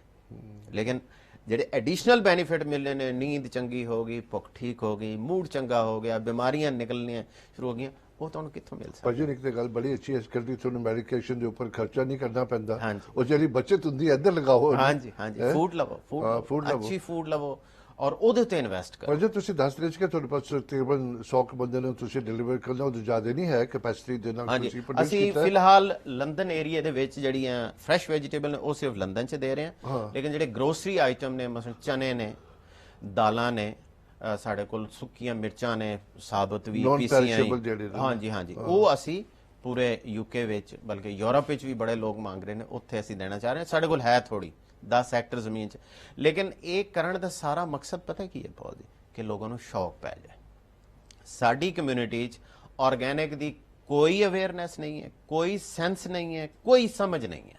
[SPEAKER 3] ਲੇਕਿਨ ਜਿਹੜੇ ਐਡੀਸ਼ਨਲ ਬੈਨੀਫਿਟ ਮਿਲਨੇ ਨੇ, ਨੀਂਦ ਚੰਗੀ ਹੋ ਗਈ, ਭੁੱਖ ਠੀਕ ਹੋ ਗਈ, ਮੂਡ ਚੰਗਾ ਹੋ ਗਿਆ, ਬਿਮਾਰੀਆਂ ਨਿਕਲਣੀਆਂ ਸ਼ੁਰੂ ਹੋ ਗਈਆਂ, ਉਹ ਤੁਹਾਨੂੰ ਕਿੱਥੋਂ ਮਿਲ ਸਕਦਾ?
[SPEAKER 2] ਭਾਜੀ ਇੱਕ ਤੇ ਗੱਲ ਬੜੀ ਅੱਛੀ ਹੈ, ਇਸ ਕਰਕੇ ਤੁਹਾਨੂੰ ਮੈਡੀਕੇਸ਼ਨ ਦੇ ਉੱਪਰ ਖਰਚਾ ਨਹੀਂ ਕਰਨਾ ਪੈਂਦਾ। ਉਹ ਜਿਹੜੀ ਬਚਤ ਹੁੰਦੀ ਹੈ ਇੱਧਰ ਲਗਾਓ।
[SPEAKER 3] ਹਾਂਜੀ, ਫੂਡ ਲਵੋ, ਅੱਛੀ ਫੂਡ ਲਵੋ ਔਰ ਉਹਦੇ ਤੇ ਇਨਵੈਸਟ ਕਰੋ।
[SPEAKER 2] ਪਰ ਜੇ ਤੁਸੀਂ ਦੱਸ ਰਹੇ ਸੀ ਕਿ ਤੁਹਾਡੇ ਪਾਸ ਤਕਰੀਬਨ 100 ਬੰਦੇ ਨੂੰ ਤੁਸੀਂ ਡਿਲੀਵਰ ਕਰਨਾ, ਉਹ ਜ਼ਿਆਦਾ ਨਹੀਂ ਹੈ ਕੈਪੈਸਿਟੀ ਦੇ ਨਾਲ ਤੁਸੀਂ ਪ੍ਰੋਡਿਊਸ
[SPEAKER 3] ਅਸੀਂ
[SPEAKER 2] ਕੀਤਾ?
[SPEAKER 3] ਫਿਲਹਾਲ ਲੰਡਨ ਏਰੀਆ ਦੇ ਵਿੱਚ ਜਿਹੜੀਆਂ ਫਰੈਸ਼ ਵੈਜੀਟੇਬਲ ਨੇ ਉਹ ਸਿਰਫ ਲੰਡਨ 'ਚ ਦੇ ਰਹੇ ਹਾਂ। ਲੇਕਿਨ ਜਿਹੜੇ ਗਰੋਸਰੀ ਆਈਟਮ ਨੇ, ਮਸਲਨ ਚਨੇ ਨੇ, ਦਾਲਾਂ ਨੇ, ਸਾਡੇ ਕੋਲ ਸੁੱਕੀਆਂ ਮਿਰਚਾਂ ਨੇ, ਸਾਬਤ ਵੀ ਪੀਸੀਆਂ, ਹਾਂਜੀ, ਉਹ ਅਸੀਂ ਪੂਰੇ UK ਵਿੱਚ, ਬਲਕਿ ਯੂਰਪ ਵਿੱਚ ਵੀ ਬੜੇ ਲੋਕ ਮੰਗ ਰਹੇ ਨੇ, ਉੱਥੇ ਅਸੀਂ ਦੇਣਾ ਚਾਹ ਰਹੇ ਹਾਂ। ਸਾਡੇ ਕੋਲ ਹੈ ਥੋੜੀ 10 ਹੈਕਟਰ ਜ਼ਮੀਨ 'ਚ, ਲੇਕਿਨ ਇਹ ਕਰਨ ਦਾ ਸਾਰਾ ਮਕਸਦ ਪਤਾ ਕੀ ਹੈ ਪੌਲ ਜੀ? ਕਿ ਲੋਕਾਂ ਨੂੰ ਸ਼ੌਕ ਪੈ ਜਾਏ। ਸਾਡੀ ਕਮਿਊਨਿਟੀ 'ਚ ਆਰਗੈਨਿਕ ਦੀ ਕੋਈ ਅਵੇਅਰਨੈਸ ਨਹੀਂ ਹੈ, ਕੋਈ ਸੈਂਸ ਨਹੀਂ ਹੈ, ਕੋਈ ਸਮਝ ਨਹੀਂ ਹੈ।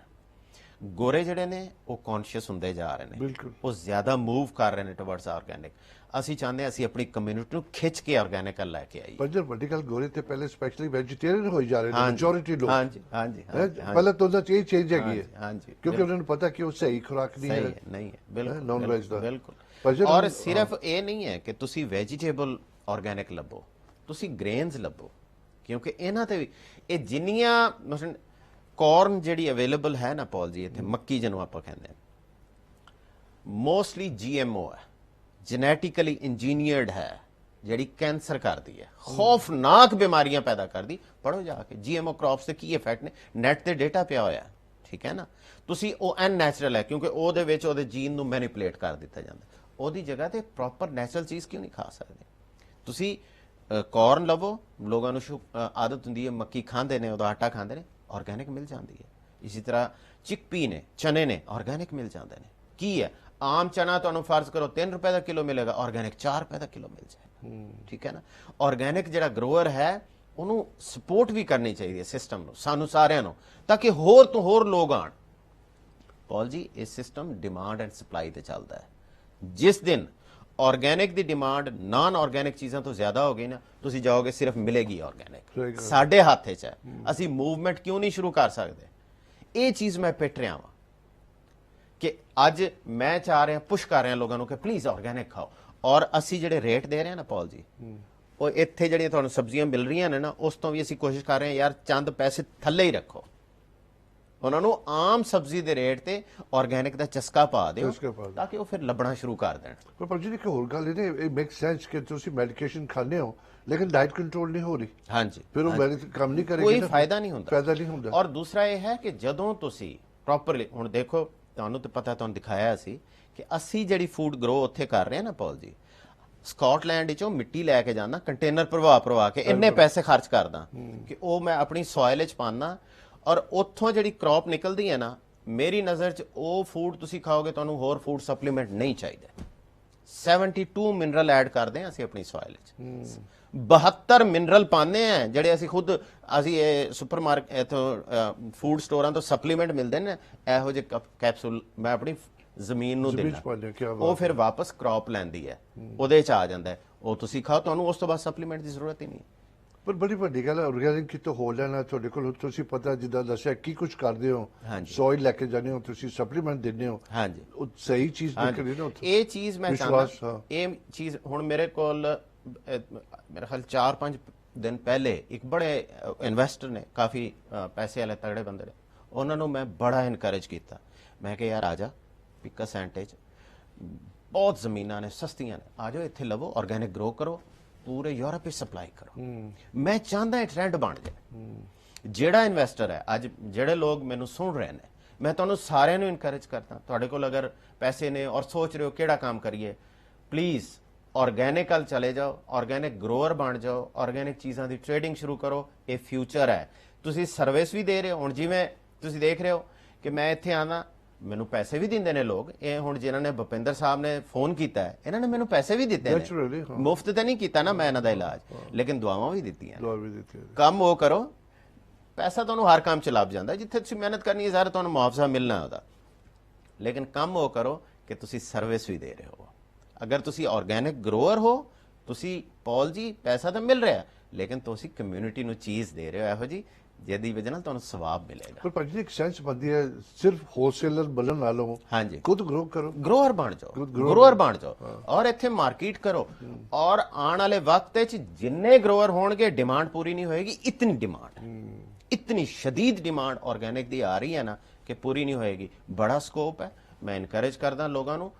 [SPEAKER 3] ਗੋਰੇ ਜਿਹੜੇ ਨੇ ਉਹ ਕੌਨਸ਼ੀਅਸ ਹੁੰਦੇ ਜਾ ਰਹੇ ਨੇ, ਉਹ ਜ਼ਿਆਦਾ ਮੂਵ ਕਰ ਰਹੇ ਨੇ ਟੁਵਰਡਸ ਆਰਗੈਨਿਕ। ਅਸੀਂ ਚਾਹੁੰਦੇ ਹਾਂ ਅਸੀਂ ਆਪਣੀ ਕਮਿਊਨਿਟੀ ਨੂੰ ਖਿੱਚ ਕੇ ਆਰਗੈਨਿਕ ਲੈ ਕੇ ਆਈਏ।
[SPEAKER 2] ਪਰ ਜੇ ਵੱਡੀ ਗੱਲ ਗੋਰੇ ਤੇ ਪਹਿਲੇ ਸਪੈਸ਼ਲੀ ਵੈਜੀਟੇਰੀਅਨ ਹੋਈ ਜਾ ਰਹੇ ਨੇ ਮੈਜੋਰਿਟੀ ਲੋਕ।
[SPEAKER 3] ਹਾਂਜੀ,
[SPEAKER 2] ਪਹਿਲਾਂ ਤਾਂ ਉਹਦਾ ਚੇਂਜ ਹੈਗੀ ਹੈ, ਕਿਉਂਕਿ ਉਹਨਾਂ ਨੂੰ ਪਤਾ ਕਿ ਉਹ ਸਹੀ ਖੁਰਾਕ ਨਹੀਂ ਹੈ,
[SPEAKER 3] ਬਿਲਕੁਲ
[SPEAKER 2] ਨੌਨ ਵੈਜ ਦਾ।
[SPEAKER 3] ਬਿਲਕੁਲ। ਔਰ ਸਿਰਫ ਇਹ ਨਹੀਂ ਹੈ ਕਿ ਤੁਸੀਂ ਵੈਜੀਟੇਬਲ ਆਰਗੈਨਿਕ ਲੱਭੋ, ਤੁਸੀਂ ਗ੍ਰੇਨਸ ਲੱਭੋ, ਕਿਉਂਕਿ ਇਹਨਾਂ ਤੇ ਵੀ ਇਹ ਜਿੰਨੀਆਂ ਮਸਲਨ ਕੌਰਨ ਜਿਹੜੀ ਅਵੇਲੇਬਲ ਹੈ ਨਾ ਪੌਲ ਜੀ, ਇੱਥੇ ਮੱਕੀ ਜਿਹਨੂੰ ਆਪਾਂ ਕਹਿੰਦੇ ਹਾਂ, ਮੋਸਟਲੀ GMO ਹੈ, ਜੈਨੇਟਿਕਲੀ ਇੰਜੀਨੀਅਰਡ ਹੈ, ਜਿਹੜੀ ਕੈਂਸਰ ਕਰਦੀ ਹੈ, ਖੌਫਨਾਕ ਬਿਮਾਰੀਆਂ ਪੈਦਾ ਕਰਦੀ। ਪੜੋ ਜਾ ਕੇ GMO ਕ੍ਰੌਪਸ ਦੇ ਕੀ ਇਫੈਕਟ ਨੇ, ਨੈਟ ਤੇ ਡੇਟਾ ਪਿਆ ਹੋਇਆ, ਠੀਕ ਹੈ ਨਾ? ਤੁਸੀਂ ਉਹ ਅਨਨੈਚੁਰਲ ਹੈ ਕਿਉਂਕਿ ਉਹਦੇ ਵਿੱਚ ਉਹਦੇ ਜੀਨ ਨੂੰ ਮੈਨੀਪੂਲੇਟ ਕਰ ਦਿੱਤਾ ਜਾਂਦਾ, ਉਹਦੀ ਜਗ੍ਹਾ ਤੇ ਪ੍ਰੋਪਰ ਨੈਚੁਰਲ ਚੀਜ਼ ਕਿਉਂ ਨਹੀਂ ਖਾ ਸਕਦੇ? ਤੁਸੀਂ ਕੌਰਨ ਲਵੋ, ਲੋਕਾਂ ਨੂੰ ਆਦਤ ਹੁੰਦੀ ਹੈ ਮੱਕੀ ਖਾਂਦੇ ਨੇ, ਉਹਦਾ ਆਟਾ ਖਾਂਦੇ ਨੇ, ਆਰਗੈਨਿਕ ਮਿਲ ਜਾਂਦੀ ਹੈ। ਇਸੇ ਤਰ੍ਹਾਂ ਚਿਕਪੀ ਨੇ, ਚਨੇ ਨੇ, ਆਰਗੈਨਿਕ ਮਿਲ ਜਾਂਦੇ ਨੇ। ਕੀ ਹੈ, ਆਮ ਚਨਾ ਤੁਹਾਨੂੰ ਫਰਜ਼ ਕਰੋ 3 ਰੁਪਏ ਦਾ ਕਿਲੋ ਮਿਲੇਗਾ, ਆਰਗੈਨਿਕ 4 ਰੁਪਏ ਦਾ ਕਿਲੋ ਮਿਲ ਜਾਏਗਾ, ਠੀਕ ਹੈ ਨਾ? ਆਰਗੈਨਿਕ ਜਿਹੜਾ ਗਰੋਅਰ ਹੈ ਉਹਨੂੰ ਸਪੋਰਟ ਵੀ ਕਰਨੀ ਚਾਹੀਦੀ ਹੈ ਸਿਸਟਮ ਨੂੰ, ਸਾਨੂੰ ਸਾਰਿਆਂ ਨੂੰ, ਤਾਂ ਕਿ ਹੋਰ ਤੋਂ ਹੋਰ ਲੋਕ ਆਣ। ਪੌਲ ਜੀ ਇਹ ਸਿਸਟਮ ਡਿਮਾਂਡ ਐਂਡ ਸਪਲਾਈ ਤੇ ਚੱਲਦਾ ਹੈ। ਜਿਸ ਦਿਨ ਆਰਗੈਨਿਕ ਦੀ ਡਿਮਾਂਡ ਨਾਨ ਆਰਗੈਨਿਕ ਚੀਜ਼ਾਂ ਤੋਂ ਜ਼ਿਆਦਾ ਹੋ ਗਈ ਨਾ, ਤੁਸੀਂ ਜਾਓਗੇ ਸਿਰਫ ਮਿਲੇਗੀ ਆਰਗੈਨਿਕ। ਸਾਡੇ ਹੱਥ 'ਚ ਹੈ, ਅਸੀਂ ਮੂਵਮੈਂਟ ਕਿਉਂ ਨਹੀਂ ਸ਼ੁਰੂ ਕਰ ਸਕਦੇ? ਇਹ ਚੀਜ਼ ਮੈਂ ਪਿੱਟ ਰਿਹਾ ਵਾਂ ਕਿ ਅੱਜ ਮੈਂ ਚਾਹ ਰਿਹਾ, ਪੁਸ਼ ਕਰ ਰਿਹਾ ਲੋਕਾਂ ਨੂੰ ਕਿ ਪਲੀਜ਼ ਆਰਗੈਨਿਕ ਖਾਓ। ਔਰ ਅਸੀਂ ਜਿਹੜੇ ਰੇਟ ਦੇ ਰਹੇ ਹਾਂ ਨਾ ਪੌਲ ਜੀ, ਉਹ ਇੱਥੇ ਜਿਹੜੀਆਂ ਤੁਹਾਨੂੰ ਸਬਜ਼ੀਆਂ ਮਿਲ ਰਹੀਆਂ ਨੇ ਨਾ, ਉਸ ਤੋਂ ਵੀ ਅਸੀਂ ਕੋਸ਼ਿਸ਼ ਕਰ ਰਹੇ ਹਾਂ ਯਾਰ ਚੰਦ ਪੈਸੇ ਥੱਲੇ ਹੀ ਰੱਖੋ, ਉਹਨਾਂ ਨੂੰ ਆਮ ਸਬਜ਼ੀ ਦੇ ਰੇਟ ਤੇ ਆਰਗੈਨਿਕ ਦਾ ਚਸਕਾ ਪਾ ਦਿਓ ਤਾਂ ਕਿ ਉਹ ਫਿਰ ਲੱਭਣਾ ਸ਼ੁਰੂ ਕਰ ਦੇਣ।
[SPEAKER 2] ਪਰ ਜੀ ਇੱਕ ਹੋਰ ਗੱਲ ਇਹ ਮੇਕ ਸੈਂਸ ਕਿ ਤੁਸੀਂ ਮੈਡੀਕੇਸ਼ਨ ਖਾਂਦੇ ਹੋ ਲੇਕਿਨ ਡਾਈਟ ਕੰਟਰੋਲ ਨਹੀਂ ਹੋ ਰਹੀ।
[SPEAKER 3] ਹਾਂਜੀ,
[SPEAKER 2] ਫਿਰ ਉਹ ਕੰਮ ਨਹੀਂ ਕਰੇਗੀ,
[SPEAKER 3] ਕੋਈ ਫਾਇਦਾ ਨਹੀਂ
[SPEAKER 2] ਹੁੰਦਾ।
[SPEAKER 3] ਔਰ ਦੂਸਰਾ ਇਹ ਹੈ ਕਿ ਜਦੋਂ ਤੁਸੀਂ ਪ੍ਰੋਪਰਲੀ, ਹੁਣ ਦੇਖੋ ਤੁਹਾਨੂੰ ਤਾਂ ਪਤਾ, ਤੁਹਾਨੂੰ ਦਿਖਾਇਆ ਸੀ ਕਿ ਅਸੀਂ ਜਿਹੜੀ ਫੂਡ ਗਰੋ ਉੱਥੇ ਕਰ ਰਹੇ ਹਾਂ ਨਾ ਪੌਲ ਜੀ, ਸਕਾਟਲੈਂਡ ਵਿੱਚੋਂ ਮਿੱਟੀ ਲੈ ਕੇ ਜਾਂਦਾ, ਕੰਟੇਨਰ ਭਰਵਾ ਕੇ ਇੰਨੇ ਪੈਸੇ ਖਰਚ ਕਰਦਾ ਕਿ ਉਹ ਮੈਂ ਆਪਣੀ ਸੋਇਲ ਵਿੱਚ ਪਾਉਂਦਾ, ਔਰ ਉੱਥੋਂ ਜਿਹੜੀ ਕ੍ਰੌਪ ਨਿਕਲਦੀ ਹੈ ਨਾ, ਮੇਰੀ ਨਜ਼ਰ 'ਚ ਉਹ ਫੂਡ ਤੁਸੀਂ ਖਾਓਗੇ ਤੁਹਾਨੂੰ ਹੋਰ ਫੂਡ ਸਪਲੀਮੈਂਟ ਨਹੀਂ ਚਾਹੀਦਾ। 72 ਮਿਨਰਲ ਐਡ ਕਰਦੇ ਹਾਂ ਅਸੀਂ ਆਪਣੀ ਸੋਇਲ 'ਚ, 72 ਮਿਨਰਲ ਪਾਉਂਦੇ ਆ ਜਿਹੜੇ ਅਸੀਂ ਖੁਦ, ਅਸੀਂ ਇਹ ਸੁਪਰਮਾਰਕਟ ਇੱਥੋਂ ਫੂਡ ਸਟੋਰਾਂ ਤੋਂ ਸਪਲੀਮੈਂਟ ਮਿਲਦੇ ਨੇ, ਇਹੋ ਜਿਹੇ ਕੈਪਸੂਲ ਮੈਂ ਆਪਣੀ ਜ਼ਮੀਨ ਨੂੰ ਦਿੰਦਾ, ਉਹ ਫਿਰ ਵਾਪਸ ਕ੍ਰੌਪ ਲੈਂਦੀ ਹੈ, ਉਹਦੇ 'ਚ ਆ ਜਾਂਦਾ ਹੈ, ਉਹ ਤੁਸੀਂ ਖਾਓ, ਤੁਹਾਨੂੰ ਉਸ ਤੋਂ ਬਾਅਦ ਸਪਲੀਮੈਂਟ ਦੀ ਜ਼ਰੂਰਤ ਹੀ ਨਹੀਂ।
[SPEAKER 2] ਪਰ ਬੜੀ ਵੱਡੀ ਗੱਲ ਆਰਗੈਨਿਕ ਕਿਤੋਂ ਹੋ ਲੈਣਾ ਤੁਹਾਡੇ ਕੋਲ ਤੁਸੀਂ ਪਤਾ ਜਿੱਦਾਂ ਦੱਸਿਆ ਕੀ ਕੁਝ ਕਰਦੇ ਹੋ
[SPEAKER 3] ਹਾਂਜੀ।
[SPEAKER 2] ਸੋਇਲ ਲੈ ਕੇ ਜਾਂਦੇ ਹੋ ਤੁਸੀਂ ਸਪਲੀਮੈਂਟ ਦਿੰਦੇ ਹੋ
[SPEAKER 3] ਹਾਂਜੀ
[SPEAKER 2] ਉਹ ਸਹੀ ਚੀਜ਼ ਨਿਕਲੀ ਨਾ ਉੱਥੇ
[SPEAKER 3] ਇਹ ਚੀਜ਼ ਮੈਂ
[SPEAKER 2] ਵਿਸ਼ਵਾਸ,
[SPEAKER 3] ਚਾਹੁੰਦਾ
[SPEAKER 2] ਹਾਂ।
[SPEAKER 3] ਇਹ ਚੀਜ਼ ਹੁਣ ਮੇਰੇ ਕੋਲ ਮੇਰੇ ਖਿਆਲ 4-5 ਦਿਨ ਪਹਿਲੇ ਇੱਕ ਬੜੇ ਇਨਵੈਸਟਰ ਨੇ ਕਾਫੀ ਪੈਸੇ ਵਾਲੇ ਤਗੜੇ ਬੰਦੇ ਨੇ ਉਹਨਾਂ ਨੂੰ ਮੈਂ ਬੜਾ ਇਨਕਰੇਜ ਕੀਤਾ ਮੈਂ ਕਿਹਾ ਯਾਰ ਆ ਜਾ ਪਿਕ ਸੈਂਟੇਜ ਬਹੁਤ ਜ਼ਮੀਨਾਂ ਨੇ ਸਸਤੀਆਂ ਨੇ ਆ ਜਾਓ ਇੱਥੇ ਲਵੋ ਆਰਗੈਨਿਕ ਗਰੋ ਕਰੋ ਪੂਰੇ ਯੂਰਪ ਵਿੱਚ ਸਪਲਾਈ ਕਰੋ ਮੈਂ ਚਾਹੁੰਦਾ ਇਹ ਟ੍ਰੈਂਡ ਬਣ ਜਾਏ ਜਿਹੜਾ ਇਨਵੈਸਟਰ ਹੈ ਅੱਜ ਜਿਹੜੇ ਲੋਕ ਮੈਨੂੰ ਸੁਣ ਰਹੇ ਨੇ ਮੈਂ ਤੁਹਾਨੂੰ ਸਾਰਿਆਂ ਨੂੰ ਇਨਕਰੇਜ ਕਰਦਾ ਤੁਹਾਡੇ ਕੋਲ ਅਗਰ ਪੈਸੇ ਨੇ ਔਰ ਸੋਚ ਰਹੇ ਹੋ ਕਿਹੜਾ ਕੰਮ ਕਰੀਏ ਪਲੀਜ਼ ਆਰਗੈਨਿਕਲ ਚਲੇ ਜਾਓ ਆਰਗੈਨਿਕ ਗਰੋਅਰ ਬਣ ਜਾਓ ਆਰਗੈਨਿਕ ਚੀਜ਼ਾਂ ਦੀ ਟ੍ਰੇਡਿੰਗ ਸ਼ੁਰੂ ਕਰੋ ਇਹ ਫਿਊਚਰ ਹੈ ਤੁਸੀਂ ਸਰਵਿਸ ਵੀ ਦੇ ਰਹੇ ਹੋ ਹੁਣ ਜਿਵੇਂ ਤੁਸੀਂ ਦੇਖ ਰਹੇ ਹੋ ਕਿ ਮੈਂ ਇੱਥੇ ਆਣਾ ਮੈਨੂੰ ਪੈਸੇ ਵੀ ਦਿੰਦੇ ਨੇ ਲੋਕ ਇਹ ਹੁਣ ਜਿਨ੍ਹਾਂ ਨੇ ਭੁਪਿੰਦਰ ਸਾਹਿਬ ਨੇ ਫੋਨ ਕੀਤਾ ਹੈ ਇਹਨਾਂ ਨੇ ਮੈਨੂੰ ਪੈਸੇ ਵੀ ਦਿੱਤੇ
[SPEAKER 2] Naturally,
[SPEAKER 3] ਨੇ
[SPEAKER 2] ਹਾਂ।
[SPEAKER 3] ਮੁਫਤ ਤੇ ਨਹੀਂ ਕੀਤਾ ਨਾ ਮੈਂ ਇਹਨਾਂ ਦਾ ਇਲਾਜ ਲੇਕਿਨ ਦੁਆਵਾਂ ਵੀ ਦਿੱਤੀਆਂ ਨੇ।
[SPEAKER 2] ਦੁਆ ਵੀ ਦਿੱਤੀ ਹੈ।
[SPEAKER 3] ਕੰਮ ਉਹ ਕਰੋ ਪੈਸਾ ਤੁਹਾਨੂੰ ਹਰ ਕੰਮ 'ਚ ਲੱਭ ਜਾਂਦਾ ਜਿੱਥੇ ਤੁਸੀਂ ਮਿਹਨਤ ਕਰਨੀ ਹੈ ਜ਼ਾਹਿਰ ਤੁਹਾਨੂੰ ਮੁਆਵਜ਼ਾ ਮਿਲਣਾ ਉਹਦਾ ਲੇਕਿਨ ਕੰਮ ਉਹ ਕਰੋ ਕਿ ਤੁਸੀਂ ਸਰਵਿਸ ਵੀ ਦੇ ਰਹੇ ਹੋ ਅਗਰ ਤੁਸੀਂ ਆਰਗੈਨਿਕ ਗਰੋਅਰ ਹੋ ਤੁਸੀਂ ਪੌਲ ਜੀ ਪੈਸਾ ਤਾਂ ਮਿਲ ਰਿਹਾ ਲੇਕਿਨ ਤੁਸੀਂ ਕਮਿਊਨਿਟੀ ਨੂੰ ਚੀਜ਼ ਦੇ ਰਹੇ ਹੋ ਇਹੋ ਜੀ ਜਿਹਦੀ ਵਜ੍ਹਾ ਨਾਲ ਤੁਹਾਨੂੰ ਸਵਾਬ ਮਿਲੇਗਾ
[SPEAKER 2] ਪਰ ਭਾਜੀ ਇੱਕ ਸੈਂਸ ਬੰਦੀ ਹੈ ਸਿਰਫ ਹੋਲਸੇਲਰ ਬਣਨ ਨਾਲੋਂ
[SPEAKER 3] ਹਾਂਜੀ
[SPEAKER 2] ਖੁਦ ਗਰੋ ਕਰੋ
[SPEAKER 3] ਗਰੋਅਰ ਬਣ ਜਾਓ ਗਰੋਅਰ ਬਣ ਜਾਓ ਔਰ ਇੱਥੇ ਮਾਰਕੀਟ ਕਰੋ ਔਰ ਆਉਣ ਵਾਲੇ ਵਕਤ ਵਿੱਚ ਜਿੰਨੇ ਗਰੋਅਰ ਹੋਣਗੇ ਡਿਮਾਂਡ ਪੂਰੀ ਨਹੀਂ ਹੋਏਗੀ ਇਤਨੀ ਡਿਮਾਂਡ ਇਤਨੀ ਸ਼ਦੀਦ ਡਿਮਾਂਡ ਆਰਗੈਨਿਕ ਦੀ ਆ ਰਹੀ ਹੈ ਨਾ ਕਿ ਪੂਰੀ ਨਹੀਂ ਹੋਏਗੀ ਬੜਾ ਸਕੋਪ ਹੈ ਮੈਂ ਇਨਕਰੇਜ ਕਰਦਾ ਲੋਕਾਂ ਨੂੰ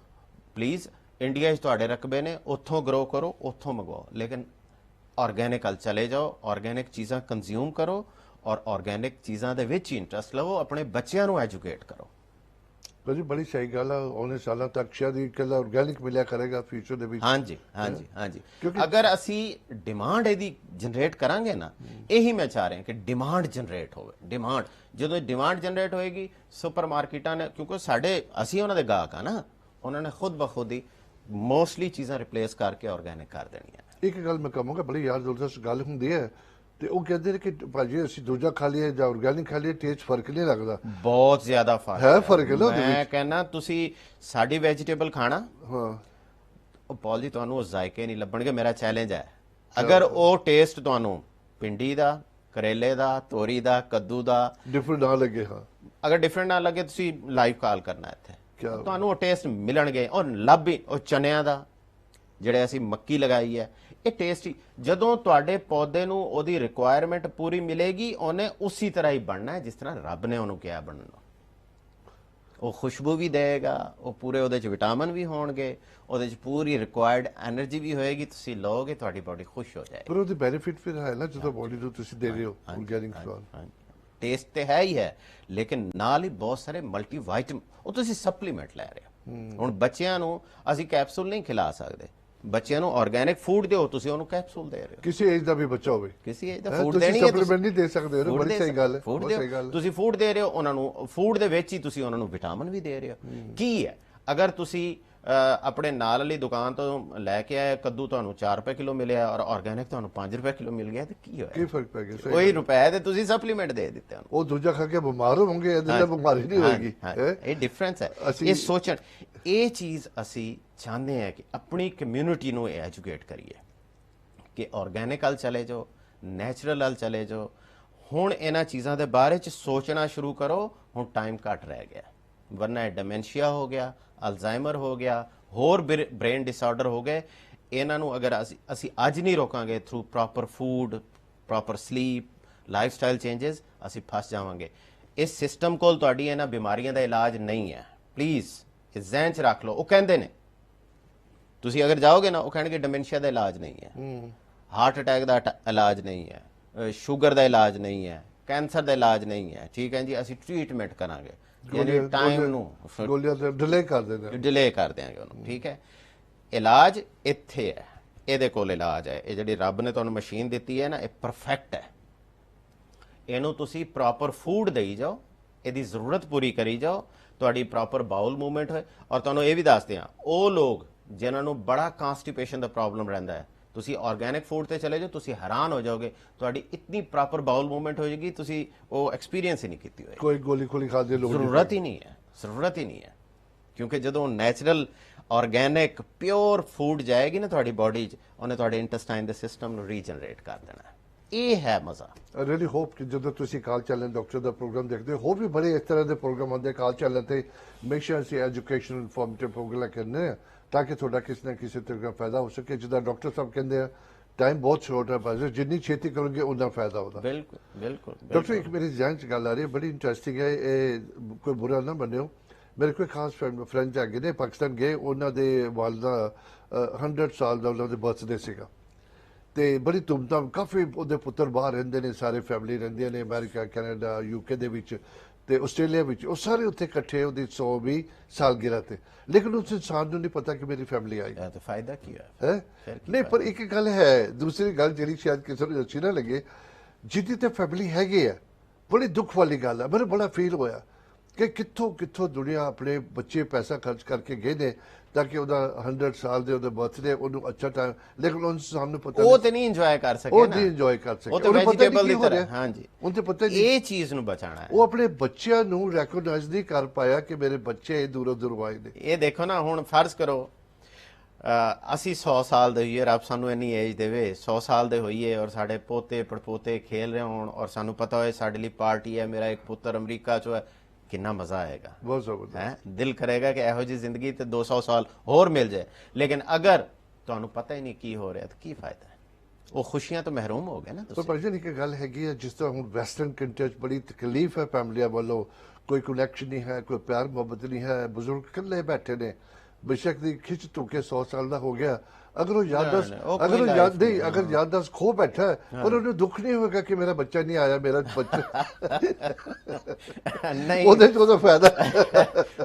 [SPEAKER 3] ਪਲੀਜ਼ ਇੰਡੀਆ 'ਚ ਤੁਹਾਡੇ ਰਕਬੇ ਨੇ ਉੱਥੋਂ ਗਰੋ ਕਰੋ ਉੱਥੋਂ ਮੰਗਵਾਓ ਲੇਕਿਨ ਆਰਗੈਨਿਕਲ ਚਲੇ ਜਾਓ ਆਰਗੈਨਿਕ ਚੀਜ਼ਾਂ ਕੰਜ਼ਿਊਮ ਕਰੋ ਔਰ ਆਰਗੈਨਿਕ ਚੀਜ਼ਾਂ ਦੇ ਵਿੱਚ ਹੀ ਇੰਟਰਸਟ ਲਵੋ ਆਪਣੇ ਬੱਚਿਆਂ ਨੂੰ ਐਜੂਕੇਟ ਕਰੋ
[SPEAKER 2] ਭਾਜੀ ਬੜੀ ਸਹੀ ਗੱਲ ਆ ਉਹਨੇ ਸਾਲਾਂ ਤੱਕ ਸ਼ਾਇਦ ਇਕੱਲਾ ਆਰਗੈਨਿਕ ਮਿਲਿਆ ਕਰੇਗਾ ਫਿਊਚਰ ਦੇ ਵਿੱਚ
[SPEAKER 3] ਹਾਂਜੀ ਹਾਂਜੀ ਹਾਂਜੀ ਅਗਰ ਅਸੀਂ ਡਿਮਾਂਡ ਇਹਦੀ ਜਨਰੇਟ ਕਰਾਂਗੇ ਨਾ ਇਹੀ ਮੈਂ ਚਾਹ ਰਿਹਾ ਕਿ ਡਿਮਾਂਡ ਜਨਰੇਟ ਹੋਵੇ ਡਿਮਾਂਡ ਜਦੋਂ ਡਿਮਾਂਡ ਜਨਰੇਟ ਹੋਏਗੀ ਸੁਪਰ ਮਾਰਕੀਟਾਂ ਨੇ ਕਿਉਂਕਿ ਸਾਡੇ ਅਸੀਂ ਉਹਨਾਂ ਦੇ ਗਾਹਕ ਆ ਨਾ ਉਹਨਾਂ ਨੇ ਖੁਦ ਬਖੁਦ ਹੀ ਮੋਸਟਲੀ ਚੀਜ਼ਾਂ ਰਿਪਲੇਸ ਕਰਕੇ ਆਰਗੈਨਿਕ ਕਰ ਦੇਣੀਆਂ
[SPEAKER 2] ਇੱਕ ਗੱਲ ਮੈਂ ਕਹਾਂਗਾ ਬੜੀ ਯਾਰ ਜ਼ਬਰਦਸਤ ਗੱਲ ਹੁੰਦੀ ਹੈ ਤੇ ਉਹ ਕਹਿੰਦੇ ਨੇ ਕਿ ਭਾਜੀ ਅਸੀਂ ਦੂਜਾ ਖਾ ਲਈਏ ਜਾਂ ਆਰਗੈਨਿਕ ਖਾ ਲਈਏ ਟੇਸਟ ਫਰਕ ਨਹੀਂ ਲੱਗਦਾ
[SPEAKER 3] ਬਹੁਤ ਜ਼ਿਆਦਾ ਫਰਕ
[SPEAKER 2] ਹੈ ਫਰਕ ਹੈ ਨਾ ਉਹਦੇ
[SPEAKER 3] ਮੈਂ
[SPEAKER 2] ਵਿੱਚ
[SPEAKER 3] ਕਹਿੰਦਾ ਤੁਸੀਂ ਸਾਡੀ ਵੈਜੀਟੇਬਲ ਖਾਣਾ
[SPEAKER 2] ਹਾਂ
[SPEAKER 3] ਉਹ ਪੌਲ ਜੀ ਤੁਹਾਨੂੰ ਉਹ ਜ਼ਾਇਕੇ ਨਹੀਂ ਲੱਭਣਗੇ ਮੇਰਾ ਚੈਲੰਜ ਹੈ ਅਗਰ ਉਹ ਟੇਸਟ ਤੁਹਾਨੂੰ ਪਿੰਡੀ ਦਾ ਕਰੇਲੇ ਦਾ ਤੋਰੀ ਦਾ ਕੱਦੂ ਦਾ
[SPEAKER 2] ਡਿਫਰੈਂਟ ਨਾ ਲੱਗੇ ਹਾਂ
[SPEAKER 3] ਅਗਰ ਡਿਫਰੈਂਟ ਨਾ ਲੱਗੇ ਤੁਸੀਂ ਲਾਈਵ ਕਾਲ ਕਰਨਾ ਇੱਥੇ
[SPEAKER 2] ਕਿਆ
[SPEAKER 3] ਤੁਹਾਨੂੰ ਉਹ ਟੇਸਟ ਮਿਲਣਗੇ ਔਰ ਲੱਭ ਵੀ ਉਹ ਚਨਿਆਂ ਦਾ ਜਿਹੜੇ ਅਸੀਂ ਮੱਕੀ ਲਗਾਈ ਹੈ ਇਹ ਟੇਸਟੀ ਜਦੋਂ ਤੁਹਾਡੇ ਪੌਦੇ ਨੂੰ ਉਹਦੀ ਰਿਕੁਆਇਰਮੈਂਟ ਪੂਰੀ ਮਿਲੇਗੀ ਉਹਨੇ ਉਸੇ ਤਰ੍ਹਾਂ ਹੀ ਬਣਨਾ ਹੈ ਜਿਸ ਤਰ੍ਹਾਂ ਰੱਬ ਨੇ ਉਹਨੂੰ ਕਿਹਾ ਬਣਨ ਨੂੰ ਉਹ ਖੁਸ਼ਬੂ ਵੀ ਦੇਗਾ ਉਹ ਪੂਰੇ ਉਹਦੇ ਚ ਵਿਟਾਮਿਨ ਵੀ ਹੋਣਗੇ ਉਹਦੇ ਚ ਪੂਰੀ ਰਿਕੁਆਇਰਡ એનર્ਜੀ ਵੀ ਹੋਏਗੀ ਤੁਸੀਂ ਲਓਗੇ ਤੁਹਾਡੀ ਬਾਡੀ ਖੁਸ਼ ਹੋ ਜਾਏਗੀ
[SPEAKER 2] ਪਰ ਉਹਦੇ ਬੈਨੀਫਿਟ ਫਿਰ ਹੈ ਨਾ ਜਦੋਂ ਬੋਡੀ ਨੂੰ ਤੁਸੀਂ ਦੇ ਰਹੇ ਹੋ ਆਰਗੈਨਿਕ ਸਵਾਲ
[SPEAKER 3] ਟੇਸਟ ਤੇ ਹੈ ਹੀ ਹੈ ਲੇਕਿਨ ਨਾਲ ਹੀ ਬਹੁਤ ਸਾਰੇ ਮਲਟੀ ਵਾਈਟਮ ਉਹ ਤੁਸੀਂ ਸਪਲੀਮੈਂਟ ਲੈ ਰਹੇ ਹੋ ਹੁਣ ਬੱਚਿਆਂ ਨੂੰ ਅਸੀਂ ਕੈਪਸੂਲ ਨਹੀਂ ਖਿਲਾ ਸਕਦੇ ਬੱਚਿਆਂ ਨੂੰ ਆਰਗੈਨਿਕ ਫੂਡ ਦਿਓ ਤੁਸੀਂ ਉਹਨੂੰ ਕੈਪਸੂਲ ਦੇ ਰਹੇ ਹੋ
[SPEAKER 2] ਕਿਸੇ ਏਜ ਦਾ ਵੀ ਬੱਚਾ ਹੋਵੇ
[SPEAKER 3] ਕਿਸੇ ਏਜ ਦਾ
[SPEAKER 2] ਹੈਂ,
[SPEAKER 3] ਫੂਡ
[SPEAKER 2] ਤੁਸੀਂ
[SPEAKER 3] ਦੇਣੀ ਹੈ
[SPEAKER 2] supplement ਨਹੀਂ ਦੇ ਸਕਦੇ ਹੋ, ਬੜੀ ਸਹੀ ਗੱਲ ਹੈ,
[SPEAKER 3] ਫੂਡ
[SPEAKER 2] ਬਹੁਤ ਸਹੀ ਗੱਲ ਹੈ।
[SPEAKER 3] ਤੁਸੀਂ ਫੂਡ ਦੇ ਰਹੇ ਹੋ ਉਹਨਾਂ ਨੂੰ ਫੂਡ ਦੇ ਵਿੱਚ ਹੀ ਤੁਸੀਂ ਉਹਨਾਂ ਨੂੰ ਵਿਟਾਮਿਨ ਵੀ ਦੇ ਰਹੇ ਹੋ ਕੀ ਹੈ ਅਗਰ ਤੁਸੀਂ ਆਪਣੇ ਨਾਲ ਵਾਲੀ ਦੁਕਾਨ ਤੋਂ ਲੈ ਕੇ ਆਏ ਕੱਦੂ ਤੁਹਾਨੂੰ 4 ਰੁਪਏ ਕਿਲੋ ਮਿਲਿਆ ਔਰ ਆਰਗੈਨਿਕ ਤੁਹਾਨੂੰ 5 ਰੁਪਏ ਕਿਲੋ ਮਿਲ ਗਿਆ ਤੇ ਕੀ ਹੋਇਆ
[SPEAKER 2] ਕੀ ਫਰਕ ਪੈ ਗਿਆ ਸਹੀ
[SPEAKER 3] ਕੋਈ ਰੁਪਏ ਤੇ ਤੁਸੀਂ ਸਪਲੀਮੈਂਟ ਦੇ ਦਿੱਤੇ ਉਹਨੂੰ
[SPEAKER 2] ਉਹ ਦੂਜਾ ਖਾ ਕੇ ਬਿਮਾਰ ਹੋਣਗੇ ਇਹਦੇ ਨਾਲ ਬਿਮਾਰੀ ਨਹੀਂ ਹੋਏਗੀ
[SPEAKER 3] ਇਹ ਡਿਫਰੈਂਸ ਹੈ
[SPEAKER 2] ਅਸੀਂ-
[SPEAKER 3] ਇਹ ਸੋਚਣ ਇਹ ਚੀਜ਼ ਅਸੀਂ ਚਾਹੁੰਦੇ ਹਾਂ ਕਿ ਆਪਣੀ ਕਮਿਊਨਿਟੀ ਨੂੰ ਐਜੂਕੇਟ ਕਰੀਏ ਕਿ ਆਰਗੈਨਿਕ ਵੱਲ ਚਲੇ ਜਾਓ ਨੈਚੁਰਲ ਵੱਲ ਚਲੇ ਜਾਓ ਹੁਣ ਇਹਨਾਂ ਚੀਜ਼ਾਂ ਦੇ ਬਾਰੇ ਚ ਸੋਚਣਾ ਸ਼ੁਰੂ ਕਰੋ ਹੁਣ ਟਾਈਮ ਘੱਟ ਰਹਿ ਗਿਆ ਵਰਨਾ ਡਿਮੈਂਸ਼ੀਆ ਹੋ ਗਿਆ ਅਲਜ਼ਾਈਮਰ ਹੋ ਗਿਆ ਹੋਰ ਬ੍ਰੇਨ ਡਿਸਆਰਡਰ ਹੋ ਗਏ ਇਹਨਾਂ ਨੂੰ ਅਗਰ ਅਸੀਂ ਅੱਜ ਨਹੀਂ ਰੋਕਾਂਗੇ through proper food proper sleep lifestyle changes ਅਸੀਂ ਫਸ ਜਾਵਾਂਗੇ ਇਸ ਸਿਸਟਮ ਕੋਲ ਤੁਹਾਡੀ ਇਹਨਾਂ ਬਿਮਾਰੀਆਂ ਦਾ ਇਲਾਜ ਨਹੀਂ ਹੈ ਪਲੀਜ਼ ਇਹ ਜ਼ਿਹਨ 'ਚ ਰੱਖ ਲਓ ਉਹ ਕਹਿੰਦੇ ਨੇ ਤੁਸੀਂ ਅਗਰ ਜਾਓਗੇ ਨਾ ਉਹ ਕਹਿਣਗੇ ਡਿਮੈਂਸ਼ੀਆ ਦਾ ਇਲਾਜ ਨਹੀਂ ਹੈ ਹਾਰਟ ਅਟੈਕ ਦਾ ਇਲਾਜ ਨਹੀਂ ਹੈ ਸ਼ੂਗਰ ਦਾ ਇਲਾਜ ਨਹੀਂ ਹੈ ਕੈਂਸਰ ਦਾ ਇਲਾਜ ਨਹੀਂ ਹੈ ਠੀਕ ਹੈ ਜੀ ਅਸੀਂ ਟ੍ਰੀਟਮੈਂਟ ਕਰਾਂਗੇ ਯਾਨੀ ਟਾਈਮ ਨੂੰ
[SPEAKER 2] ਗੋਲੀਆਂ ਤੇ ਡਿਲੇ ਕਰ ਦਿੰਦੇ
[SPEAKER 3] ਡਿਲੇ ਕਰ ਦਿਆਂਗੇ ਉਹਨੂੰ ਠੀਕ ਹੈ ਇਲਾਜ ਇੱਥੇ ਹੈ ਇਹਦੇ ਕੋਲ ਇਲਾਜ ਹੈ ਇਹ ਜਿਹੜੀ ਰੱਬ ਨੇ ਤੁਹਾਨੂੰ ਮਸ਼ੀਨ ਦਿੱਤੀ ਹੈ ਨਾ ਇਹ ਪਰਫੈਕਟ ਹੈ ਇਹਨੂੰ ਤੁਸੀਂ ਪ੍ਰੋਪਰ ਫੂਡ ਦੇਈ ਜਾਓ ਇਹਦੀ ਜ਼ਰੂਰਤ ਪੂਰੀ ਕਰੀ ਜਾਓ ਤੁਹਾਡੀ ਪ੍ਰੋਪਰ ਬਾਉਲ ਮੂਵਮੈਂਟ ਹੋਏ ਔਰ ਤੁਹਾਨੂੰ ਇਹ ਵੀ ਦੱਸਦੇ ਹਾਂ ਉਹ ਲੋਕ ਜਿਨ੍ਹਾਂ ਨੂੰ ਬੜਾ ਕਾਂਸਟੀਪੇਸ਼ਨ ਦਾ ਪ੍ਰੋਬਲਮ ਰਹਿੰਦਾ ਹੈ ਤੁਸੀਂ ਆਰਗੈਨਿਕ ਫੂਡ ਤੇ ਚਲੇ ਜਾਓ ਤੁਸੀਂ ਹੈਰਾਨ ਹੋ ਜਾਓਗੇ ਤੁਹਾਡੀ ਇਤਨੀ ਪ੍ਰੋਪਰ ਬਾਉਲ ਮੂਵਮੈਂਟ ਹੋ ਜਾਏਗੀ ਤੁਸੀਂ ਉਹ ਐਕਸਪੀਰੀਅੰਸ ਹੀ ਨਹੀਂ ਕੀਤੀ ਹੋਏਗੀ
[SPEAKER 2] ਕੋਈ ਗੋਲੀ ਖੋਲੀ ਖਾ ਦੇ ਲੋੜ
[SPEAKER 3] ਜ਼ਰੂਰਤ ਹੀ ਨਹੀਂ ਹੈ ਕਿਉਂਕਿ ਜਦੋਂ ਨੈਚੁਰਲ ਆਰਗੈਨਿਕ ਪਿਓਰ ਫੂਡ ਜਾਏਗੀ ਨਾ ਤੁਹਾਡੀ ਬਾਡੀ 'ਚ ਉਹਨੇ ਤੁਹਾਡੇ ਇੰਟੈਸਟਾਈਨ ਦੇ ਸਿਸਟਮ ਨੂੰ ਰੀਜਨਰੇਟ ਕਰ ਦੇਣਾ ਇਹ ਹੈ ਮਜ਼ਾ।
[SPEAKER 2] I really hope ਕਿ ਜਦੋਂ ਤੁਸੀਂ ਕਾਲ ਚੱਲਣ ਡਾਕਟਰ ਦਾ ਪ੍ਰੋਗਰਾਮ ਦੇਖਦੇ ਹੋ, ਹੋਰ ਵੀ ਬੜੇ ਇਸ ਤਰ੍ਹਾਂ ਦੇ ਪ੍ਰੋਗਰਾਮ ਆਉਂਦੇ ਕਾਲ ਚੱਲਣ ਤੇ ਹਮੇਸ਼ਾ ਅਸੀਂ ਐਜੂਕੇਸ਼ਨਲ ਇਨਫੋਰਮੇਟਿਵ ਪ੍ਰੋਗਰਾਮ ਕਰਨੇ ਆ ਤਾਂ ਕਿ ਤੁਹਾਡਾ ਕਿਸੇ ਨਾ ਕਿਸੇ ਤਰ੍ਹਾਂ ਦਾ ਫਾਇਦਾ ਹੋ ਸਕੇ। ਜਿੱਦਾਂ ਡਾਕਟਰ ਸਾਹਿਬ ਕਹਿੰਦੇ ਆ ਟਾਈਮ ਬਹੁਤ ਸ਼ੋਰਟ ਹੈ, ਪਰ ਜਿੰਨੀ ਛੇਤੀ ਕਰੋਗੇ ਉਨਾ ਫਾਇਦਾ ਹੋਦਾ।
[SPEAKER 3] ਬਿਲਕੁਲ ਬਿਲकुल।
[SPEAKER 2] ਡਾਕਟਰ ਇੱਕ ਮੇਰੇ ਜ਼ਿਹਨ 'ਚ ਗੱਲ ਆ ਰਹੀ ਹੈ, ਬੜੀ ਇੰਟਰਸਟਿੰਗ ਹੈ, ਇਹ ਕੋਈ ਬੁਰਾ ਨਾ ਮੰਨਿਓ। ਮੇਰੇ ਕੋਈ ਖਾਸ ਫਰੈਂਡ ਹੈਗੇ ਨੇ, ਪਾਕਿਸਤਾਨ ਗਏ, ਉਹਨਾਂ ਦੇ ਵਾਲਦਾ 100 ਸਾਲ ਦਾ ਉਹਨਾਂ ਦੇ ਬਰਥਡੇ ਸੀਗਾ ਤੇ ਬੜੀ ਧੂਮਧਾਮ, ਕਾਫੀ ਉਹਦੇ ਪੁੱਤਰ ਬਾਹਰ ਰਹਿੰਦੇ ਨੇ, ਸਾਰੇ ਫੈਮਿਲੀ ਰਹਿੰਦੀਆਂ ਨੇ ਅਮਰੀਕਾ, ਕੈਨੇਡਾ, UK ਦੇ ਵਿੱਚ ਤੇ ਆਸਟ੍ਰੇਲੀਆ ਵਿੱਚ। ਉਹ ਸਾਰੇ ਉੱਥੇ ਇਕੱਠੇ ਉਹਦੀ 120 ਸਾਲਗਿਰਾ ਤੇ, ਲੇਕਿਨ ਉਸ ਇਨਸਾਨ ਨੂੰ ਨਹੀਂ ਪਤਾ ਕਿ ਮੇਰੀ ਫੈਮਿਲੀ ਆਈ
[SPEAKER 3] ਤਾਂ ਫਾਇਦਾ ਕੀ
[SPEAKER 2] ਹੈ। ਨਹੀਂ, ਪਰ ਇੱਕ ਗੱਲ ਹੈ, ਦੂਸਰੀ ਗੱਲ ਜਿਹੜੀ ਸ਼ਾਇਦ ਕਿਸੇ ਨੂੰ ਅੱਛੀ ਨਾ ਲੱਗੇ, ਜਿੱਦੀ ਤੇ ਫੈਮਿਲੀ ਹੈਗੀ ਆ, ਬੜੀ ਦੁੱਖ ਵਾਲੀ ਗੱਲ ਹੈ। ਮੈਨੂੰ ਬੜਾ ਫੀਲ ਹੋਇਆ ਕਿ ਕਿੱਥੋਂ ਕਿੱਥੋਂ ਦੁਨੀਆ ਆਪਣੇ ਬੱਚੇ ਪੈਸਾ ਖਰਚ ਕਰਕੇ ਗਏ ਨੇ ਤਾਂ ਕਿ ਉਹਦਾ 100 ਸਾਲ ਦੇ ਉਹਦੇ ਬਰਥਡੇ ਉਹਨੂੰ ਅੱਛਾ ਟਾਈਮ, ਲੇਕਿਨ ਉਹਨੂੰ ਸਾਨੂੰ ਪਤਾ
[SPEAKER 3] ਉਹ ਤੇ ਨਹੀਂ ਇੰਜੋਏ ਕਰ ਸਕੇ
[SPEAKER 2] ਉਹ
[SPEAKER 3] ਨਾ,
[SPEAKER 2] ਨਹੀਂ ਇੰਜੋਏ ਕਰ ਸਕੇ,
[SPEAKER 3] ਉਹ ਤੇ
[SPEAKER 2] ਉਹਨੂੰ ਪਤਾ
[SPEAKER 3] ਵੈਜੀਟੇਬਲ
[SPEAKER 2] ਨਹੀਂ
[SPEAKER 3] ਦੀ
[SPEAKER 2] ਕੀ ਹੋ
[SPEAKER 3] ਤਰ੍ਹਾਂ।
[SPEAKER 2] ਰਿਹਾ।
[SPEAKER 3] ਹਾਂਜੀ,
[SPEAKER 2] ਉਹਨੂੰ ਤੇ ਪਤਾ ਨਹੀਂ,
[SPEAKER 3] ਇਹ ਚੀਜ਼ ਨੂੰ ਬਚਾਉਣਾ ਹੈ।
[SPEAKER 2] ਉਹ ਆਪਣੇ ਬੱਚਿਆਂ ਨੂੰ ਰੈਕਗਨਾਈਜ਼ ਨਹੀਂ ਕਰ ਪਾਇਆ ਕਿ ਮੇਰੇ ਬੱਚੇ ਦੂਰੋਂ ਦੂਰ ਆਏ ਨੇ।
[SPEAKER 3] ਇਹ ਦੇਖੋ ਨਾ, ਹੁਣ ਫਰਜ਼ ਕਰੋ ਅਸੀਂ 100 ਸਾਲ ਦੇ ਹੋਈਏ, ਰੱਬ ਸਾਨੂੰ ਇੰਨੀ ਏਜ ਦੇਵੇ, 100 ਸਾਲ ਦੇ ਹੋਈਏ ਔਰ ਸਾਡੇ ਪੋਤੇ ਪੜਪੋਤੇ ਖੇਲ ਰਹੇ ਹੋਣ ਔਰ ਸਾਨੂੰ ਪਤਾ ਹੋਏ ਸਾਡੇ ਲਈ ਪਾਰਟੀ ਹੈ, ਮੇਰਾ ਇੱਕ ਪੁੱਤਰ ਅਮਰੀਕਾ 'ਚ ਹੈ, ਕਿੰਨਾ ਮਜ਼ਾ ਆਏਗਾ।
[SPEAKER 2] ਬਹੁਤ ਜ਼ਬਰਦਸਤ
[SPEAKER 3] ਹੈ, ਦਿਲ ਕਰੇਗਾ ਕਿ ਇਹੋ ਜਿਹੀ ਜ਼ਿੰਦਗੀ ਤੇ 200 ਸਾਲ ਹੋਰ ਮਿਲ ਜਾਏ। ਲੇਕਿਨ ਅਗਰ ਤੁਹਾਨੂੰ ਪਤਾ ਹੀ ਨਹੀਂ ਕੀ ਹੋ ਰਿਹਾ ਤਾਂ ਕੀ ਫਾਇਦਾ ਹੈ? ਉਹ ਖੁਸ਼ੀਆਂ ਤੋਂ ਮਹਿਰੂਮ ਹੋ ਗਏ ਨਾ
[SPEAKER 2] ਪਰ
[SPEAKER 3] ਤੁਸੀਂ।
[SPEAKER 2] ਭਾਜੀ ਇੱਕ ਗੱਲ ਹੈਗੀ ਹੈ, ਜਿਸ ਤਰ੍ਹਾਂ ਹੁਣ ਵੈਸਟਰਨ ਕੰਟਰੀ 'ਚ ਬੜੀ ਤਕਲੀਫ ਹੈ ਫੈਮਲੀਆਂ ਵੱਲੋਂ, ਕੋਈ ਕਨੈਕਸ਼ਨ ਨਹੀਂ ਹੈ, ਕੋਈ ਪਿਆਰ ਮੁਹੱਬਤ ਨਹੀਂ ਹੈ, ਬਜ਼ੁਰਗ ਇਕੱਲੇ ਬੈਠੇ ਨੇ, ਬੇਸ਼ੱਕ ਦੀ ਖਿੱਚ ਧੁਕੇ 100 ਸਾਲ ਦਾ ਹੋ ਗਿਆ, ਅਗਰ ਉਹ ਯਾਦਦਾਸ਼ਤ ਅਗਰ ਉਹ ਯਾਦ ਨਹੀਂ, ਅਗਰ ਯਾਦਦਾਸ਼ਤ ਖੋ ਬੈਠਾ ਹੈ, ਪਰ ਉਹਨੂੰ ਦੁੱਖ ਨਹੀਂ ਹੋਏਗਾ ਕਿ ਮੇਰਾ ਬੱਚਾ ਨਹੀਂ ਆਇਆ, ਮੇਰਾ ਬੱਚਾ
[SPEAKER 3] ਨਹੀਂ,
[SPEAKER 2] ਉਹਦੇ 'ਚ ਉਹਦਾ ਫਾਇਦਾ।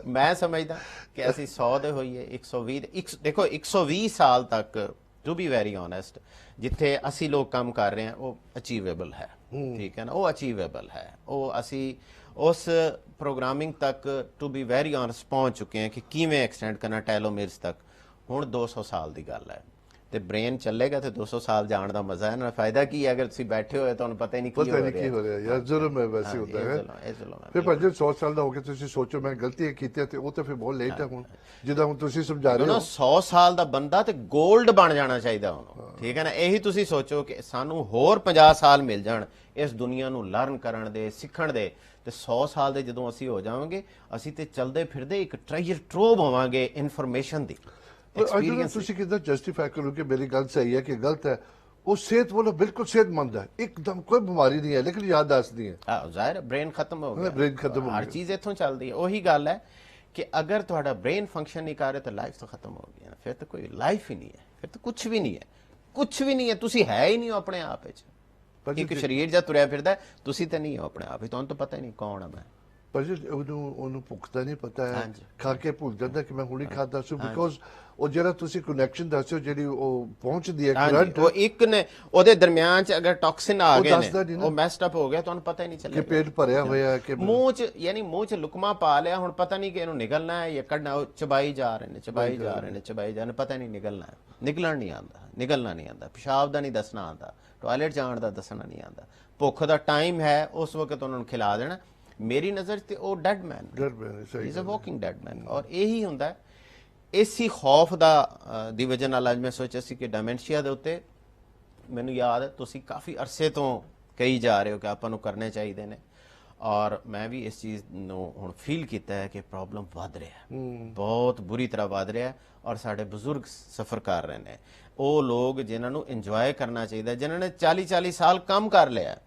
[SPEAKER 3] ਮੈਂ ਸਮਝਦਾ ਕਿ ਅਸੀਂ 100 ਦੇ ਹੋਈਏ, 120 ਦੇਖੋ 120 ਸਾਲ ਤੱਕ, ਟੂ ਬੀ ਵੈਰੀ ਓਨੈਸਟ, ਜਿੱਥੇ ਅਸੀਂ ਲੋਕ ਕੰਮ ਕਰ ਰਹੇ ਹਾਂ ਉਹ ਅਚੀਵੇਬਲ ਹੈ, ਠੀਕ ਹੈ ਨਾ, ਉਹ ਅਚੀਵੇਬਲ ਹੈ। ਉਹ ਅਸੀਂ ਉਸ ਪ੍ਰੋਗਰਾਮਿੰਗ ਤੱਕ ਟੂ ਬੀ ਵੈਰੀ ਓਨੈਸਟ ਪਹੁੰਚ ਚੁੱਕੇ ਹਾਂ ਕਿ ਕਿਵੇਂ ਐਕਸਟੈਂਡ ਕਰਨਾ ਟੈਲੋਮੀਰਸ ਤੱਕ। ਹੁਣ 200 ਸਾਲ ਦੀ ਗੱਲ ਹੈ ਤੇ ਬ੍ਰੇਨ ਚੱਲੇਗਾ ਤੇ 200 ਸਾਲ ਜਾਣ ਦਾ ਮਜ਼ਾ ਹੈ ਨਾ। ਫਾਇਦਾ ਕੀ ਹੈ ਅਗਰ ਤੁਸੀਂ ਬੈਠੇ ਹੋਏ ਤੁਹਾਨੂੰ ਪਤਾ ਹੀ ਨਹੀਂ
[SPEAKER 2] ਪਤਾ ਨਹੀਂ ਕੀ ਹੋ ਰਿਹਾ ਯਾਰ, ਜ਼ੁਲਮ ਹੈ ਵੈਸੇ ਹੁੰਦਾ ਹੈ। ਫਿਰ ਭਾਜੀ 100 ਸਾਲ ਦਾ ਹੋ ਕੇ ਤੁਸੀਂ ਸੋਚੋ ਮੈਂ ਗਲਤੀ ਕੀਤੀ ਤੇ ਉਹ ਤਾਂ ਫਿਰ ਬਹੁਤ ਲੇਟ ਹੈ। ਹੁਣ ਜਿੱਦਾਂ ਹੁਣ ਤੁਸੀਂ ਸਮਝਾ ਰਹੇ ਹੋ
[SPEAKER 3] 100 ਸਾਲ ਦਾ ਬੰਦਾ ਤੇ 골ਡ ਬਣ ਜਾਣਾ ਚਾਹੀਦਾ ਉਹਨੂੰ, ਠੀਕ ਹੈ ਨਾ। ਇਹੀ ਤੁਸੀਂ ਸੋਚੋ ਕਿ ਸਾਨੂੰ ਹੋਰ 50 ਸਾਲ ਮਿਲ ਜਾਣ ਇਸ ਦੁਨੀਆ ਨੂੰ ਲਰਨ ਕਰਨ ਦੇ, ਸਿੱਖਣ ਦੇ, ਤੇ 100 ਸਾਲ ਦੇ ਜਦੋਂ ਅਸੀਂ ਹੋ ਜਾਵਾਂਗੇ, ਅਸੀਂ ਤੇ ਚਲਦੇ ਫਿਰਦੇ ਇੱਕ ਟ੍ਰੈਜਰ ਟਰੋਵ ਹੋਵਾਂਗੇ ਇਨਫੋਰਮੇਸ਼ਨ ਦੀ।
[SPEAKER 2] ਤੁਸੀਂ ਕਿੱਦਾਂ ਜਸਟੀਫਾਈ ਕਰੋਗੇ ਮੇਰੀ ਗੱਲ ਸਹੀ ਹੈ ਕਿ ਗਲਤ ਹੈ? ਉਹ ਸਿਹਤ ਵੱਲੋਂ ਬਿਲਕੁਲ ਸਿਹਤਮੰਦ ਹੈ, ਇੱਕਦਮ ਕੋਈ ਬਿਮਾਰੀ ਨਹੀਂ ਹੈ, ਲੇਕਿਨ ਯਾਦਦਾਸ਼ਤ ਨਹੀਂ ਹੈ।
[SPEAKER 3] ਜ਼ਾਹਿਰ ਬ੍ਰੇਨ ਖਤਮ ਹੋ ਗਿਆ,
[SPEAKER 2] ਬ੍ਰੇਨ ਖਤਮ ਹੋ ਗਿਆ,
[SPEAKER 3] ਹਰ ਚੀਜ਼ ਇੱਥੋਂ ਚੱਲਦੀ ਹੈ। ਉਹੀ ਗੱਲ ਹੈ ਕਿ ਅਗਰ ਤੁਹਾਡਾ ਬ੍ਰੇਨ ਫੰਕਸ਼ਨ ਨਹੀਂ ਕਰ ਰਿਹਾ ਤਾਂ ਲਾਈਫ ਤਾਂ ਖਤਮ ਹੋ ਗਈ ਨਾ, ਫਿਰ ਤਾਂ ਕੋਈ ਲਾਈਫ ਹੀ ਨਹੀਂ ਹੈ, ਫਿਰ ਤਾਂ ਕੁਝ ਵੀ ਨਹੀਂ ਹੈ, ਕੁਝ ਵੀ ਨਹੀਂ ਹੈ। ਤੁਸੀਂ ਹੈ ਹੀ ਨਹੀਂ ਹੋ ਆਪਣੇ ਆਪ ਵਿੱਚ, ਇੱਕ ਸਰੀਰ ਜਾਂ ਤੁਰਿਆ ਫਿਰਦਾ, ਤੁਸੀਂ ਤਾਂ ਨਹੀਂ ਹੋ ਆਪਣੇ ਆਪ ਹੀ, ਤੁਹਾਨੂੰ ਤਾਂ ਪਤਾ ਹੀ ਨਹੀਂ ਕੌਣ ਆ ਮੈਂ।
[SPEAKER 2] ਪਰ ਉਹਨੂੰ ਭੁੱਖ ਦਾ ਨਹੀਂ ਪਤਾ ਹੈ, ਖਾ ਕੇ ਭੁੱਲ ਜਾਂਦਾ ਕਿ ਮੈਂ ਹੁਣੇ ਖਾਦਾ ਸੀ, ਬਿਕੋਜ਼ ਉਹ ਜਿਹੜਾ ਤੁਸੀਂ ਕਨੈਕਸ਼ਨ ਦੱਸਿਓ ਜਿਹੜੀ ਉਹ ਪਹੁੰਚਦੀ ਹੈ ਕਰੰਟ,
[SPEAKER 3] ਉਹ ਇੱਕ ਨੇ ਉਹਦੇ ਦਰਮਿਆਨ ਚ ਅਗਰ ਟੌਕਸਿਨ ਆ ਗਏ ਨੇ, ਉਹ ਮੈਸਡ ਅਪ ਹੋ ਗਿਆ, ਤੁਹਾਨੂੰ ਪਤਾ ਹੀ ਨਹੀਂ ਚੱਲਿਆ
[SPEAKER 2] ਕਿ ਪੇਟ ਭਰਿਆ ਹੋਇਆ ਹੈ ਕਿ
[SPEAKER 3] ਮੂੰਹ ਚ, ਯਾਨੀ ਮੂੰਹ ਚ ਲੁਕਮਾ ਪਾ ਲਿਆ, ਹੁਣ ਪਤਾ ਨਹੀਂ ਕਿ ਇਹਨੂੰ ਨਿਕਲਣਾ ਹੈ ਜਾਂ ਕੱਢਣਾ। ਉਹ ਚਬਾਈ ਜਾ ਰਹੇ ਨੇ, ਚਬਾਈ ਜਾ ਰਹੇ ਨੇ, ਚਬਾਈ ਜਾ ਰਹੇ, ਪਤਾ ਨਹੀਂ ਨਿਕਲਣਾ ਹੈ, ਨਿਕਲਣ ਨਹੀਂ ਆਉਂਦਾ, ਨਿਕਲਣਾ ਨਹੀਂ ਆਉਂਦਾ, ਪਿਸ਼ਾਬ ਦਾ ਨਹੀਂ ਦੱਸਣਾ ਆਉਂਦਾ, ਟਾਇਲਟ ਜਾਣ ਦਾ ਦੱਸਣਾ ਨਹੀਂ ਆਉਂਦਾ। ਭੁੱਖ ਦਾ ਟਾਈਮ ਹੈ, ਉਸ ਵਕਤ ਉਹਨਾਂ ਨੂੰ ਖਿਲਾ ਦੇਣਾ। ਮੇਰੀ ਨਜ਼ਰ ਤੇ ਉਹ dead man, is a walking dead man. ਔਰ ਇਹੀ ਹੁੰਦਾ ਹੈ, ਇਸੀ ਖੌਫ ਦੀ ਵਜ੍ਹਾ ਨਾਲ ਅੱਜ ਮੈਂ ਸੋਚਿਆ ਸੀ ਕਿ ਡਾਇਮੈਂਸ਼ੀਆ ਦੇ ਉੱਤੇ, ਮੈਨੂੰ ਯਾਦ ਹੈ ਤੁਸੀਂ ਕਾਫੀ ਅਰਸੇ ਤੋਂ ਕਹੀ ਜਾ ਰਹੇ ਹੋ ਕਿ ਆਪਾਂ ਨੂੰ ਕਰਨੇ ਚਾਹੀਦੇ ਨੇ, ਔਰ ਮੈਂ ਵੀ ਇਸ ਚੀਜ਼ ਨੂੰ ਹੁਣ ਫੀਲ ਕੀਤਾ ਹੈ ਕਿ ਪ੍ਰੋਬਲਮ ਵੱਧ ਰਿਹਾ ਹੈ, ਬਹੁਤ ਬੁਰੀ ਤਰ੍ਹਾਂ ਵੱਧ ਰਿਹਾ ਹੈ। ਔਰ ਸਾਡੇ ਬਜ਼ੁਰਗ ਸਫਰ ਕਰ ਰਹੇ ਨੇ, ਉਹ ਲੋਕ ਜਿਨ੍ਹਾਂ ਨੂੰ ਇੰਜੋਏ ਕਰਨਾ ਚਾਹੀਦਾ, ਜਿਨ੍ਹਾਂ ਨੇ 40-40 ਸਾਲ ਕੰਮ ਕਰ ਲਿਆ,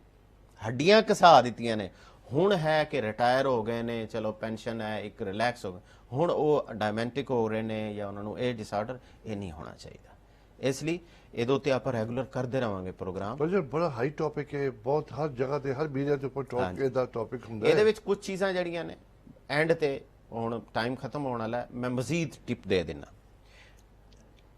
[SPEAKER 3] ਹੱਡੀਆਂ ਘਸਾ ਦਿੱਤੀਆਂ ਨੇ, ਹੁਣ ਹੈ ਕਿ ਰਿਟਾਇਰ ਹੋ ਗਏ ਨੇ, ਚਲੋ ਪੈਨਸ਼ਨ ਹੈ, ਇੱਕ ਰਿਲੈਕਸ ਹੋ ਗਏ, ਹੁਣ ਉਹ ਡਾਇਮੈਂਟਿਕ ਹੋ ਰਹੇ ਨੇ ਜਾਂ ਉਹਨਾਂ ਨੂੰ ਇਹ ਡਿਸਆਰਡਰ, ਇਹ ਨਹੀਂ ਹੋਣਾ ਚਾਹੀਦਾ। ਇਸ ਲਈ ਇਹਦੇ ਉੱਤੇ ਆਪਾਂ ਰੈਗੂਲਰ ਕਰਦੇ ਰਹਾਂਗੇ ਪ੍ਰੋਗਰਾਮ।
[SPEAKER 2] ਪਰ ਬੜਾ ਹਾਈ ਟੌਪਿਕ ਹੈ, ਬਹੁਤ ਹਰ ਜਗ੍ਹਾ ਤੇ ਹਰ ਮੀਡੀਆ ਦੇ ਉੱਪਰ ਇਹਦਾ ਟੌਪਿਕ ਹੁੰਦਾ ਹੈ।
[SPEAKER 3] ਇਹਦੇ ਵਿੱਚ ਕੁਝ ਚੀਜ਼ਾਂ ਜਿਹੜੀਆਂ ਨੇ ਐਂਡ ਤੇ, ਹੁਣ ਟਾਈਮ ਖਤਮ ਹੋਣ ਵਾਲਾ, ਮੈਂ ਮਜ਼ੀਦ ਟਿਪ ਦੇ ਦਿੰਦਾ।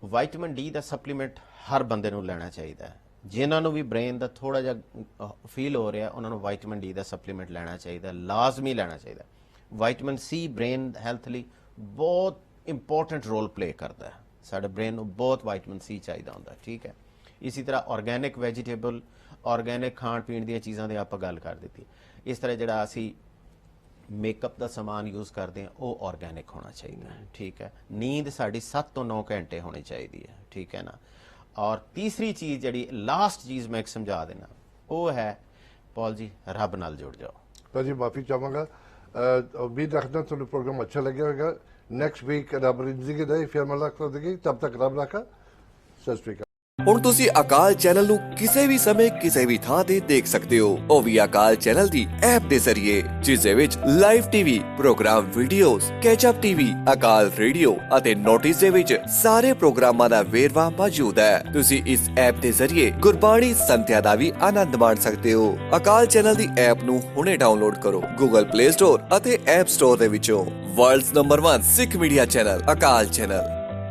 [SPEAKER 3] ਵਿਟਾਮਿਨ ਡੀ ਦਾ ਸਪਲੀਮੈਂਟ ਹਰ ਬੰਦੇ ਨੂੰ ਲੈਣਾ ਚਾਹੀਦਾ ਹੈ। ਜਿਨ੍ਹਾਂ ਨੂੰ ਵੀ ਬ੍ਰੇਨ ਦਾ ਥੋੜਾ ਜਿਹਾ ਫੀਲ ਹੋ ਰਿਹਾ, ਉਹਨਾਂ ਨੂੰ ਵਿਟਾਮਿਨ ਡੀ ਦਾ ਸਪਲੀਮੈਂਟ ਲੈਣਾ ਚਾਹੀਦਾ, ਲਾਜ਼ਮੀ ਲੈਣਾ ਚਾਹੀਦਾ। ਵਿਟਾਮਿਨ ਸੀ ਬ੍ਰੇਨ ਹੈਲਥ ਲਈ ਬਹੁਤ ਇੰਪੋਰਟੈਂਟ ਰੋਲ ਪਲੇ ਕਰਦਾ ਹੈ। ਸਾਡੇ ਬ੍ਰੇਨ ਨੂੰ ਬਹੁਤ ਵਿਟਾਮਿਨ ਸੀ ਚਾਹੀਦਾ ਹੁੰਦਾ, ਠੀਕ ਹੈ। ਇਸੇ ਤਰ੍ਹਾਂ ਆਰਗੈਨਿਕ ਵੈਜੀਟੇਬਲ, ਆਰਗੈਨਿਕ ਖਾਣ ਪੀਣ ਦੀਆਂ ਚੀਜ਼ਾਂ ਦੀ ਆਪਾਂ ਗੱਲ ਕਰ ਦਿੱਤੀ। ਇਸ ਤਰ੍ਹਾਂ ਜਿਹੜਾ ਅਸੀਂ ਮੇਕਅਪ ਦਾ ਸਮਾਨ ਯੂਜ਼ ਕਰਦੇ ਹਾਂ, ਉਹ ਆਰਗੈਨਿਕ ਹੋਣਾ ਚਾਹੀਦਾ, ਠੀਕ ਹੈ। ਨੀਂਦ ਸਾਡੀ 7 ਤੋਂ 9 ਘੰਟੇ ਹੋਣੀ ਚਾਹੀਦੀ ਹੈ, ਠੀਕ ਹੈ ਨਾ। ਔਰ ਤੀਸਰੀ ਚੀਜ਼ ਜਿਹੜੀ ਲਾਸਟ ਚੀਜ਼ ਮੈਂ ਇੱਕ ਸਮਝਾ ਦੇਣਾ, ਉਹ ਹੈ ਪੌਲ ਜੀ, ਰੱਬ ਨਾਲ ਜੁੜ ਜਾਓ।
[SPEAKER 2] ਭਾਜੀ ਮਾਫੀ ਚਾਹਾਂਗਾ, ਉਮੀਦ ਰੱਖਦਾ ਤੁਹਾਨੂੰ ਪ੍ਰੋਗਰਾਮ ਅੱਛਾ ਲੱਗਿਆ ਹੋਵੇਗਾ। ਨੈਕਸਟ ਵੀਕ ਰੱਬ ਦੀ ਜ਼ਿੰਦਗੀ ਦੇ ਫਿਰ ਮੁਲਾਕਾਤ ਹੋਵੇਗੀ, ਤਬ ਤੱਕ ਰੱਬ ਰਾਖਾ। ਸਤਿ ਸ਼੍ਰੀ ਅਕਾਲ।
[SPEAKER 1] ਹੁਣ ਤੁਸੀਂ ਅਕਾਲ ਚੈਨਲ ਨੂੰ ਕਿਸੇ ਵੀ ਸਮੇਂ ਕਿਸੇ ਵੀ ਥਾਂ ਤੇ ਦੇਖ ਸਕਦੇ ਹੋ, ਉਹ ਵੀ ਅਕਾਲ ਚੈਨਲ ਦੀ ਐਪ ਦੇ ਜ਼ਰੀਏ, ਜਿਸ ਦੇ ਵਿੱਚ live TV programme, videos, catch up TV, Akal radio ਅਤੇ ਨੋਟਿਸ ਦੇ ਵਿੱਚ ਸਾਰੇ ਪ੍ਰੋਗਰਾਮਾਂ ਦਾ ਵੇਰਵਾ ਮੌਜੂਦ ਹੈ। ਤੁਸੀਂ ਇਸ ਐਪ ਦੇ ਜ਼ਰੀਏ ਗੁਰਬਾਣੀ ਸੰਥਿਆ ਦਾ ਵੀ ਆਨੰਦ ਮਾਣ ਸਕਦੇ ਹੋ। ਅਕਾਲ ਚੈਨਲ ਦੀ ਐਪ ਨੂੰ ਹੁਣੇ ਡਾਊਨਲੋਡ ਕਰੋ ਗੂਗਲ ਪਲੇ ਸਟੋਰ ਅਤੇ ਐਪ ਸਟੋਰ ਦੇ ਵਿੱਚੋਂ। ਵਰਲਡਸ ਨੰਬਰ 1 ਸਿੱਖ ਮੀਡੀਆ ਚੈਨਲ ਅਕਾਲ ਚੈਨਲ।